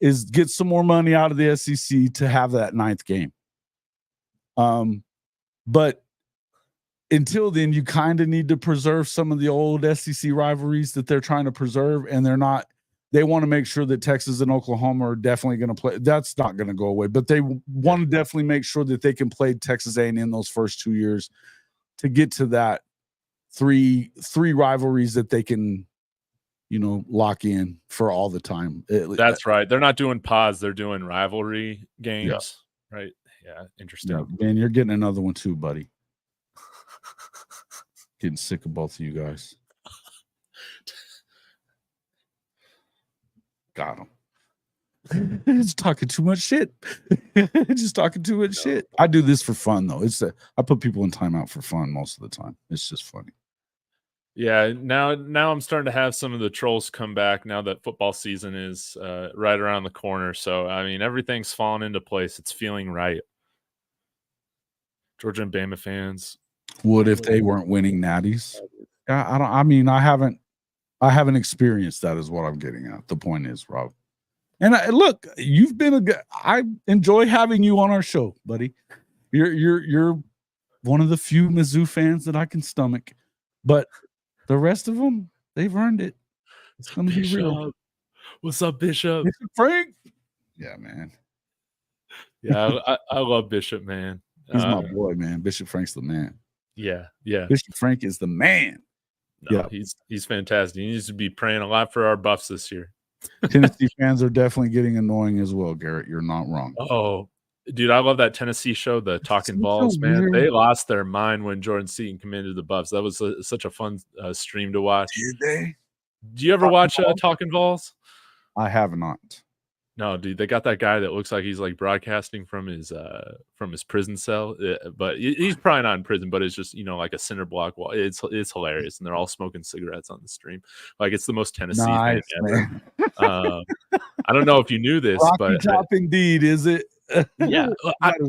Speaker 1: is get some more money out of the SEC to have that 9th game. But until then, you kind of need to preserve some of the old SEC rivalries that they're trying to preserve, and they want to make sure that Texas and Oklahoma are definitely going to play. That's not going to go away, but they want to definitely make sure that they can play Texas A&M those first 2 years to get to that three rivalries that they can, you know, lock in for all the time.
Speaker 4: That's right. They're not doing pods. They're doing rivalry games. Yeah. Right. interesting.
Speaker 1: Yeah, Ben, you're getting another one too, buddy. Getting sick of both of you guys. Got him. Just talking too much shit. Just talking too much shit. I do this for fun though. I put people in timeout for fun most of the time. It's just funny.
Speaker 4: Yeah, now I'm starting to have some of the trolls come back now that football season is right around the corner. So I mean, everything's fallen into place. It's feeling right. Georgia and Bama fans.
Speaker 1: Would if they weren't winning natties. I haven't experienced that is what I'm getting at. The point is, Rob. And look, you've been I enjoy having you on our show, buddy. You're one of the few Mizzou fans that I can stomach, but the rest of them, they've earned it. It's gonna be real.
Speaker 4: What's up, Bishop?
Speaker 1: Bishop Frank? Yeah, man.
Speaker 4: Yeah, I love Bishop, man.
Speaker 1: He's my boy, man. Bishop Frank's the man.
Speaker 4: Yeah.
Speaker 1: Bishop Frank is the man.
Speaker 4: No, he's fantastic. He needs to be praying a lot for our Buffs this year.
Speaker 1: Tennessee fans are definitely getting annoying as well, Garrett. You're not wrong.
Speaker 4: Oh, dude, I love that Tennessee show, the Talking Balls, man. Weird. They lost their mind when Jordan Seaton committed to the Buffs. That was such a fun stream to watch.
Speaker 1: Did they?
Speaker 4: Do you ever watch Talking Balls?
Speaker 1: I have not.
Speaker 4: No, dude, they got that guy that looks like he's like broadcasting from his prison cell, but he's probably not in prison. But it's just like a cinder block wall. It's hilarious, and they're all smoking cigarettes on the stream. Like it's the most Tennessee thing ever. I don't know if you knew this,
Speaker 1: Rocky Top indeed, is it?
Speaker 4: Yeah,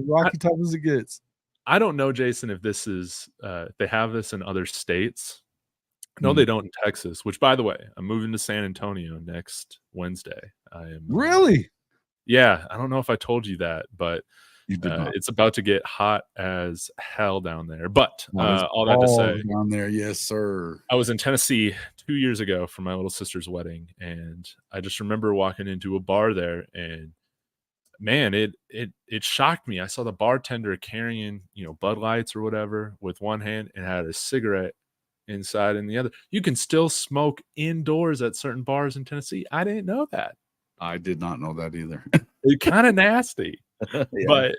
Speaker 1: Rocky Top as it gets.
Speaker 4: I don't know, Jason, if this is if they have this in other states. No, they don't in Texas, which, by the way, I'm moving to San Antonio next Wednesday. I am
Speaker 1: really?
Speaker 4: Yeah, I don't know if I told you that, but
Speaker 1: you did not.
Speaker 4: It's about to get hot as hell down there. But all that to say,
Speaker 1: down there, yes, sir.
Speaker 4: I was in Tennessee 2 years ago for my little sister's wedding, and I just remember walking into a bar there, and man, it shocked me. I saw the bartender carrying Bud Lights or whatever with one hand and had a cigarette inside in the other. You can still smoke indoors at certain bars in Tennessee. I didn't know that.
Speaker 1: I did not know that either.
Speaker 4: It's kind of nasty. But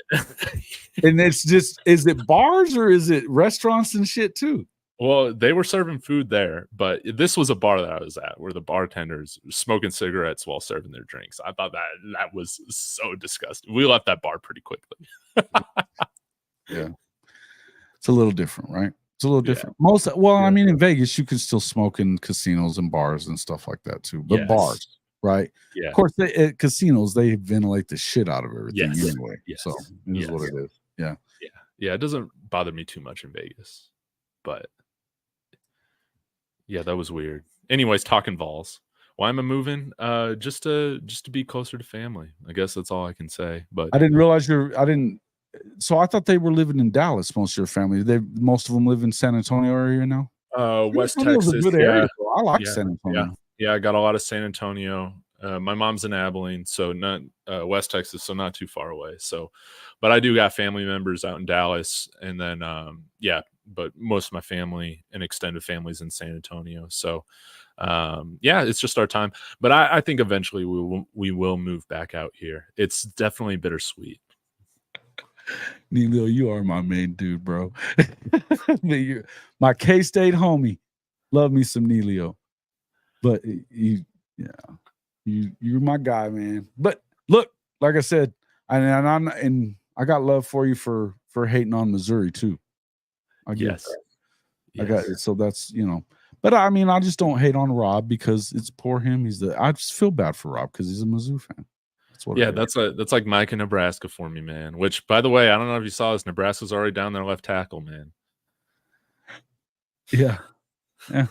Speaker 1: and it's just, is it bars or is it restaurants and shit too?
Speaker 4: Well, they were serving food there, but this was a bar that I was at where the bartenders were smoking cigarettes while serving their drinks. I thought that was so disgusting. We left that bar pretty quickly.
Speaker 1: Yeah. It's a little different, right? It's a little different. I mean, in Vegas, you can still smoke in casinos and bars and stuff like that too. But bars, right?
Speaker 4: Yeah.
Speaker 1: Of course, at casinos, they ventilate the shit out of everything anyway.
Speaker 4: Yes.
Speaker 1: So it is what it is. Yeah.
Speaker 4: Yeah. It doesn't bother me too much in Vegas, but yeah, that was weird. Anyways, talking Vols. Why am I moving? Just to be closer to family. I guess that's all I can say. But
Speaker 1: I didn't realize so I thought they were living in Dallas, most of your family. Most of them live in San Antonio area now?
Speaker 4: West Texas.
Speaker 1: A good area. I like San Antonio.
Speaker 4: Yeah, I got a lot of San Antonio. My mom's in Abilene, so not West Texas, so not too far away. So, but I do got family members out in Dallas, and then but most of my family and extended families in San Antonio. So, it's just our time. But I think eventually we will move back out here. It's definitely bittersweet.
Speaker 1: Neilio, you are my main dude, bro. My K-State homie. Love me some Neilio. But you're my guy, man. But look, like I said, and I got love for you for hating on Missouri too. I got it. So that's But I mean, I just don't hate on Rob because it's poor him. I just feel bad for Rob because he's a Mizzou fan.
Speaker 4: That's like Mike in Nebraska for me, man. Which, by the way, I don't know if you saw this. Nebraska's already down their left tackle, man.
Speaker 1: Yeah. Fuck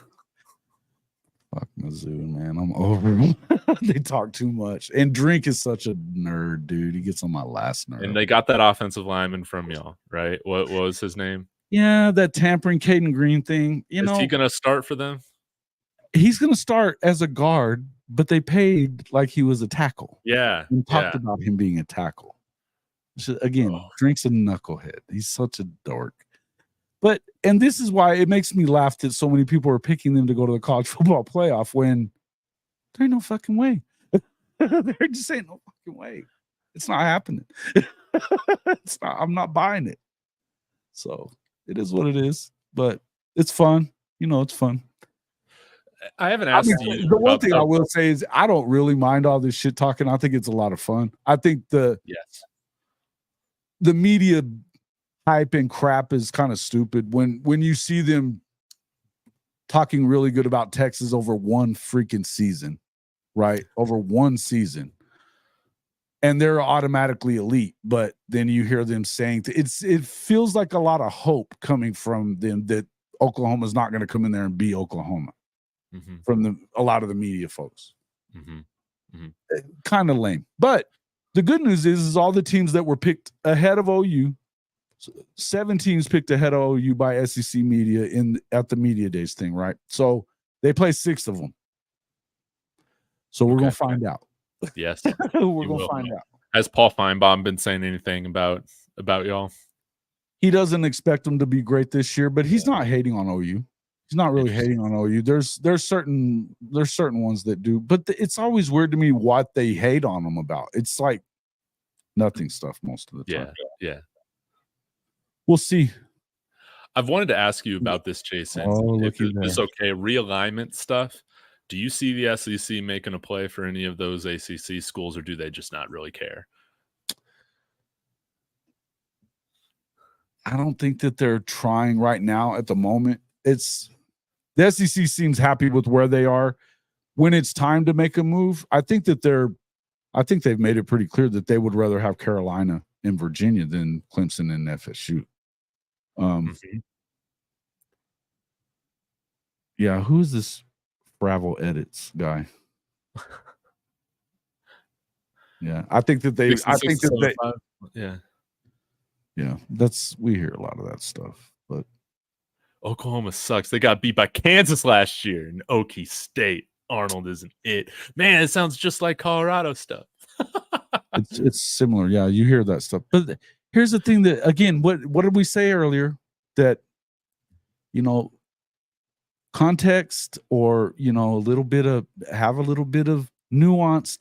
Speaker 1: Mizzou, man. I'm over them. They talk too much. And Drink is such a nerd, dude. He gets on my last nerve.
Speaker 4: And they got that offensive lineman from y'all, right? What was his name?
Speaker 1: Yeah, that tampering Caden Green thing. Is
Speaker 4: he going to start for them?
Speaker 1: He's going to start as a guard, but they paid like he was a tackle.
Speaker 4: Yeah.
Speaker 1: And talked about him being a tackle. So again, Drink's a knucklehead. He's such a dork. And this is why it makes me laugh that so many people are picking them to go to the college football playoff when there ain't no fucking way. They're just saying no fucking way. It's not happening. I'm not buying it. So it is what it is, but it's fun. It's fun.
Speaker 4: I haven't asked you.
Speaker 1: The one thing I will say is I don't really mind all this shit talking. I think it's a lot of fun. I think the media hype and crap is kind of stupid when you see them talking really good about Texas over one freaking season, right? Over one season. And they're automatically elite, but then you hear them saying it feels like a lot of hope coming from them that Oklahoma's not going to come in there and be Oklahoma from a lot of the media folks. Kind of lame. But the good news is all the teams that were picked ahead of OU, 7 teams picked ahead of OU by SEC media at the media days thing, right? So they play 6 of them. So we're going to find out.
Speaker 4: Yes.
Speaker 1: We're going to find out.
Speaker 4: Has Paul Feinbaum been saying anything about y'all?
Speaker 1: He doesn't expect them to be great this year, but he's not hating on OU. He's not really hating on OU. There's certain ones that do, but it's always weird to me what they hate on them about. It's like nothing stuff most of the time.
Speaker 4: Yeah.
Speaker 1: We'll see.
Speaker 4: I've wanted to ask you about this, Jason. If it's okay, realignment stuff. Do you see the SEC making a play for any of those ACC schools, or do they just not really care?
Speaker 1: I don't think that they're trying right now at the moment. The SEC seems happy with where they are. When it's time to make a move, I think they've made it pretty clear that they would rather have Carolina and Virginia than Clemson and FSU. Yeah, who's this Fravel Edits guy? Yeah, I think that they. Yeah, we hear a lot of that stuff, but
Speaker 4: Oklahoma sucks. They got beat by Kansas last year in Okie State. Arnold isn't it. Man, it sounds just like Colorado stuff.
Speaker 1: it's similar. Yeah, you hear that stuff. But here's the thing that, again, what did we say earlier? That, context or, have a little bit of nuance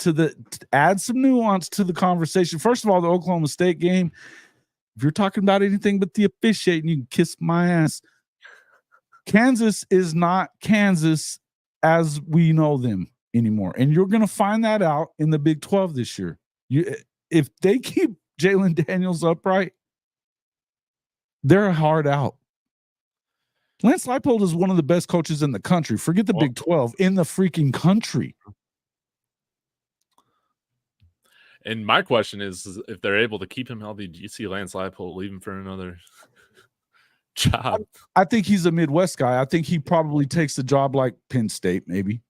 Speaker 1: add some nuance to the conversation. First of all, the Oklahoma State game, if you're talking about anything but the officiating, you can kiss my ass. Kansas is not Kansas as we know them anymore. And you're going to find that out in the Big 12 this year. If they keep Jalen Daniels upright, they're hard out. Lance Leipold is one of the best coaches in the country. Forget the Big 12, in the freaking country.
Speaker 4: And my question is if they're able to keep him healthy, do you see Lance Leipold leaving for another job?
Speaker 1: I think he's a Midwest guy. I think he probably takes the job like Penn State, maybe.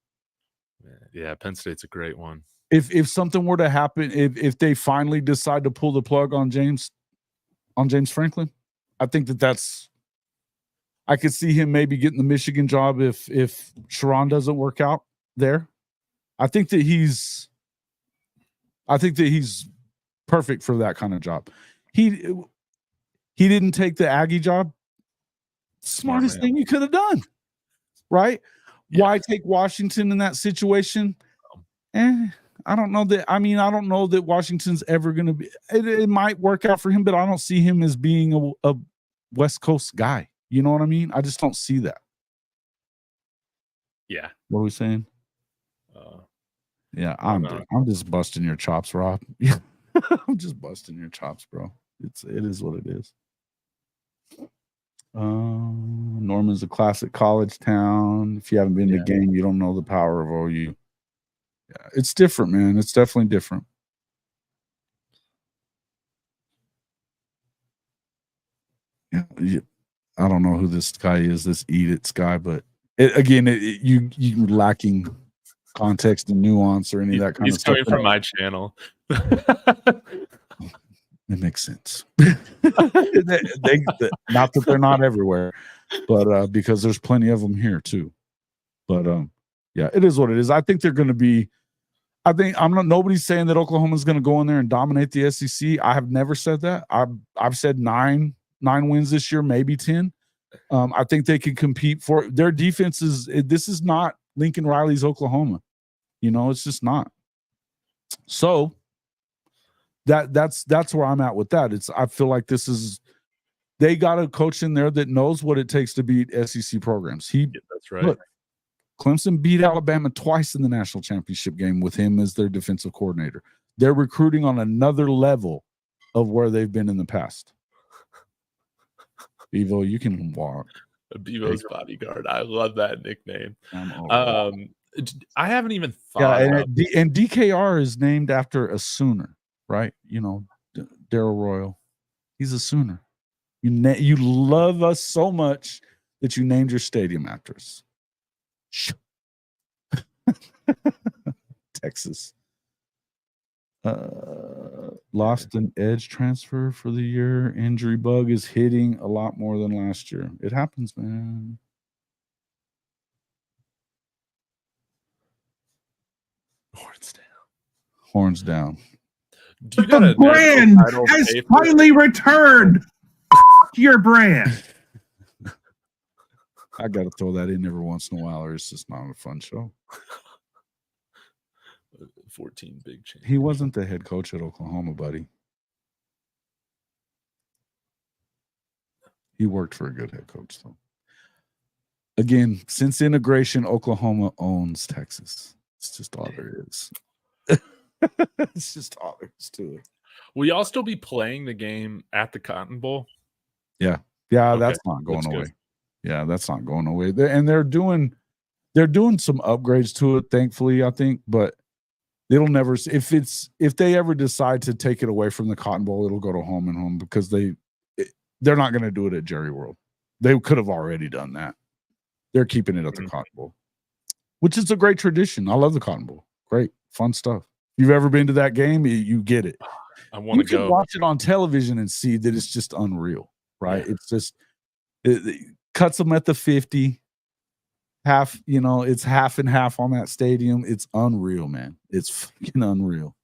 Speaker 4: Yeah, Penn State's a great one.
Speaker 1: If something were to happen, if they finally decide to pull the plug on James Franklin, I think that's. I could see him maybe getting the Michigan job if Sharon doesn't work out there. I think that he's perfect for that kind of job. He didn't take the Aggie job. Smartest thing you could have done, right? Yeah. Why take Washington in that situation? I don't know that. I mean, I don't know that Washington's ever going to be. It might work out for him, but I don't see him as being a West Coast guy. You know what I mean? I just don't see that.
Speaker 4: Yeah.
Speaker 1: What are we saying? Yeah, I'm just busting your chops, Rob. I'm just busting your chops, bro. It is what it is. Norman's a classic college town. If you haven't been to the game, you don't know the power of OU. Yeah, it's different, man. It's definitely different. Yeah. I don't know who this guy is, this Edits guy, but you lacking context and nuance or any of that kind of stuff.
Speaker 4: He's coming from my channel.
Speaker 1: It makes sense. Not that they're not everywhere, but because there's plenty of them here too. But yeah, it is what it is. I think they're going to be. Nobody's saying that Oklahoma's going to go in there and dominate the SEC. I have never said that. I've said nine wins this year, maybe 10. I think they can compete for their defense. This is not Lincoln Riley's Oklahoma. It's just not. So that's where I'm at with that. I feel like they got a coach in there that knows what it takes to beat SEC programs.
Speaker 4: That's right.
Speaker 1: Look, Clemson beat Alabama twice in the national championship game with him as their defensive coordinator. They're recruiting on another level of where they've been in the past. Bevo, you can walk.
Speaker 4: Bevo's bodyguard. I love that nickname. I haven't even
Speaker 1: Yeah,
Speaker 4: thought.
Speaker 1: and DKR is named after a Sooner, right? You know, Darrell Royal. He's a Sooner. You love us so much that you named your stadium after us. Texas. Lost an edge transfer for the year. Injury bug is hitting a lot more than last year. It happens, man. Horns down.
Speaker 4: Do you
Speaker 5: But the brand has finally returned. Your brand.
Speaker 1: I got to throw that in every once in a while, or it's just not a fun show.
Speaker 4: 14 big change.
Speaker 1: He wasn't the head coach at Oklahoma, buddy. He worked for a good head coach, though. Again, since integration, Oklahoma owns Texas. It's just all there is. It's just all there is to it.
Speaker 4: Will y'all still be playing the game at the Cotton Bowl?
Speaker 1: Yeah,
Speaker 4: Okay,
Speaker 1: that's not going
Speaker 4: that's
Speaker 1: away.
Speaker 4: good.
Speaker 1: Yeah, that's not going away. They're doing some upgrades to it, thankfully, I think, but it'll never. If they ever decide to take it away from the Cotton Bowl, it'll go to home and home because they're not going to do it at Jerry World. They could have already done that. They're keeping it at the Cotton Bowl, which is a great tradition. I love the Cotton Bowl. Great, fun stuff. If you've ever been to that game, you get it.
Speaker 4: I want to go
Speaker 1: watch it on television and see that it's just unreal, right? Yeah. It's just it cuts them at the 50. Half, it's half and half on that stadium. It's unreal, man. It's fucking unreal.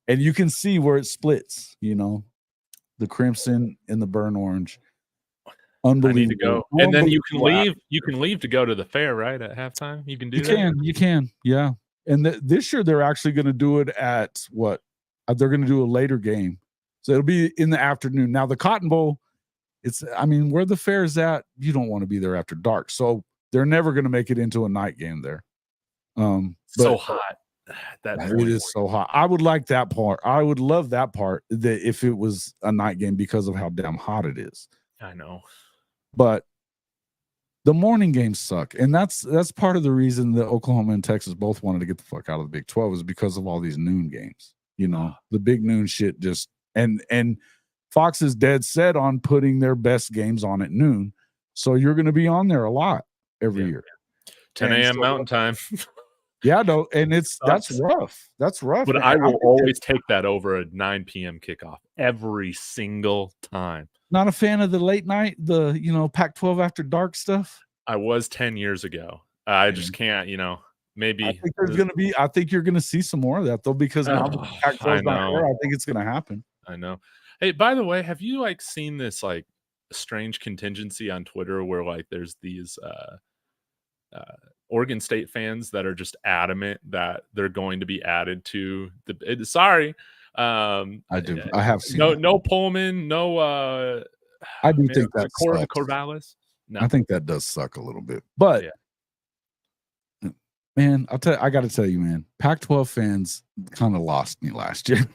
Speaker 1: And you can see where it splits, the crimson and the burnt orange. Unbelievable.
Speaker 4: I need to go. And then you can leave. You can leave to go to the fair, right? At halftime. You can do that. You can. Yeah. And this year they're actually going to do it at what? They're going to do a later game. So it'll be in the afternoon. Now the Cotton Bowl, where the fair is at, you don't want to be there after dark. So they're never going to make it into a night game there. So hot.
Speaker 1: It is so hot. I would like that part. I would love that part that if it was a night game because of how damn hot it is.
Speaker 4: I know.
Speaker 1: But the morning games suck. And that's part of the reason that Oklahoma and Texas both wanted to get the fuck out of the Big 12 is because of all these noon games. The big noon shit just and Fox is dead set on putting their best games on at noon. So you're going to be on there a lot every year.
Speaker 4: 10 a.m. Mountain Time.
Speaker 1: Yeah, no, and that's rough. That's rough.
Speaker 4: But I will always take that over a 9 p.m. kickoff every single time.
Speaker 1: Not a fan of the late night, the Pac-12 after dark stuff.
Speaker 4: I was 10 years ago. I just can't, maybe.
Speaker 1: I think you're gonna see some more of that though, because now the Pac-12's not there. I think it's gonna happen.
Speaker 4: I know. Hey, by the way, have you seen this strange contingency on Twitter where there's these Oregon State fans that are just adamant that they're going to be added to the sorry.
Speaker 1: I do. I have seen
Speaker 4: no Pullman, no
Speaker 1: I do think that
Speaker 4: Corvallis. No.
Speaker 1: I think that does suck a little bit. But man, I gotta tell you, man, Pac-12 fans kind of lost me last year.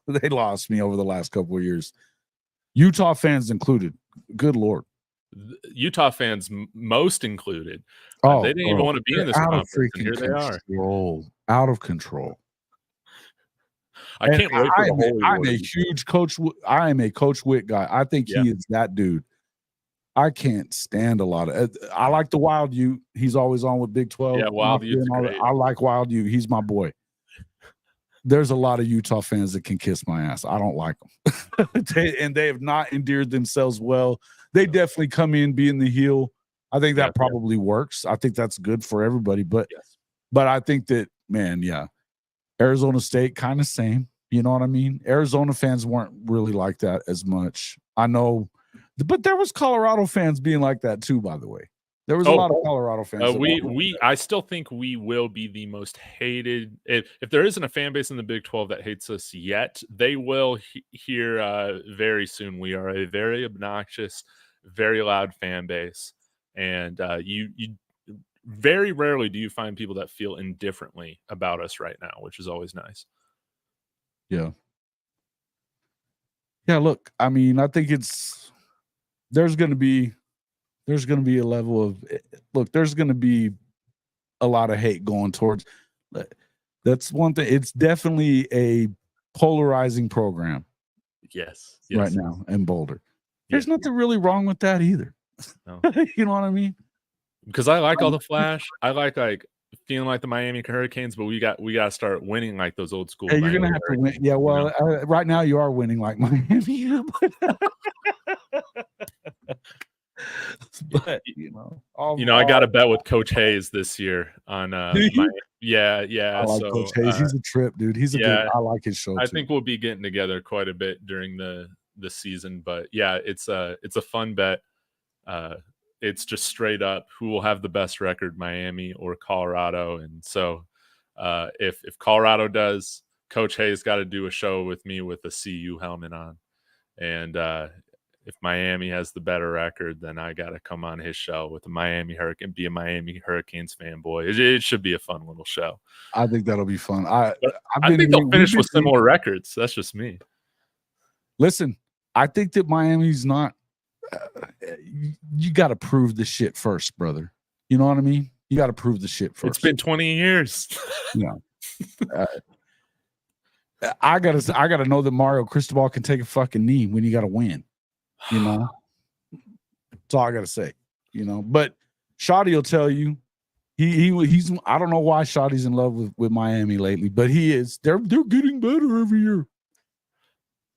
Speaker 1: They lost me over the last couple of years. Utah fans included. Good Lord.
Speaker 4: Utah fans most included. They didn't even want to be in this conference. And here they are.
Speaker 1: Out of control.
Speaker 4: I can't wait for the Holy
Speaker 1: I'm a huge Coach. I am a Coach Witt guy. I think he is that dude. I can't stand a lot of. I like the Wild Ute. He's always on with Big 12.
Speaker 4: Yeah, Wild Ute.
Speaker 1: I like Wild Ute. He's my boy. There's a lot of Utah fans that can kiss my ass. I don't like them, they have not endeared themselves well. They definitely come in being the heel. I think that probably works. I think that's good for everybody. But I think that, man, Arizona State kind of same. You know what I mean? Arizona fans weren't really like that as much. I know, but there was Colorado fans being like that too, by the way. There was a lot of Colorado fans.
Speaker 4: I still think we will be the most hated. If there isn't a fan base in the Big 12 that hates us yet, they will hear very soon. We are a very obnoxious, very loud fan base, and you very rarely do you find people that feel indifferently about us right now, which is always nice.
Speaker 1: Yeah. Yeah. Look, I mean, I think there's going to be a level of there's going to be a lot of hate going towards. That's one thing. It's definitely a polarizing program.
Speaker 4: Yes.
Speaker 1: Right now in Boulder. There's nothing really wrong with that either.
Speaker 4: No.
Speaker 1: You know what I mean?
Speaker 4: Because I like all the flash. I like feeling like the Miami Hurricanes, but we got to start winning like those old school.
Speaker 1: Hey, you're gonna have to win. Yeah, well, right now you are winning like Miami. But
Speaker 4: I got a bet with Coach Hayes this year on yeah.
Speaker 1: I like Coach Hayes. He's a trip, dude. He's a good. I like his show.
Speaker 4: I think we'll be getting together quite a bit during the season, but yeah, it's a fun bet. It's just straight up who will have the best record, Miami or Colorado. And so if Colorado does, Coach Hayes got to do a show with me with a CU helmet on. And if Miami has the better record, then I got to come on his show with the Miami Hurricane, be a Miami Hurricanes fanboy. It should be a fun little show.
Speaker 1: I think that'll be fun.
Speaker 4: I think they'll finish with similar records. That's just me.
Speaker 1: Listen, I think that Miami's not. You got to prove the shit first, brother. You know what I mean? You got to prove the shit first.
Speaker 4: It's been 20 years.
Speaker 1: Yeah. I gotta know that Mario Cristobal can take a fucking knee when you got to win. You know, that's all I gotta say. You know, but Shotty will tell you he's. I don't know why Shotty's in love with Miami lately, but he is. They're getting better every year.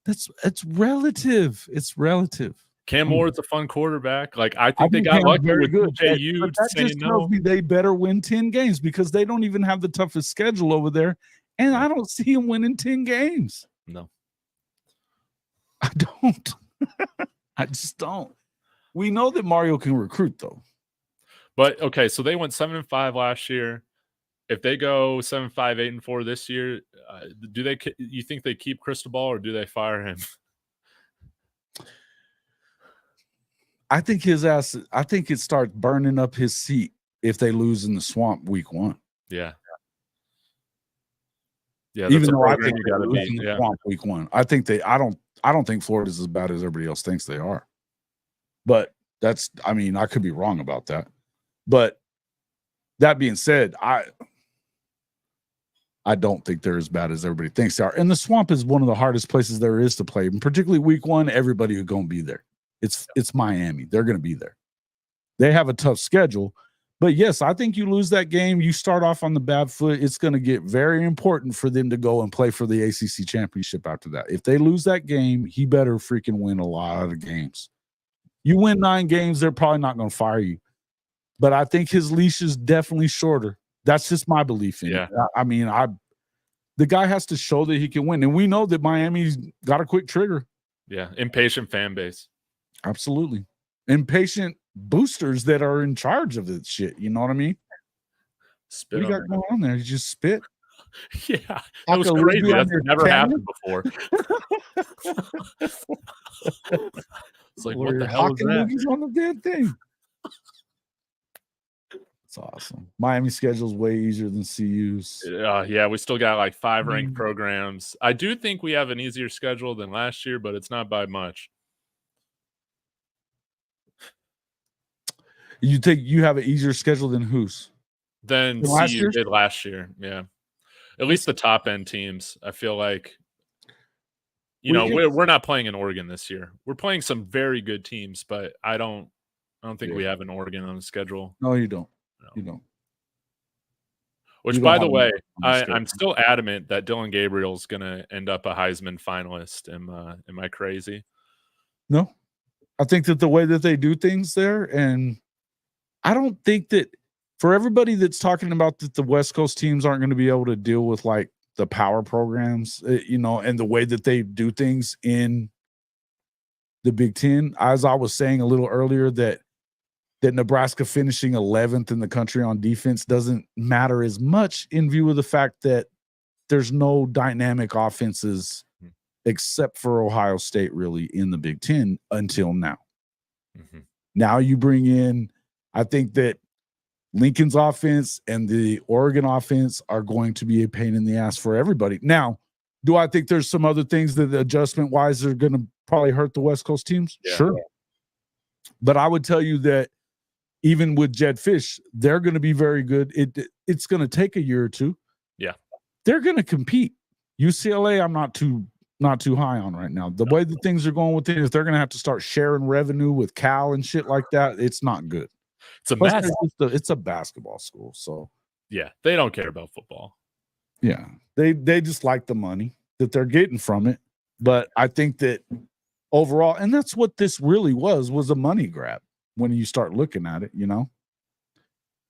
Speaker 1: It's relative. It's relative.
Speaker 4: Cam Ward's a fun quarterback. Like I think they got lucky with JU
Speaker 1: that
Speaker 4: saying
Speaker 1: just tells me they better win 10 games because they don't even have the toughest schedule over there, and I don't see them winning 10 games.
Speaker 4: No,
Speaker 1: I don't. I just don't. We know that Mario can recruit though.
Speaker 4: But okay, so they went 7-5 last year. If they go 7-5, 8-4 this year, you think they keep Cristobal or do they fire him?
Speaker 1: I think it starts burning up his seat if they lose in the swamp week 1.
Speaker 4: Yeah. Yeah.
Speaker 1: Even though I think you got to be in the swamp week 1. I don't think Florida's as bad as everybody else thinks they are. But I could be wrong about that. But that being said, I don't think they're as bad as everybody thinks they are. And the swamp is one of the hardest places there is to play. And particularly week 1, everybody is going to be there. It's Miami. They're going to be there. They have a tough schedule. But yes, I think you lose that game. You start off on the bad foot. It's going to get very important for them to go and play for the ACC championship after that. If they lose that game, he better freaking win a lot of games. You win 9 games, they're probably not going to fire you. But I think his leash is definitely shorter. That's just my belief in it. I mean, the guy has to show that he can win. And we know that Miami's got a quick trigger.
Speaker 4: Yeah, impatient fan base.
Speaker 1: Absolutely. Impatient boosters that are in charge of this shit. You know what I mean?
Speaker 4: Spit
Speaker 1: what do you got going on there? You just spit?
Speaker 4: Yeah. That was crazy. That's never happened before. It's like, what the hell is that?
Speaker 1: On the damn thing. It's awesome. Miami schedule's way easier than CU's.
Speaker 4: Yeah, we still got like 5 ranked programs. I do think we have an easier schedule than last year, but it's not by much.
Speaker 1: You think you have an easier schedule than whose?
Speaker 4: Than CU did last year. Yeah. At least the top end teams. I feel like we're not playing in Oregon this year. We're playing some very good teams, but I don't think we have an Oregon on the schedule.
Speaker 1: No, you don't.
Speaker 4: No.
Speaker 1: You don't.
Speaker 4: Which, by the way, I'm still adamant that Dylan Gabriel's going to end up a Heisman finalist. Am I crazy?
Speaker 1: No. I think that the way that they do things there, and I don't think that for everybody that's talking about that the West Coast teams aren't going to be able to deal with like the power programs, and the way that they do things in the Big Ten, as I was saying a little earlier, that that Nebraska finishing 11th in the country on defense doesn't matter as much in view of the fact that there's no dynamic offenses except for Ohio State really in the Big Ten until now.
Speaker 4: Mm-hmm.
Speaker 1: Now you bring in, I think that Lincoln's offense and the Oregon offense are going to be a pain in the ass for everybody. Now, do I think there's some other things that adjustment-wise are going to probably hurt the West Coast teams?
Speaker 4: Yeah.
Speaker 1: Sure. But I would tell you that even with Jedd Fisch, they're going to be very good. It's going to take a year or two.
Speaker 4: Yeah.
Speaker 1: They're going to compete. UCLA, I'm not too high on right now. The way that things are going with it, if they're going to have to start sharing revenue with Cal and shit like that, it's not good.
Speaker 4: It's a mess.
Speaker 1: It's a basketball school, so
Speaker 4: yeah, they don't care about football.
Speaker 1: Yeah, they just like the money that they're getting from it. But I think that overall, and that's what this really was a money grab when you start looking at it, you know.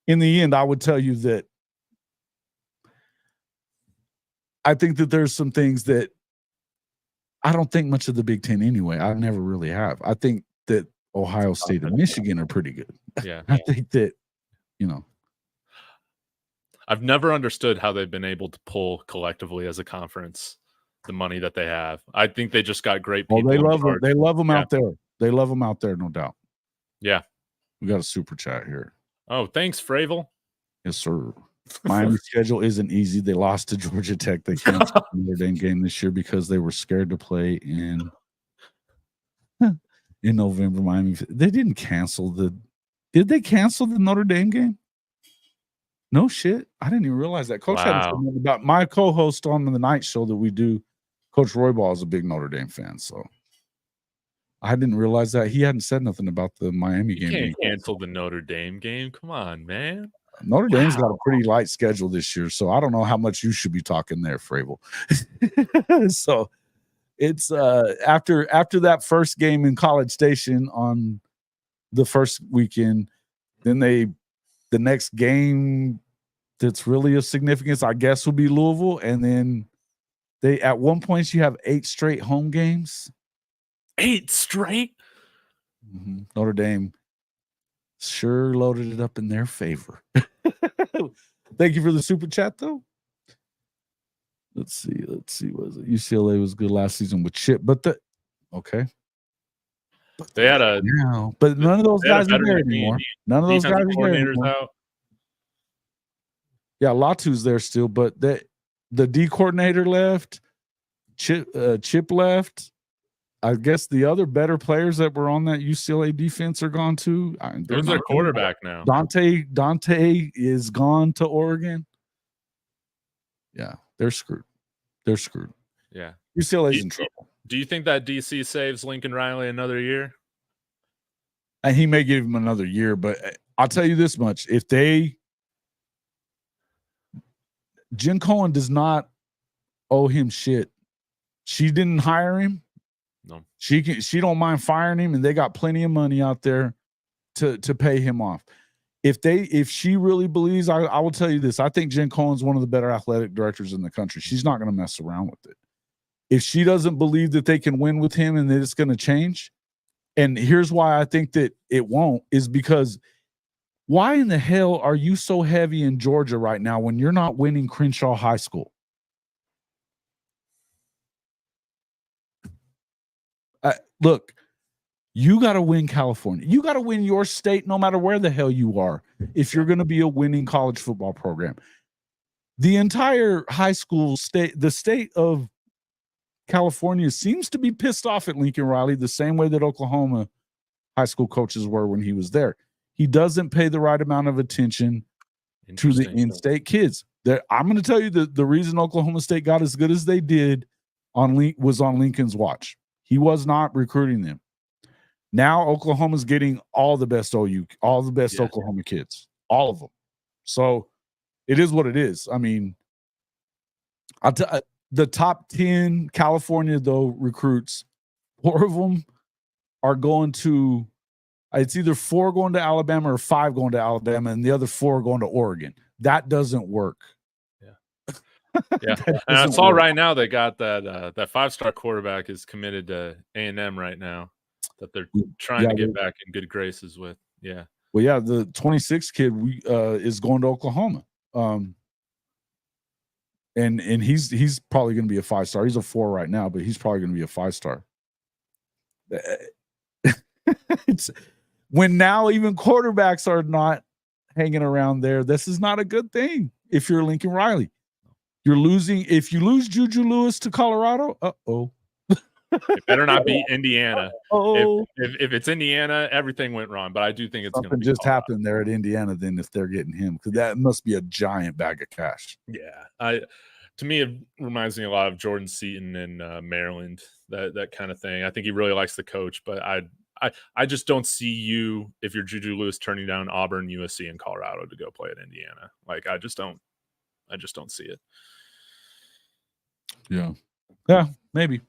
Speaker 1: In the end, I would tell you that I think that there's some things that I don't think much of the Big Ten anyway. I never really have. I think that Ohio State and Michigan are pretty good.
Speaker 4: Yeah.
Speaker 1: I think that, you know.
Speaker 4: I've never understood how they've been able to pull collectively as a conference the money that they have. I think they just got great people.
Speaker 1: Oh, they love them. They love them out there. They love them out there, no doubt.
Speaker 4: Yeah.
Speaker 1: We got a super chat here.
Speaker 4: Oh, thanks, Fravel.
Speaker 1: Yes, sir. Miami's schedule isn't easy. They lost to Georgia Tech. They canceled the Notre Dame game this year because they were scared to play in November. Miami. They didn't cancel Did they cancel the Notre Dame game? No shit. I didn't even realize that. Coach had something about my co-host on the night show that we do. Coach Roybal is a big Notre Dame fan, so I didn't realize that he hadn't said nothing about the Miami game.
Speaker 4: You can't cancel the Notre Dame game. Come on, man.
Speaker 1: Notre Dame's got a pretty light schedule this year, so I don't know how much you should be talking there, Fravel. So it's after that first game in College Station on the first weekend, then the next game that's really of significance, I guess, will be Louisville, and then they at one point you have 8 straight home games.
Speaker 4: 8 straight?
Speaker 1: Mm-hmm. Notre Dame sure loaded it up in their favor. Thank you for the super chat, though. Let's see. Was it UCLA was good last season with Chip, but
Speaker 4: they had
Speaker 1: but none of those guys are there anymore. None of those guys are there anymore.
Speaker 4: Out.
Speaker 1: Yeah, Latu's there still, but the D coordinator left. Chip left. I guess the other better players that were on that UCLA defense are gone too.
Speaker 4: There's their quarterback now.
Speaker 1: Dante is gone to Oregon. Yeah, they're screwed.
Speaker 4: Yeah.
Speaker 1: UCLA's in trouble.
Speaker 4: Do you think that DC saves Lincoln Riley another year?
Speaker 1: And he may give him another year, but I'll tell you this much. Jen Cohen does not owe him shit. She didn't hire him.
Speaker 4: No.
Speaker 1: She don't mind firing him, and they got plenty of money out there to pay him off. If she really believes, I will tell you this. I think Jen Cohen's one of the better athletic directors in the country. She's not going to mess around with it. If she doesn't believe that they can win with him and that it's going to change, and here's why I think that it won't, is because why in the hell are you so heavy in Georgia right now when you're not winning Crenshaw High School? Look, you got to win California. You got to win your state no matter where the hell you are if you're going to be a winning college football program. The entire high school state, the state of California seems to be pissed off at Lincoln Riley the same way that Oklahoma high school coaches were when he was there. He doesn't pay the right amount of attention to the in-state kids. I'm going to tell you that the reason Oklahoma State got as good as they did was on Lincoln's watch. He was not recruiting them. Now Oklahoma's getting all the best Oklahoma kids, all of them. So it is what it is. I mean, the top 10 California, though, recruits, 4 of them are going to – it's either 4 going to Alabama or 5 going to Alabama, and the other 4 going to Oregon. That doesn't work.
Speaker 4: Yeah, and I saw right now they got that 5-star quarterback is committed to A&M right now that they're trying to get back in good graces with. Yeah.
Speaker 1: Well, yeah, the 26 kid is going to Oklahoma. And he's probably going to be a 5-star. He's a 4 right now, but he's probably going to be a 5-star. It's when now even quarterbacks are not hanging around there. This is not a good thing. If you're Lincoln Riley, you're losing. If you lose Juju Lewis to Colorado,
Speaker 4: It better not be Indiana.
Speaker 1: Oh,
Speaker 4: if it's Indiana, everything went wrong. But I do think it's going to be
Speaker 1: just
Speaker 4: Colorado.
Speaker 1: happened there at Indiana. Then if they're getting him, because that must be a giant bag of cash.
Speaker 4: Yeah, to me it reminds me a lot of Jordan Seaton in Maryland. That kind of thing. I think he really likes the coach, but I just don't see you, if you're Juju Lewis, turning down Auburn, USC, and Colorado to go play at Indiana. Like I just don't see it.
Speaker 1: Yeah, maybe.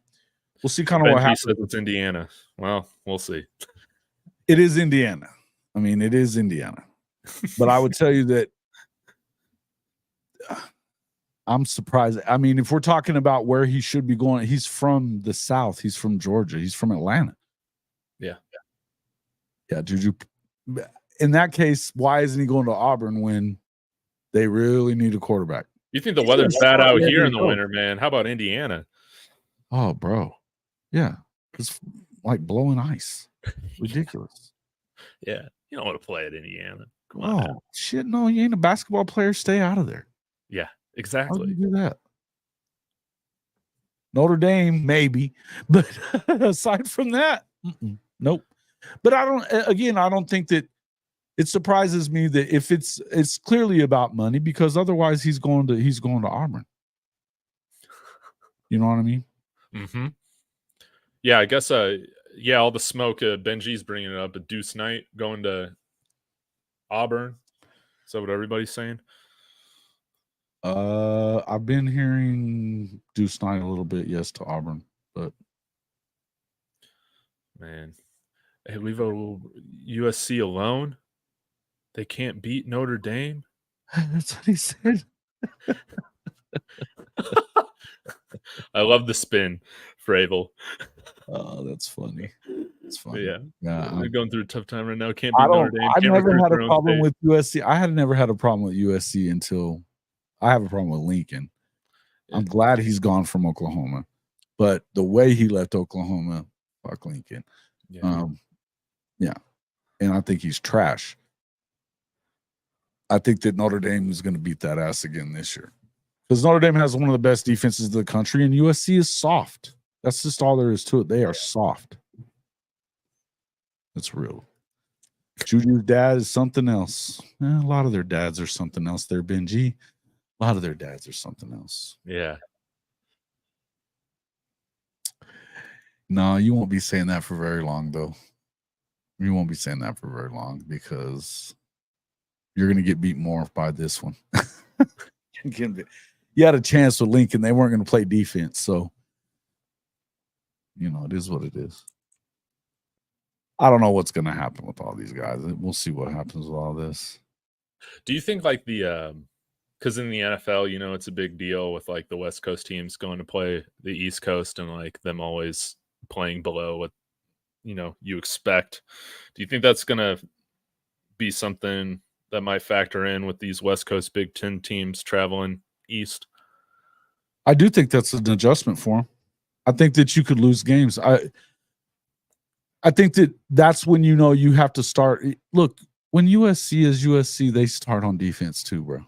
Speaker 1: We'll see kind of what happens.
Speaker 4: It's Indiana. Well, we'll see.
Speaker 1: It is Indiana. I mean, it is Indiana. But I would tell you that I'm surprised. I mean, if we're talking about where he should be going, he's from the South. He's from Georgia. He's from Atlanta. Yeah, Juju. In that case, why isn't he going to Auburn when they really need a quarterback?
Speaker 4: You think the weather's bad out here in the winter, man? How about Indiana?
Speaker 1: Oh, bro. Yeah. It's like blowing ice. Ridiculous.
Speaker 4: Yeah. You don't want to play at Indiana. Come on.
Speaker 1: Oh, shit. No, you ain't a basketball player. Stay out of there.
Speaker 4: Yeah,
Speaker 1: How
Speaker 4: exactly.
Speaker 1: do you do that? Notre Dame, maybe. But aside from that, nope. But I don't think that it surprises me that if it's clearly about money, because otherwise he's going to Auburn. You know what I mean?
Speaker 4: Mm-hmm. Yeah, I guess. All the smoke. Benji's bringing it up. A Deuce Knight going to Auburn. Is that what everybody's saying?
Speaker 1: I've been hearing Deuce Knight a little bit. Yes, to Auburn, but
Speaker 4: man, hey, leave USC alone. They can't beat Notre Dame.
Speaker 1: That's what he said.
Speaker 4: I love the spin, Fravel.
Speaker 1: Oh, that's funny. It's funny.
Speaker 4: Yeah,
Speaker 1: Yeah.
Speaker 4: they're going through a tough time right now. Can't beat Notre Dame.
Speaker 1: I've
Speaker 4: Can't
Speaker 1: never
Speaker 4: recruit
Speaker 1: had a
Speaker 4: their own
Speaker 1: problem
Speaker 4: state.
Speaker 1: with USC. I had never had a problem with USC until I have a problem with Lincoln. I'm glad he's gone from Oklahoma, but the way he left Oklahoma, fuck Lincoln.
Speaker 4: Yeah.
Speaker 1: Yeah. And I think he's trash. I think that Notre Dame is going to beat that ass again this year because Notre Dame has one of the best defenses in the country, and USC is soft. That's just all there is to it. They are soft. That's real. Juju's dad is something else. A lot of their dads are something else. They're Benji. A lot of their dads are something else.
Speaker 4: Yeah.
Speaker 1: No, you won't be saying that for very long, though. You won't be saying that for very long because you're going to get beat more by this one. You had a chance with Lincoln. They weren't going to play defense. So, it is what it is. I don't know what's going to happen with all these guys. We'll see what happens with all this.
Speaker 4: Do you think like because in the NFL, it's a big deal with like the West Coast teams going to play the East Coast and like them always playing below what, you expect. Do you think that's going to be something that might factor in with these West Coast Big Ten teams traveling east?
Speaker 1: I do think that's an adjustment for them. I think that you could lose games. I think that's when you have to start. Look, when USC is USC, they start on defense too, bro.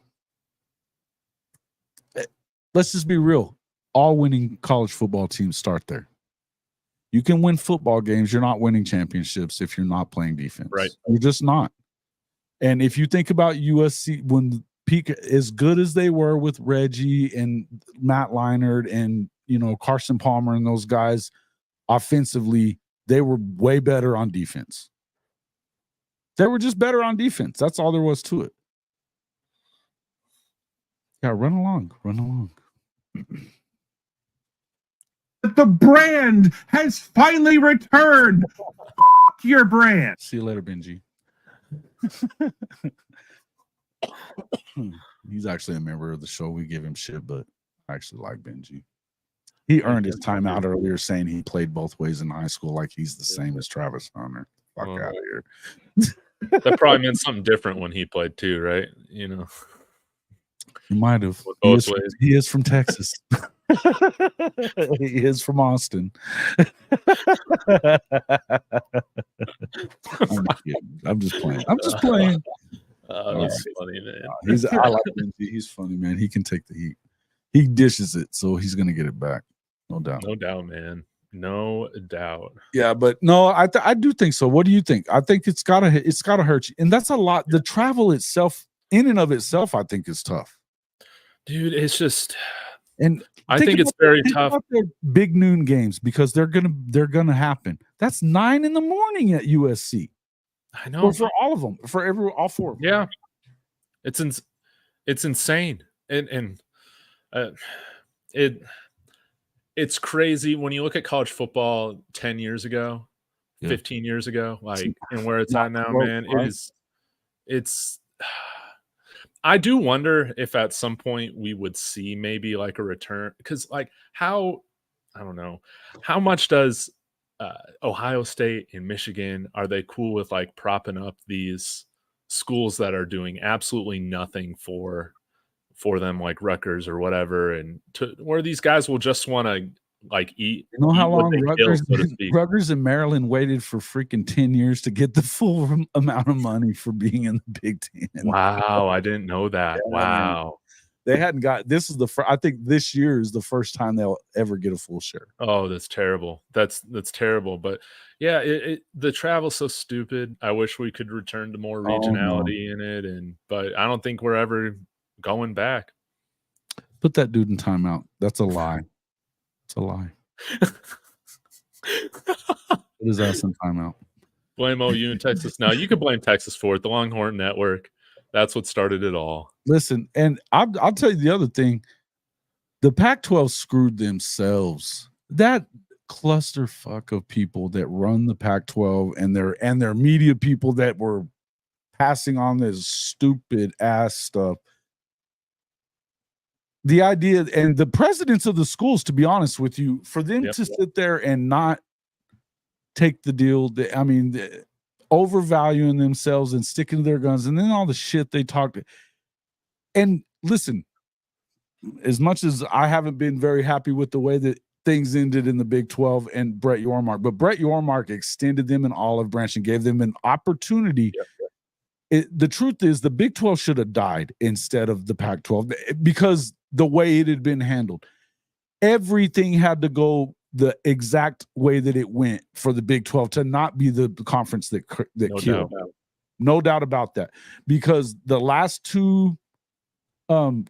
Speaker 1: Let's just be real. All winning college football teams start there. You can win football games. You're not winning championships if you're not playing defense.
Speaker 4: Right.
Speaker 1: You're just not. And if you think about USC, when peak as good as they were with Reggie and Matt Leinart and, Carson Palmer and those guys offensively, they were way better on defense. They were just better on defense. That's all there was to it. Yeah, run along.
Speaker 5: The brand has finally returned. Fuck your brand.
Speaker 1: See you later, Benji. He's actually a member of the show. We give him shit, but I actually like Benji. He earned his time out earlier saying he played both ways in high school like he's the same as Travis Hunter. Fuck out of here.
Speaker 4: That probably meant something different when he played too, right? You know,
Speaker 1: He might have.
Speaker 4: both ways.
Speaker 1: He is from Texas. He is from Austin. I'm just playing.
Speaker 4: That's funny, man.
Speaker 1: I like him. He's funny, man. He can take the heat. He dishes it, so he's gonna get it back, no doubt.
Speaker 4: No doubt, man. No doubt.
Speaker 1: Yeah, but no, I do think so. What do you think? I think it's gotta hurt you, and that's a lot. The travel itself, in and of itself, I think is tough.
Speaker 4: Dude, it's just,
Speaker 1: and
Speaker 4: I think it's very tough.
Speaker 1: About their big noon games, because they're gonna happen. That's 9 a.m. at USC.
Speaker 4: I know,
Speaker 1: for all of them, all four.
Speaker 4: Yeah, it's insane, and it's crazy when you look at college football 10 years ago, 15 years ago, like, and where it's at now, man. It's. I do wonder if at some point we would see maybe like a return, because I don't know, how much does Ohio State and Michigan, are they cool with like propping up these schools that are doing absolutely nothing for them, like Rutgers or whatever, and where these guys will just want to like eat.
Speaker 1: You know how long
Speaker 4: Rutgers
Speaker 1: and Maryland waited for freaking 10 years to get the full amount of money for being in the Big Ten?
Speaker 4: Wow, I didn't know that.
Speaker 1: Yeah,
Speaker 4: wow.
Speaker 1: They hadn't got, this is I think this year is the first time they'll ever get a full share.
Speaker 4: Oh, that's terrible. That's terrible. But yeah, the travel's so stupid. I wish we could return to more regionality in it, but I don't think we're ever going back.
Speaker 1: Put that dude in timeout. That's a lie. It's a lie. Put his ass in timeout.
Speaker 4: Blame OU in Texas. Now you can blame Texas for it. The Longhorn Network. That's what started it all.
Speaker 1: Listen, and I'll tell you the other thing. The Pac-12 screwed themselves. That clusterfuck of people that run the Pac-12 and their media people that were passing on this stupid ass stuff. The idea, and the presidents of the schools, to be honest with you, for them to sit there and not take the deal, overvaluing themselves and sticking to their guns, and then all the shit they talked. And listen, as much as I haven't been very happy with the way that things ended in the Big 12 and Brett Yormark, but Brett Yormark extended them an olive branch and gave them an opportunity. The truth is, the Big 12 should have died instead of the Pac-12, because the way it had been handled, everything had to go the exact way that it went for the Big 12 to not be the conference that killed. No doubt about that, because the last two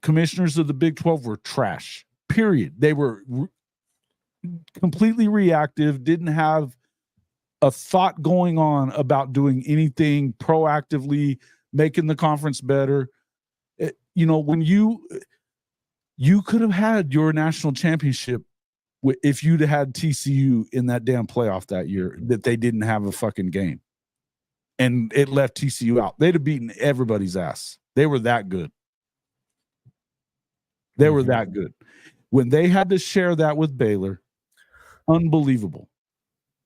Speaker 1: commissioners of the Big 12 were trash, period. They were completely reactive, didn't have a thought going on about doing anything proactively, making the conference better. When you could have had your national championship if you'd had TCU in that damn playoff that year, that they didn't have a fucking game and it left TCU out. They'd have beaten everybody's ass. They were that good. They were that good. When they had to share that with Baylor, unbelievable.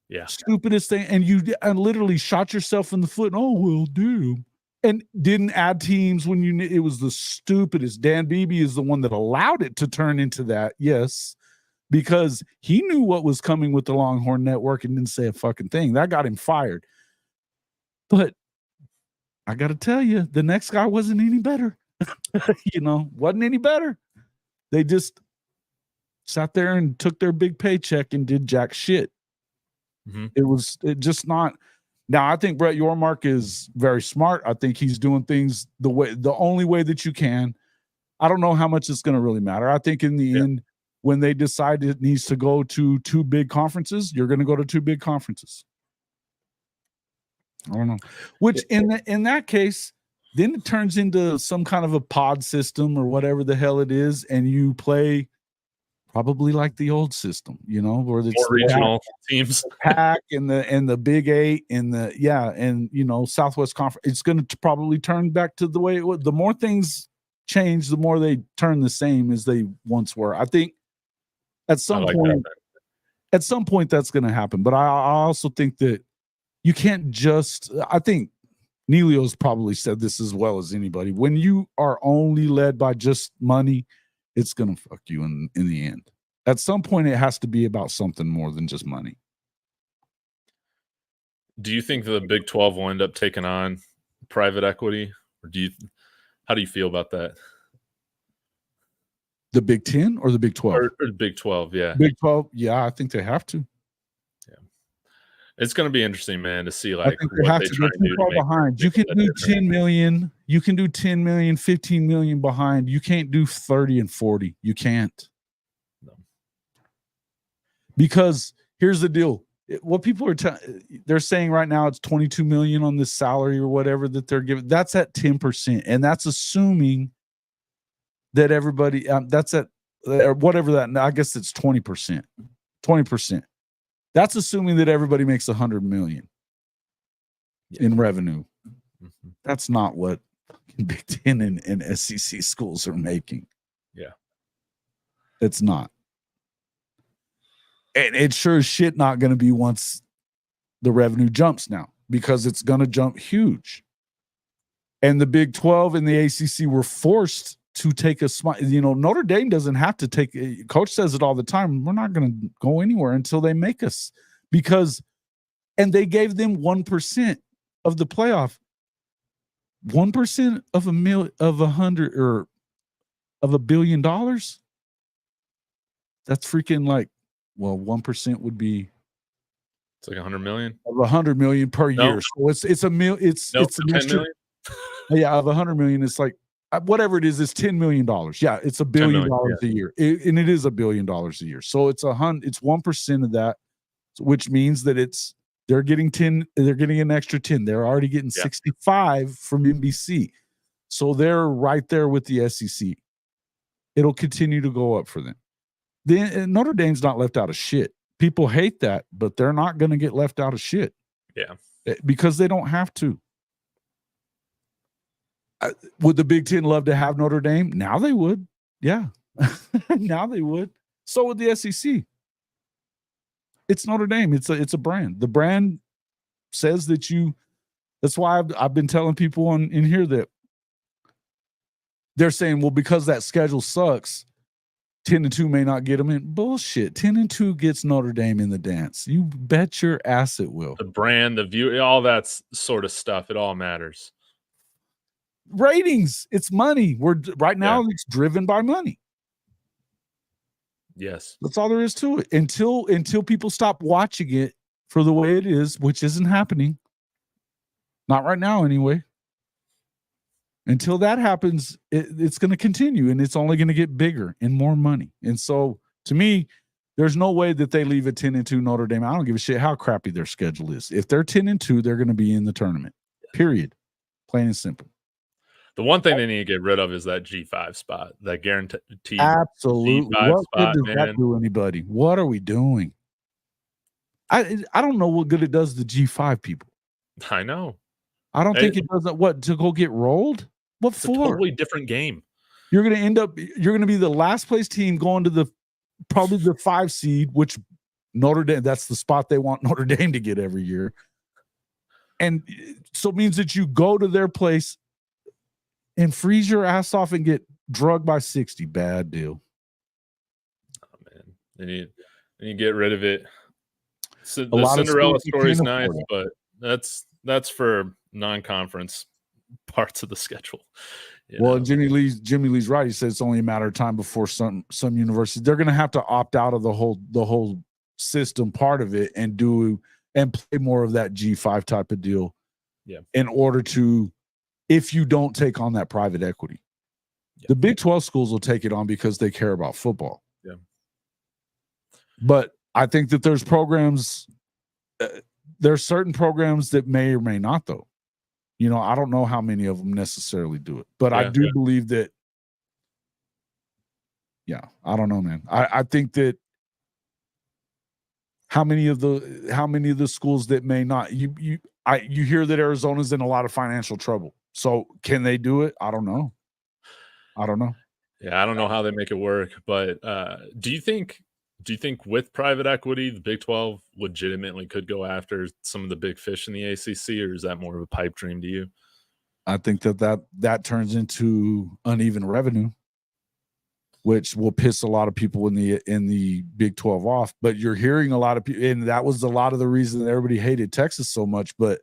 Speaker 4: Yeah.
Speaker 1: Stupidest thing. And you literally shot yourself in the foot. Oh, we'll do. And didn't add teams when it was the stupidest. Dan Beebe is the one that allowed it to turn into that. Yes. Because he knew what was coming with the Longhorn Network and didn't say a fucking thing. That got him fired. But I got to tell you, the next guy wasn't any better. Wasn't any better. They just sat there and took their big paycheck and did jack shit. It just not. Now, I think Brett Yormark is very smart. I think he's doing things the only way that you can. I don't know how much it's going to really matter. I think in the end, when they decide it needs to go to two big conferences, you're going to go to two big conferences. I don't know. Which in that case, then it turns into some kind of a pod system or whatever the hell it is, and you play probably like the old system, where it's
Speaker 4: more regional teams,
Speaker 1: Pac and the Big 8 and Southwest Conference. It's going to probably turn back to the way it was. The more things change, the more they turn the same as they once were. I think at some point that's going to happen. But I also think that you can't just. I think Neilio's probably said this as well as anybody. When you are only led by just money, it's going to fuck you in the end. At some point, it has to be about something more than just money.
Speaker 4: Do you think the Big 12 will end up taking on private equity? Or how do you feel about that?
Speaker 1: The Big 10 or the Big 12?
Speaker 4: Or the Big 12, yeah.
Speaker 1: Big 12, yeah, I think they have to.
Speaker 4: Yeah. It's going to be interesting, man, to see like
Speaker 1: what they try to do. Behind. You can do 10 million. You can do 10 million, 15 million behind. You can't do 30 and 40. You can't.
Speaker 4: No.
Speaker 1: Because here's the deal. What people are they're saying right now it's 22 million on this salary or whatever that they're giving. That's at 10%. And that's assuming that everybody that's at or whatever that, I guess it's 20%. 20%. That's assuming that everybody makes 100 million in revenue.
Speaker 4: Mm-hmm.
Speaker 1: That's not what Big Ten and SEC schools are making.
Speaker 4: Yeah.
Speaker 1: It's not. And it's sure as shit not going to be once the revenue jumps now, because it's going to jump huge. And the Big 12 and the ACC were forced to take a small, Notre Dame doesn't have to take, coach says it all the time, we're not going to go anywhere until they make us, and they gave them 1% of the playoff. 1% of $1 billion. That's freaking like, well, 1% would be,
Speaker 4: it's like 100 million
Speaker 1: of 100 million per year. So it's a mil. It's
Speaker 4: 10
Speaker 1: extra,
Speaker 4: million.
Speaker 1: Yeah, of 100 million, it's like whatever it is. It's $10 million. Yeah, it's $1 billion a year, and it is $1 billion a year. So it's 1% of that, which means that they're getting 10. They're getting an extra 10. They're already getting 65 from NBC, so they're right there with the SEC. It'll continue to go up for them. Then Notre Dame's not left out of shit. People hate that, but they're not going to get left out of shit.
Speaker 4: Yeah,
Speaker 1: because they don't have to. Would the Big Ten love to have Notre Dame? Now they would. Yeah, now they would. So would the SEC. It's Notre Dame. It's a brand. The brand says that you. That's why I've been telling people in here that they're saying, well, because that schedule sucks, 10-2 may not get them in. Bullshit. 10-2 gets Notre Dame in the dance. You bet your ass it will.
Speaker 4: The brand, the view, all that sort of stuff. It all matters.
Speaker 1: Ratings. It's money. Right now it's driven by money.
Speaker 4: Yes.
Speaker 1: That's all there is to it. Until people stop watching it for the way it is, which isn't happening. Not right now anyway. Until that happens, it's going to continue, and it's only going to get bigger and more money. And so, to me, there's no way that they leave a 10-2 Notre Dame. I don't give a shit how crappy their schedule is. If they're 10-2, they're going to be in the tournament. Period. Plain and simple.
Speaker 4: The one thing they need to get rid of is that G5 spot, that guaranteed
Speaker 1: Absolutely.
Speaker 4: G5
Speaker 1: what
Speaker 4: spot,
Speaker 1: good does that do anybody? What are we doing? I don't know what good it does the G5 people.
Speaker 4: I know.
Speaker 1: I don't think it does that. What, to go get rolled? What
Speaker 4: it's
Speaker 1: for?
Speaker 4: A totally different game.
Speaker 1: You're going to be the last place team going to probably the 5 seed, which Notre Dame, that's the spot they want Notre Dame to get every year. And so it means that you go to their place and freeze your ass off and get drugged by 60. Bad deal.
Speaker 4: Oh, man. Then you get rid of it. So the Cinderella story is nice, but that's for non-conference parts of the schedule.
Speaker 1: Well, Jimmy Lee's right. He said it's only a matter of time before some universities, they're going to have to opt out of the whole system part of it and play more of that G5 type of deal.
Speaker 4: Yeah. In
Speaker 1: order to, if you don't take on that private equity, the Big 12 schools will take it on because they care about football.
Speaker 4: Yeah.
Speaker 1: But I think that there's programs, there's certain programs that may or may not, though. I don't know how many of them necessarily do it, but I do believe that. Yeah, I don't know, man. I think that how many of the schools that may not, you hear that Arizona's in a lot of financial trouble. So can they do it? I don't know.
Speaker 4: Yeah, I don't know how they make it work, but do you think Do you think with private equity, the Big 12 legitimately could go after some of the big fish in the ACC, or is that more of a pipe dream to you?
Speaker 1: I think that turns into uneven revenue, which will piss a lot of people in the Big 12 off. But you're hearing a lot of people, and that was a lot of the reason that everybody hated Texas so much. But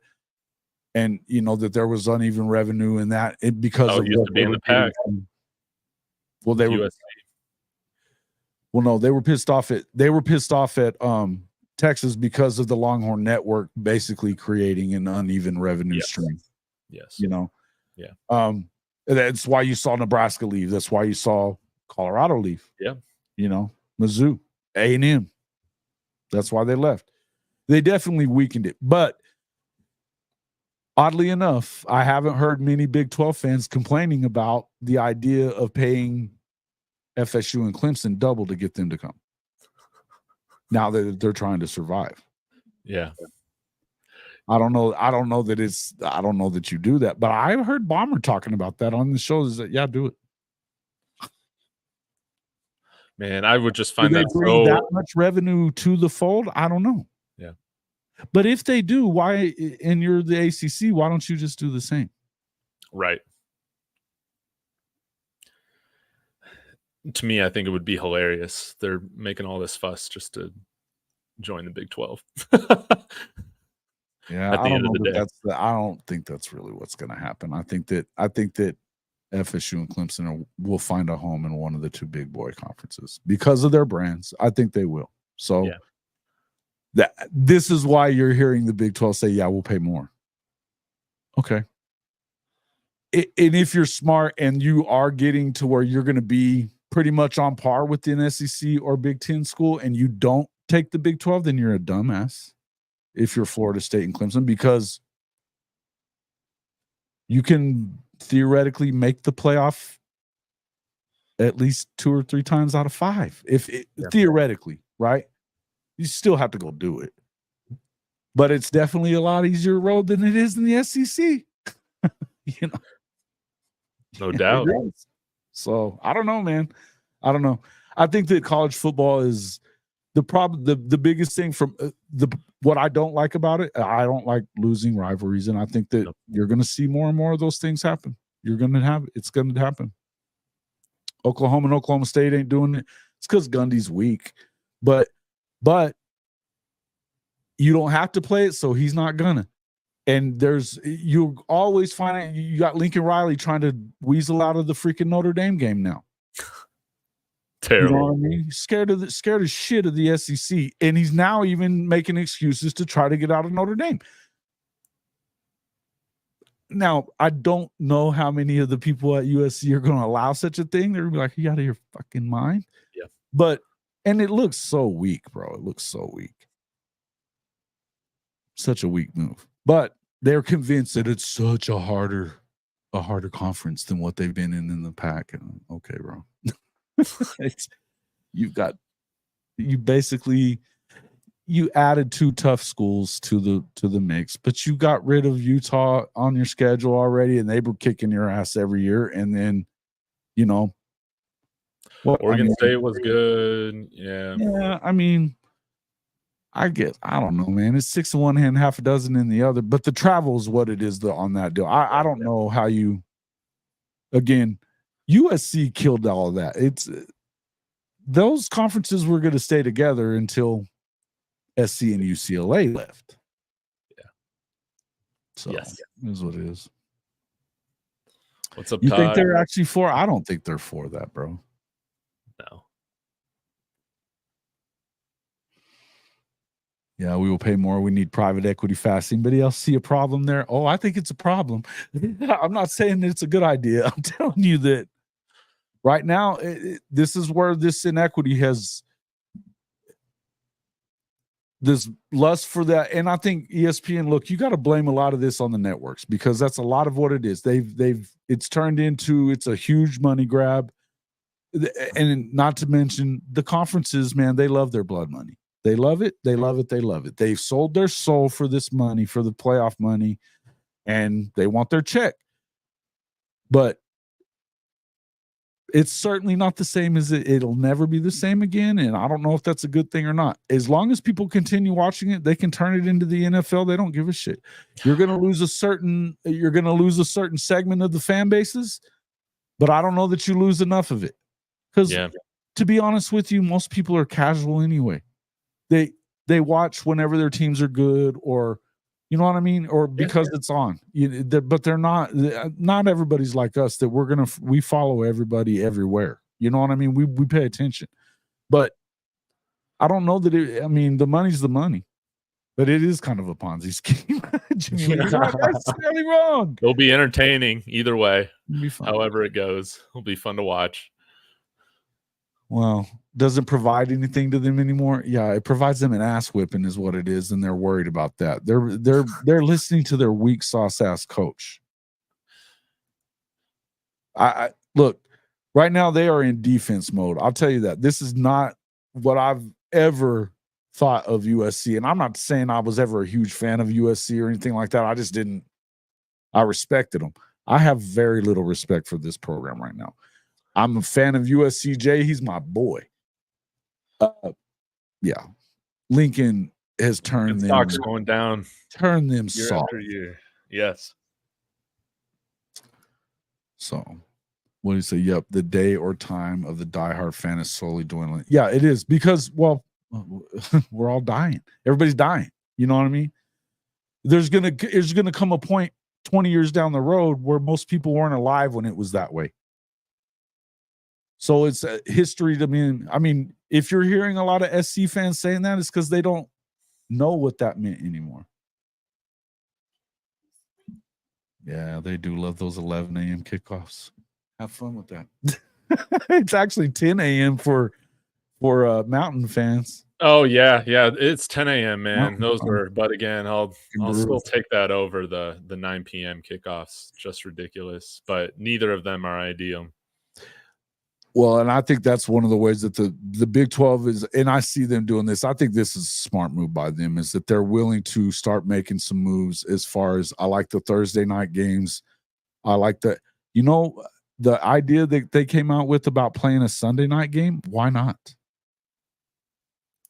Speaker 1: that there was uneven revenue in that because of
Speaker 4: used to be in the pack.
Speaker 1: Well, they were. Well, no, they were pissed off at Texas because of the Longhorn Network basically creating an uneven revenue stream.
Speaker 4: Yes.
Speaker 1: Yeah. That's why you saw Nebraska leave. That's why you saw Colorado leave.
Speaker 4: Yeah.
Speaker 1: Mizzou, A&M. That's why they left. They definitely weakened it. But oddly enough, I haven't heard many Big 12 fans complaining about the idea of paying FSU and Clemson double to get them to come. Now that they're trying to survive.
Speaker 4: Yeah.
Speaker 1: I don't know that you do that, but I've heard Bomber talking about that on the shows. That do it.
Speaker 4: Man, I would just find
Speaker 1: that that much revenue to the fold. I don't know.
Speaker 4: Yeah,
Speaker 1: but if they do, why? And you're the ACC, why don't you just do the same?
Speaker 4: Right. To me, I think it would be hilarious. They're making all this fuss just to join the Big 12.
Speaker 1: Yeah, I don't think that's really what's going to happen. I think that FSU and Clemson will find a home in one of the two big boy conferences because of their brands. I think they will. So this is why you're hearing the Big 12 say, "Yeah, we'll pay more." Okay. And if you're smart and you are getting to where you're going to be pretty much on par with an SEC or Big 10 school and you don't take the Big 12, then you're a dumbass if you're Florida State and Clemson, because you can theoretically make the playoff at least 2 or 3 times out of 5. Theoretically, right? You still have to go do it. But it's definitely a lot easier road than it is in the SEC.
Speaker 4: No doubt.
Speaker 1: So I don't know, man. I don't know. I think that college football is the problem. The biggest thing from what I don't like about it, I don't like losing rivalries, and I think that you're going to see more and more of those things happen. It's going to happen. Oklahoma and Oklahoma State ain't doing it. It's because Gundy's weak, but you don't have to play it, so he's not gonna. And you always find you got Lincoln Riley trying to weasel out of the freaking Notre Dame game now.
Speaker 4: Terrible.
Speaker 1: You know what I mean? He's scared as shit of the SEC, and he's now even making excuses to try to get out of Notre Dame. Now, I don't know how many of the people at USC are going to allow such a thing. They're going to be like, "Are you out of your fucking mind?"
Speaker 4: Yeah.
Speaker 1: And it looks so weak, bro. It looks so weak. Such a weak move. But they're convinced that it's such a harder conference than what they've been in the pack. And okay, bro. You added 2 tough schools to the mix, but you got rid of Utah on your schedule already, and they were kicking your ass every year. And then,
Speaker 4: Oregon State was good. Yeah.
Speaker 1: Yeah, I mean, I don't know, man. It's 6 in one hand, half a dozen in the other. But the travel is what it is on that deal. I don't know how you. Again, USC killed all of that. Those conferences were going to stay together until SC and UCLA left.
Speaker 4: Yeah.
Speaker 1: So
Speaker 4: yes,
Speaker 1: it is what it is.
Speaker 4: What's up,
Speaker 1: You
Speaker 4: Todd?
Speaker 1: think they're actually for? I don't think they're for that, bro.
Speaker 4: No.
Speaker 1: Yeah, we will pay more. We need private equity fast. Anybody else see a problem there? Oh, I think it's a problem. I'm not saying that it's a good idea. I'm telling you that right now, this is where this inequity has this lust for that. And I think ESPN, look, you got to blame a lot of this on the networks, because that's a lot of what it is. It's turned into, it's a huge money grab. And not to mention the conferences, man, they love their blood money. They love it. They love it. They love it. They've sold their soul for this money, for the playoff money, and they want their check. But It's certainly not the same as it'll never be the same again. And I don't know if that's a good thing or not. As long as people continue watching it, they can turn it into the NFL. They don't give a shit. You're going to lose a certain segment of the fan bases, but I don't know that you lose enough of it. Because to be honest with you, most people are casual anyway. They watch whenever their teams are good, or you know what I mean, or because it's on. But they're not. Not everybody's like us that we follow everybody everywhere. You know what I mean? We pay attention, but I don't know that it. I mean, the money's the money, but it is kind of a Ponzi scheme. That's fairly wrong.
Speaker 4: It'll be entertaining either way.
Speaker 1: It'll be fun.
Speaker 4: However it goes, it'll be fun to watch.
Speaker 1: Well, doesn't provide anything to them anymore. Yeah, it provides them an ass whipping is what it is, and they're worried about that. They're listening to their weak sauce ass coach. I look, right now they are in defense mode. I'll tell you that. This is not what I've ever thought of USC, and I'm not saying I was ever a huge fan of USC or anything like that. I just didn't. I respected them. I have very little respect for this program right now. I'm a fan of USCJ. He's my boy. Yeah. Lincoln has turned them.
Speaker 4: Stocks going down.
Speaker 1: Turn them
Speaker 4: year
Speaker 1: soft.
Speaker 4: after year. Yes.
Speaker 1: So, what do you say? Yep. The day or time of the diehard fan is slowly dwindling. Yeah, it is because, well, we're all dying. Everybody's dying. You know what I mean? There's gonna come a point 20 years down the road where most people weren't alive when it was that way. So it's history to me. I mean, if you're hearing a lot of SC fans saying that, it's because they don't know what that meant anymore. Yeah, they do love those 11 a.m. kickoffs. Have fun with that. It's actually 10 a.m. for Mountain fans.
Speaker 4: Oh yeah, it's 10 a.m. man. But again, I'll still take that over the 9 p.m. kickoffs. Just ridiculous. But neither of them are ideal.
Speaker 1: Well, and I think that's one of the ways that the Big 12 is, and I see them doing this. I think this is a smart move by them, is that they're willing to start making some moves as far as, I like the Thursday night games. I like the idea that they came out with about playing a Sunday night game. Why not?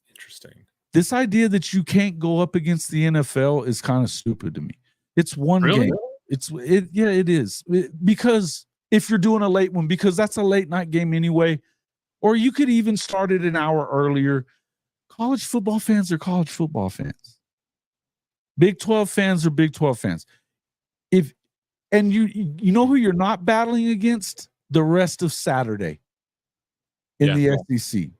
Speaker 4: Interesting.
Speaker 1: This idea that you can't go up against the NFL is kind of stupid to me. It's one game. It is. Because if you're doing a late one, because that's a late night game anyway, or you could even start it an hour earlier. College football fans are college football fans. Big 12 fans are Big 12 fans. And you know who you're not battling against? The rest of Saturday in the SEC.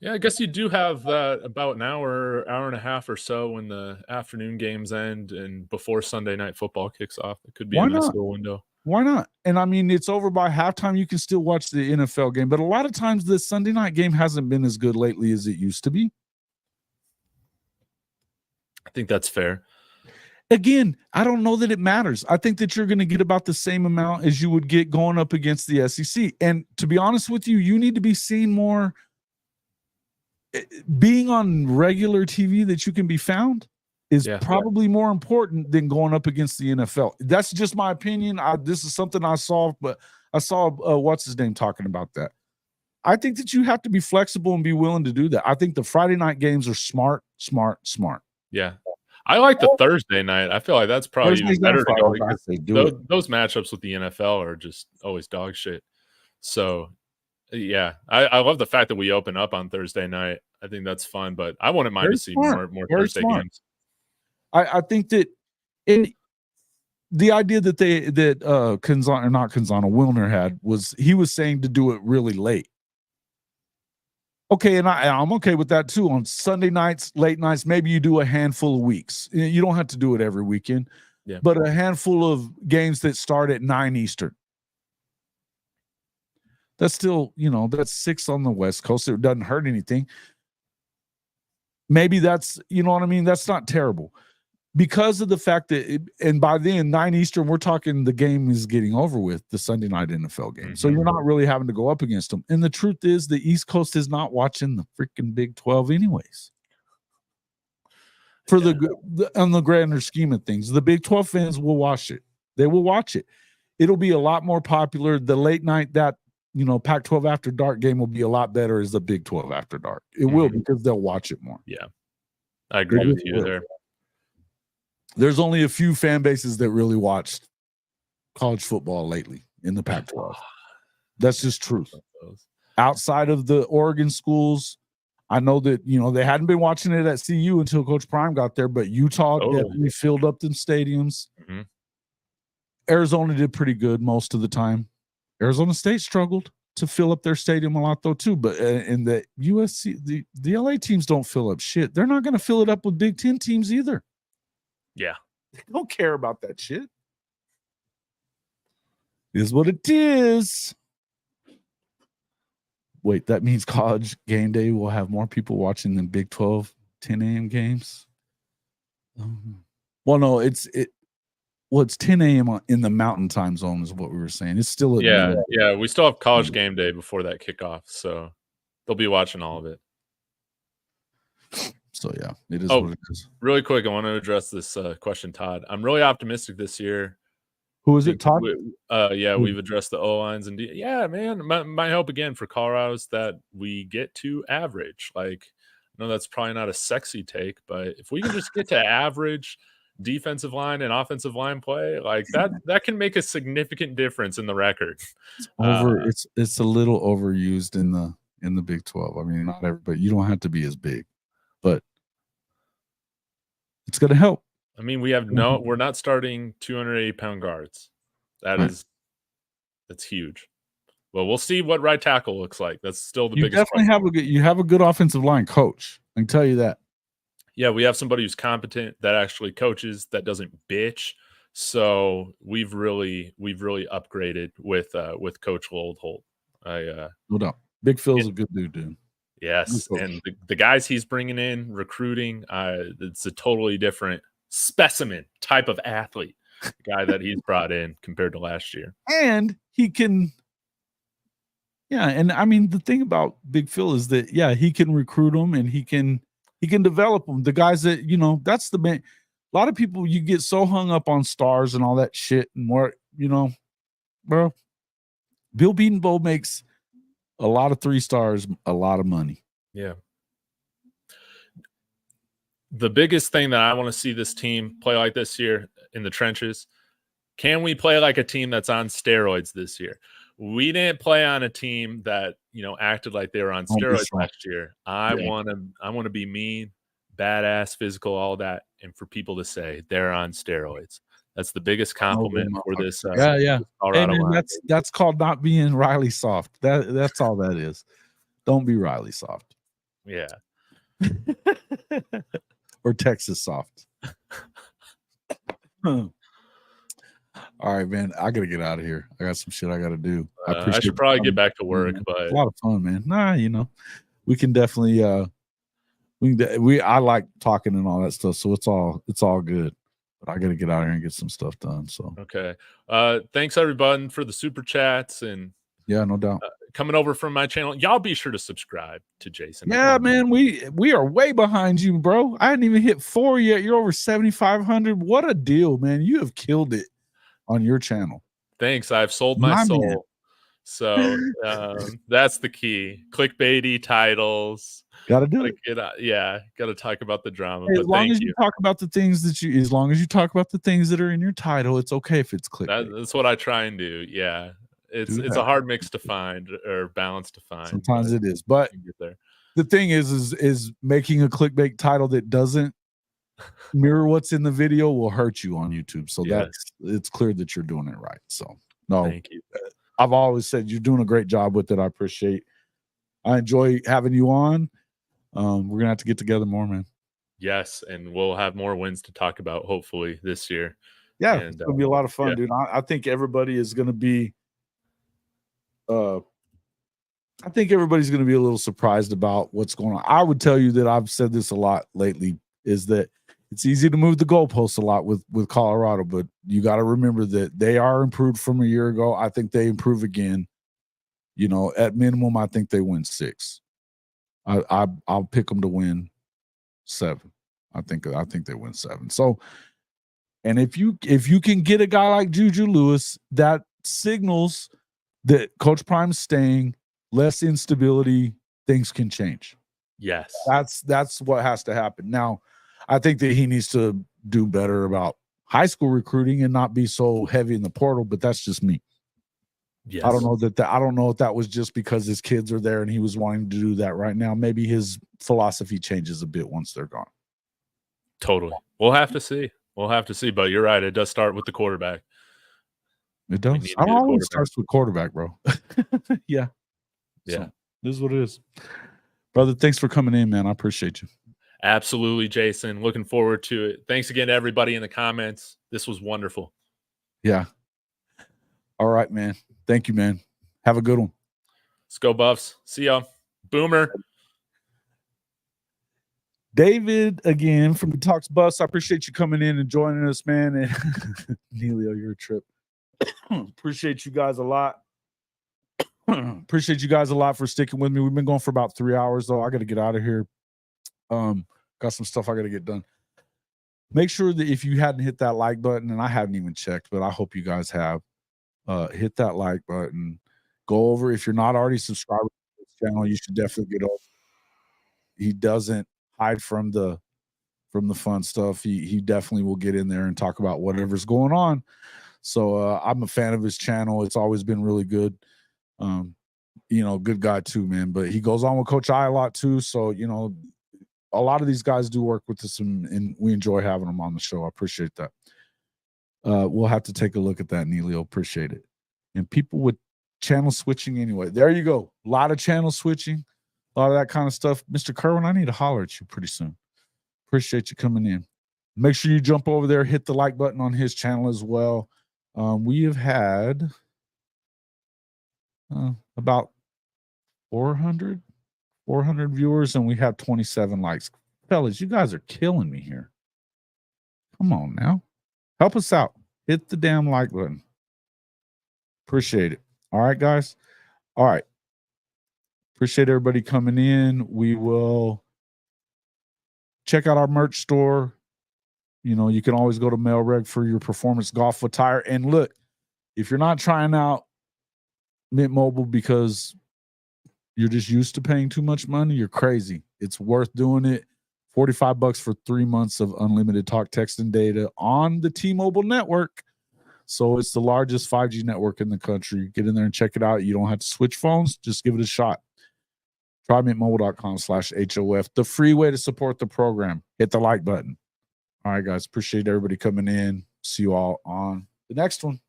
Speaker 4: Yeah, I guess you do have about an hour and a half or so when the afternoon games end and before Sunday night football kicks off. It could be a nice little window.
Speaker 1: Why not? And I mean, it's over by halftime. You can still watch the NFL game, but a lot of times the Sunday night game hasn't been as good lately as it used to be.
Speaker 4: I think that's fair.
Speaker 1: Again, I don't know that it matters. I think that you're going to get about the same amount as you would get going up against the SEC. And to be honest with you, you need to be seen more. Being on regular TV that you can be found is probably more important than going up against the NFL. That's just my opinion. This is something I saw, but I saw what's his name talking about that. I think that you have to be flexible and be willing to do that. I think the Friday night games are smart.
Speaker 4: Yeah. I like the Thursday night. I feel like that's probably even better to go because those matchups with the NFL are just always dog shit. So, yeah, I love the fact that we open up on Thursday night. I think that's fun, but I wouldn't mind to see more Thursday games.
Speaker 1: I think that the idea that Wilner had was he was saying to do it really late. Okay, and I'm okay with that too. On Sunday nights, late nights, maybe you do a handful of weeks. You don't have to do it every weekend, but a handful of games that start at 9 Eastern. That's still, that's 6 on the West Coast. It doesn't hurt anything. Maybe that's, you know what I mean? That's not terrible. Because of the fact that, and by then, 9 Eastern, we're talking the game is getting over with, the Sunday night NFL game. Mm-hmm. So you're not really having to go up against them. And the truth is, the East Coast is not watching the freaking Big 12 anyways. On the grander scheme of things, the Big 12 fans will watch it. They will watch it. it'll be a lot more popular. The late night that Pac-12 After Dark game will be a lot better as the Big 12 After Dark. It will, because they'll watch it more.
Speaker 4: Yeah, I agree with you there.
Speaker 1: There's only a few fan bases that really watched college football lately in the Pac-12. That's just truth. Outside of the Oregon schools, I know that they hadn't been watching it at CU until Coach Prime got there, but Utah definitely filled up them stadiums.
Speaker 4: Mm-hmm.
Speaker 1: Arizona did pretty good most of the time. Arizona State struggled to fill up their stadium a lot though too, but in the USC, the LA teams don't fill up shit. They're not going to fill it up with Big Ten teams either.
Speaker 4: Yeah,
Speaker 1: they don't care about that shit. It is what it is. Wait, that means College Game Day will have more people watching than Big 12 10 a.m. games? Well, no, it's 10 a.m. in the Mountain Time Zone is what we were saying. It's still at
Speaker 4: yeah. We still have College Game Day before that kickoff, so they'll be watching all of it.
Speaker 1: So yeah, it is what it is.
Speaker 4: Really quick, I want to address this question, Todd. I'm really optimistic this year.
Speaker 1: Who is it, Todd?
Speaker 4: We've addressed the O-lines and man, my hope again for Colorado is that we get to average. Like, I know that's probably not a sexy take, but if we can just get to average defensive line and offensive line play, like that can make a significant difference in the record.
Speaker 1: It's a little overused in the Big 12. I mean, not everybody. You don't have to be as big, but it's going to help.
Speaker 4: I mean, we're not starting 280-pound guards. That's huge. Well, we'll see what right tackle looks like. That's still the biggest.
Speaker 1: You have a good offensive line coach. I can tell you that.
Speaker 4: Yeah, we have somebody who's competent, that actually coaches, that doesn't bitch. So we've really upgraded with Coach Loldholt.
Speaker 1: No doubt. Big Phil's a good dude.
Speaker 4: Yes, and the guys he's bringing in, recruiting, it's a totally different specimen type of athlete guy that he's brought in compared to last year. And
Speaker 1: he can, and I mean, the thing about Big Phil is that, he can recruit them and he can develop them. The guys that, that's the main. A lot of people, you get so hung up on stars and all that shit and more, bro. Bill Bedenbaugh makes a lot of 3 stars, a lot of money.
Speaker 4: Yeah. The biggest thing that I want to see this team play like this year in the trenches, can we play like a team that's on steroids this year? We didn't play on a team that, acted like they were on steroids last year. I want to be mean, badass, physical, all that, and for people to say they're on steroids. That's the biggest compliment for this.
Speaker 1: Colorado line. That's called not being Riley soft. That's all that is. Don't be Riley soft.
Speaker 4: Yeah.
Speaker 1: Or Texas soft. All right, man. I gotta get out of here. I got some shit I gotta do.
Speaker 4: I should probably get back to work, but
Speaker 1: it's a lot of fun, man. Nah, we can definitely I like talking and all that stuff, so it's all good. But I gotta get out here and get some stuff done. So
Speaker 4: okay. Thanks everybody for the super chats and
Speaker 1: no doubt.
Speaker 4: Coming over from my channel. Y'all be sure to subscribe to Jason.
Speaker 1: Yeah, man. We are way behind you, bro. I hadn't even hit 4 yet. You're over 7,500. What a deal, man. You have killed it on your channel.
Speaker 4: Thanks. I've sold my soul. Man. So that's the key. Clickbaity titles.
Speaker 1: Gotta do it.
Speaker 4: Gotta talk about the drama.
Speaker 1: Hey, as long as you talk about the things as long as you talk about the things that are in your title, it's okay if it's clickbait.
Speaker 4: That's what I try and do. Yeah. It's a hard mix to find or balance to find.
Speaker 1: Sometimes it is, but the thing is making a clickbait title that doesn't mirror what's in the video will hurt you on YouTube. So it's clear that you're doing it right. So
Speaker 4: thank you.
Speaker 1: I've always said you're doing a great job with it. I enjoy having you on. We're gonna have to get together more, man.
Speaker 4: Yes, and we'll have more wins to talk about hopefully this year.
Speaker 1: Yeah, it's gonna be a lot of fun, dude. I think everybody is gonna be. I think everybody's going to be a little surprised about what's going on. I would tell you that I've said this a lot lately, is that it's easy to move the goalposts a lot with Colorado, but you got to remember that they are improved from a year ago. I think they improve again. At minimum, I think they win 6. I'll pick them to win 7. I think they win 7. So, and if you can get a guy like Juju Lewis, that signals that Coach Prime's staying, less instability, things can change.
Speaker 4: Yes.
Speaker 1: That's what has to happen. Now, I think that he needs to do better about high school recruiting and not be so heavy in the portal, but that's just me.
Speaker 4: Yes.
Speaker 1: I don't know I don't know if that was just because his kids are there and he was wanting to do that right now. Maybe his philosophy changes a bit once they're gone.
Speaker 4: Totally. We'll have to see. We'll have to see. But you're right. It does start with the quarterback.
Speaker 1: It does. It always starts with quarterback, bro. Yeah.
Speaker 4: Yeah.
Speaker 1: So, this is what it is. Brother, thanks for coming in, man. I appreciate you.
Speaker 4: Absolutely, Jason. Looking forward to it. Thanks again to everybody in the comments. This was wonderful.
Speaker 1: Yeah. All right, man. Thank you, man. Have a good one.
Speaker 4: Let's go, Buffs. See ya. Boomer.
Speaker 1: David, again, from the Talks Bus. I appreciate you coming in and joining us, man. And Neilio, you're a trip. Appreciate you guys a lot. Appreciate you guys a lot for sticking with me. We've been going for about 3 hours, though. I got to get out of here. Got some stuff I got to get done. Make sure that if you hadn't hit that like button, and I haven't even checked, but I hope you guys have, hit that like button. Go over. If you're not already subscribed to this channel, you should definitely get over. He doesn't hide from the fun stuff. He definitely will get in there and talk about whatever's going on. So I'm a fan of his channel. It's always been really good. Good guy too, man. But he goes on with Coach I a lot too. So, a lot of these guys do work with us, and we enjoy having them on the show. I appreciate that. We'll have to take a look at that, Neilio. Appreciate it. And people with channel switching anyway. There you go. A lot of channel switching, a lot of that kind of stuff. Mr. Kerwin, I need to holler at you pretty soon. Appreciate you coming in. Make sure you jump over there, hit the like button on his channel as well. We have had about 400 viewers, and we have 27 likes. Fellas, you guys are killing me here. Come on now. Help us out. Hit the damn like button. Appreciate it. All right, guys. All right. Appreciate everybody coming in. We will check out our merch store. You can always go to Mailreg for your performance golf attire. And look, if you're not trying out Mint Mobile because you're just used to paying too much money, you're crazy. It's worth doing it. $45 for 3 months of unlimited talk, text, and data on the T-Mobile network. So it's the largest 5G network in the country. Get in there and check it out. You don't have to switch phones. Just give it a shot. Try mintmobile.com/HOF. The free way to support the program. Hit the like button. All right, guys. Appreciate everybody coming in. See you all on the next one.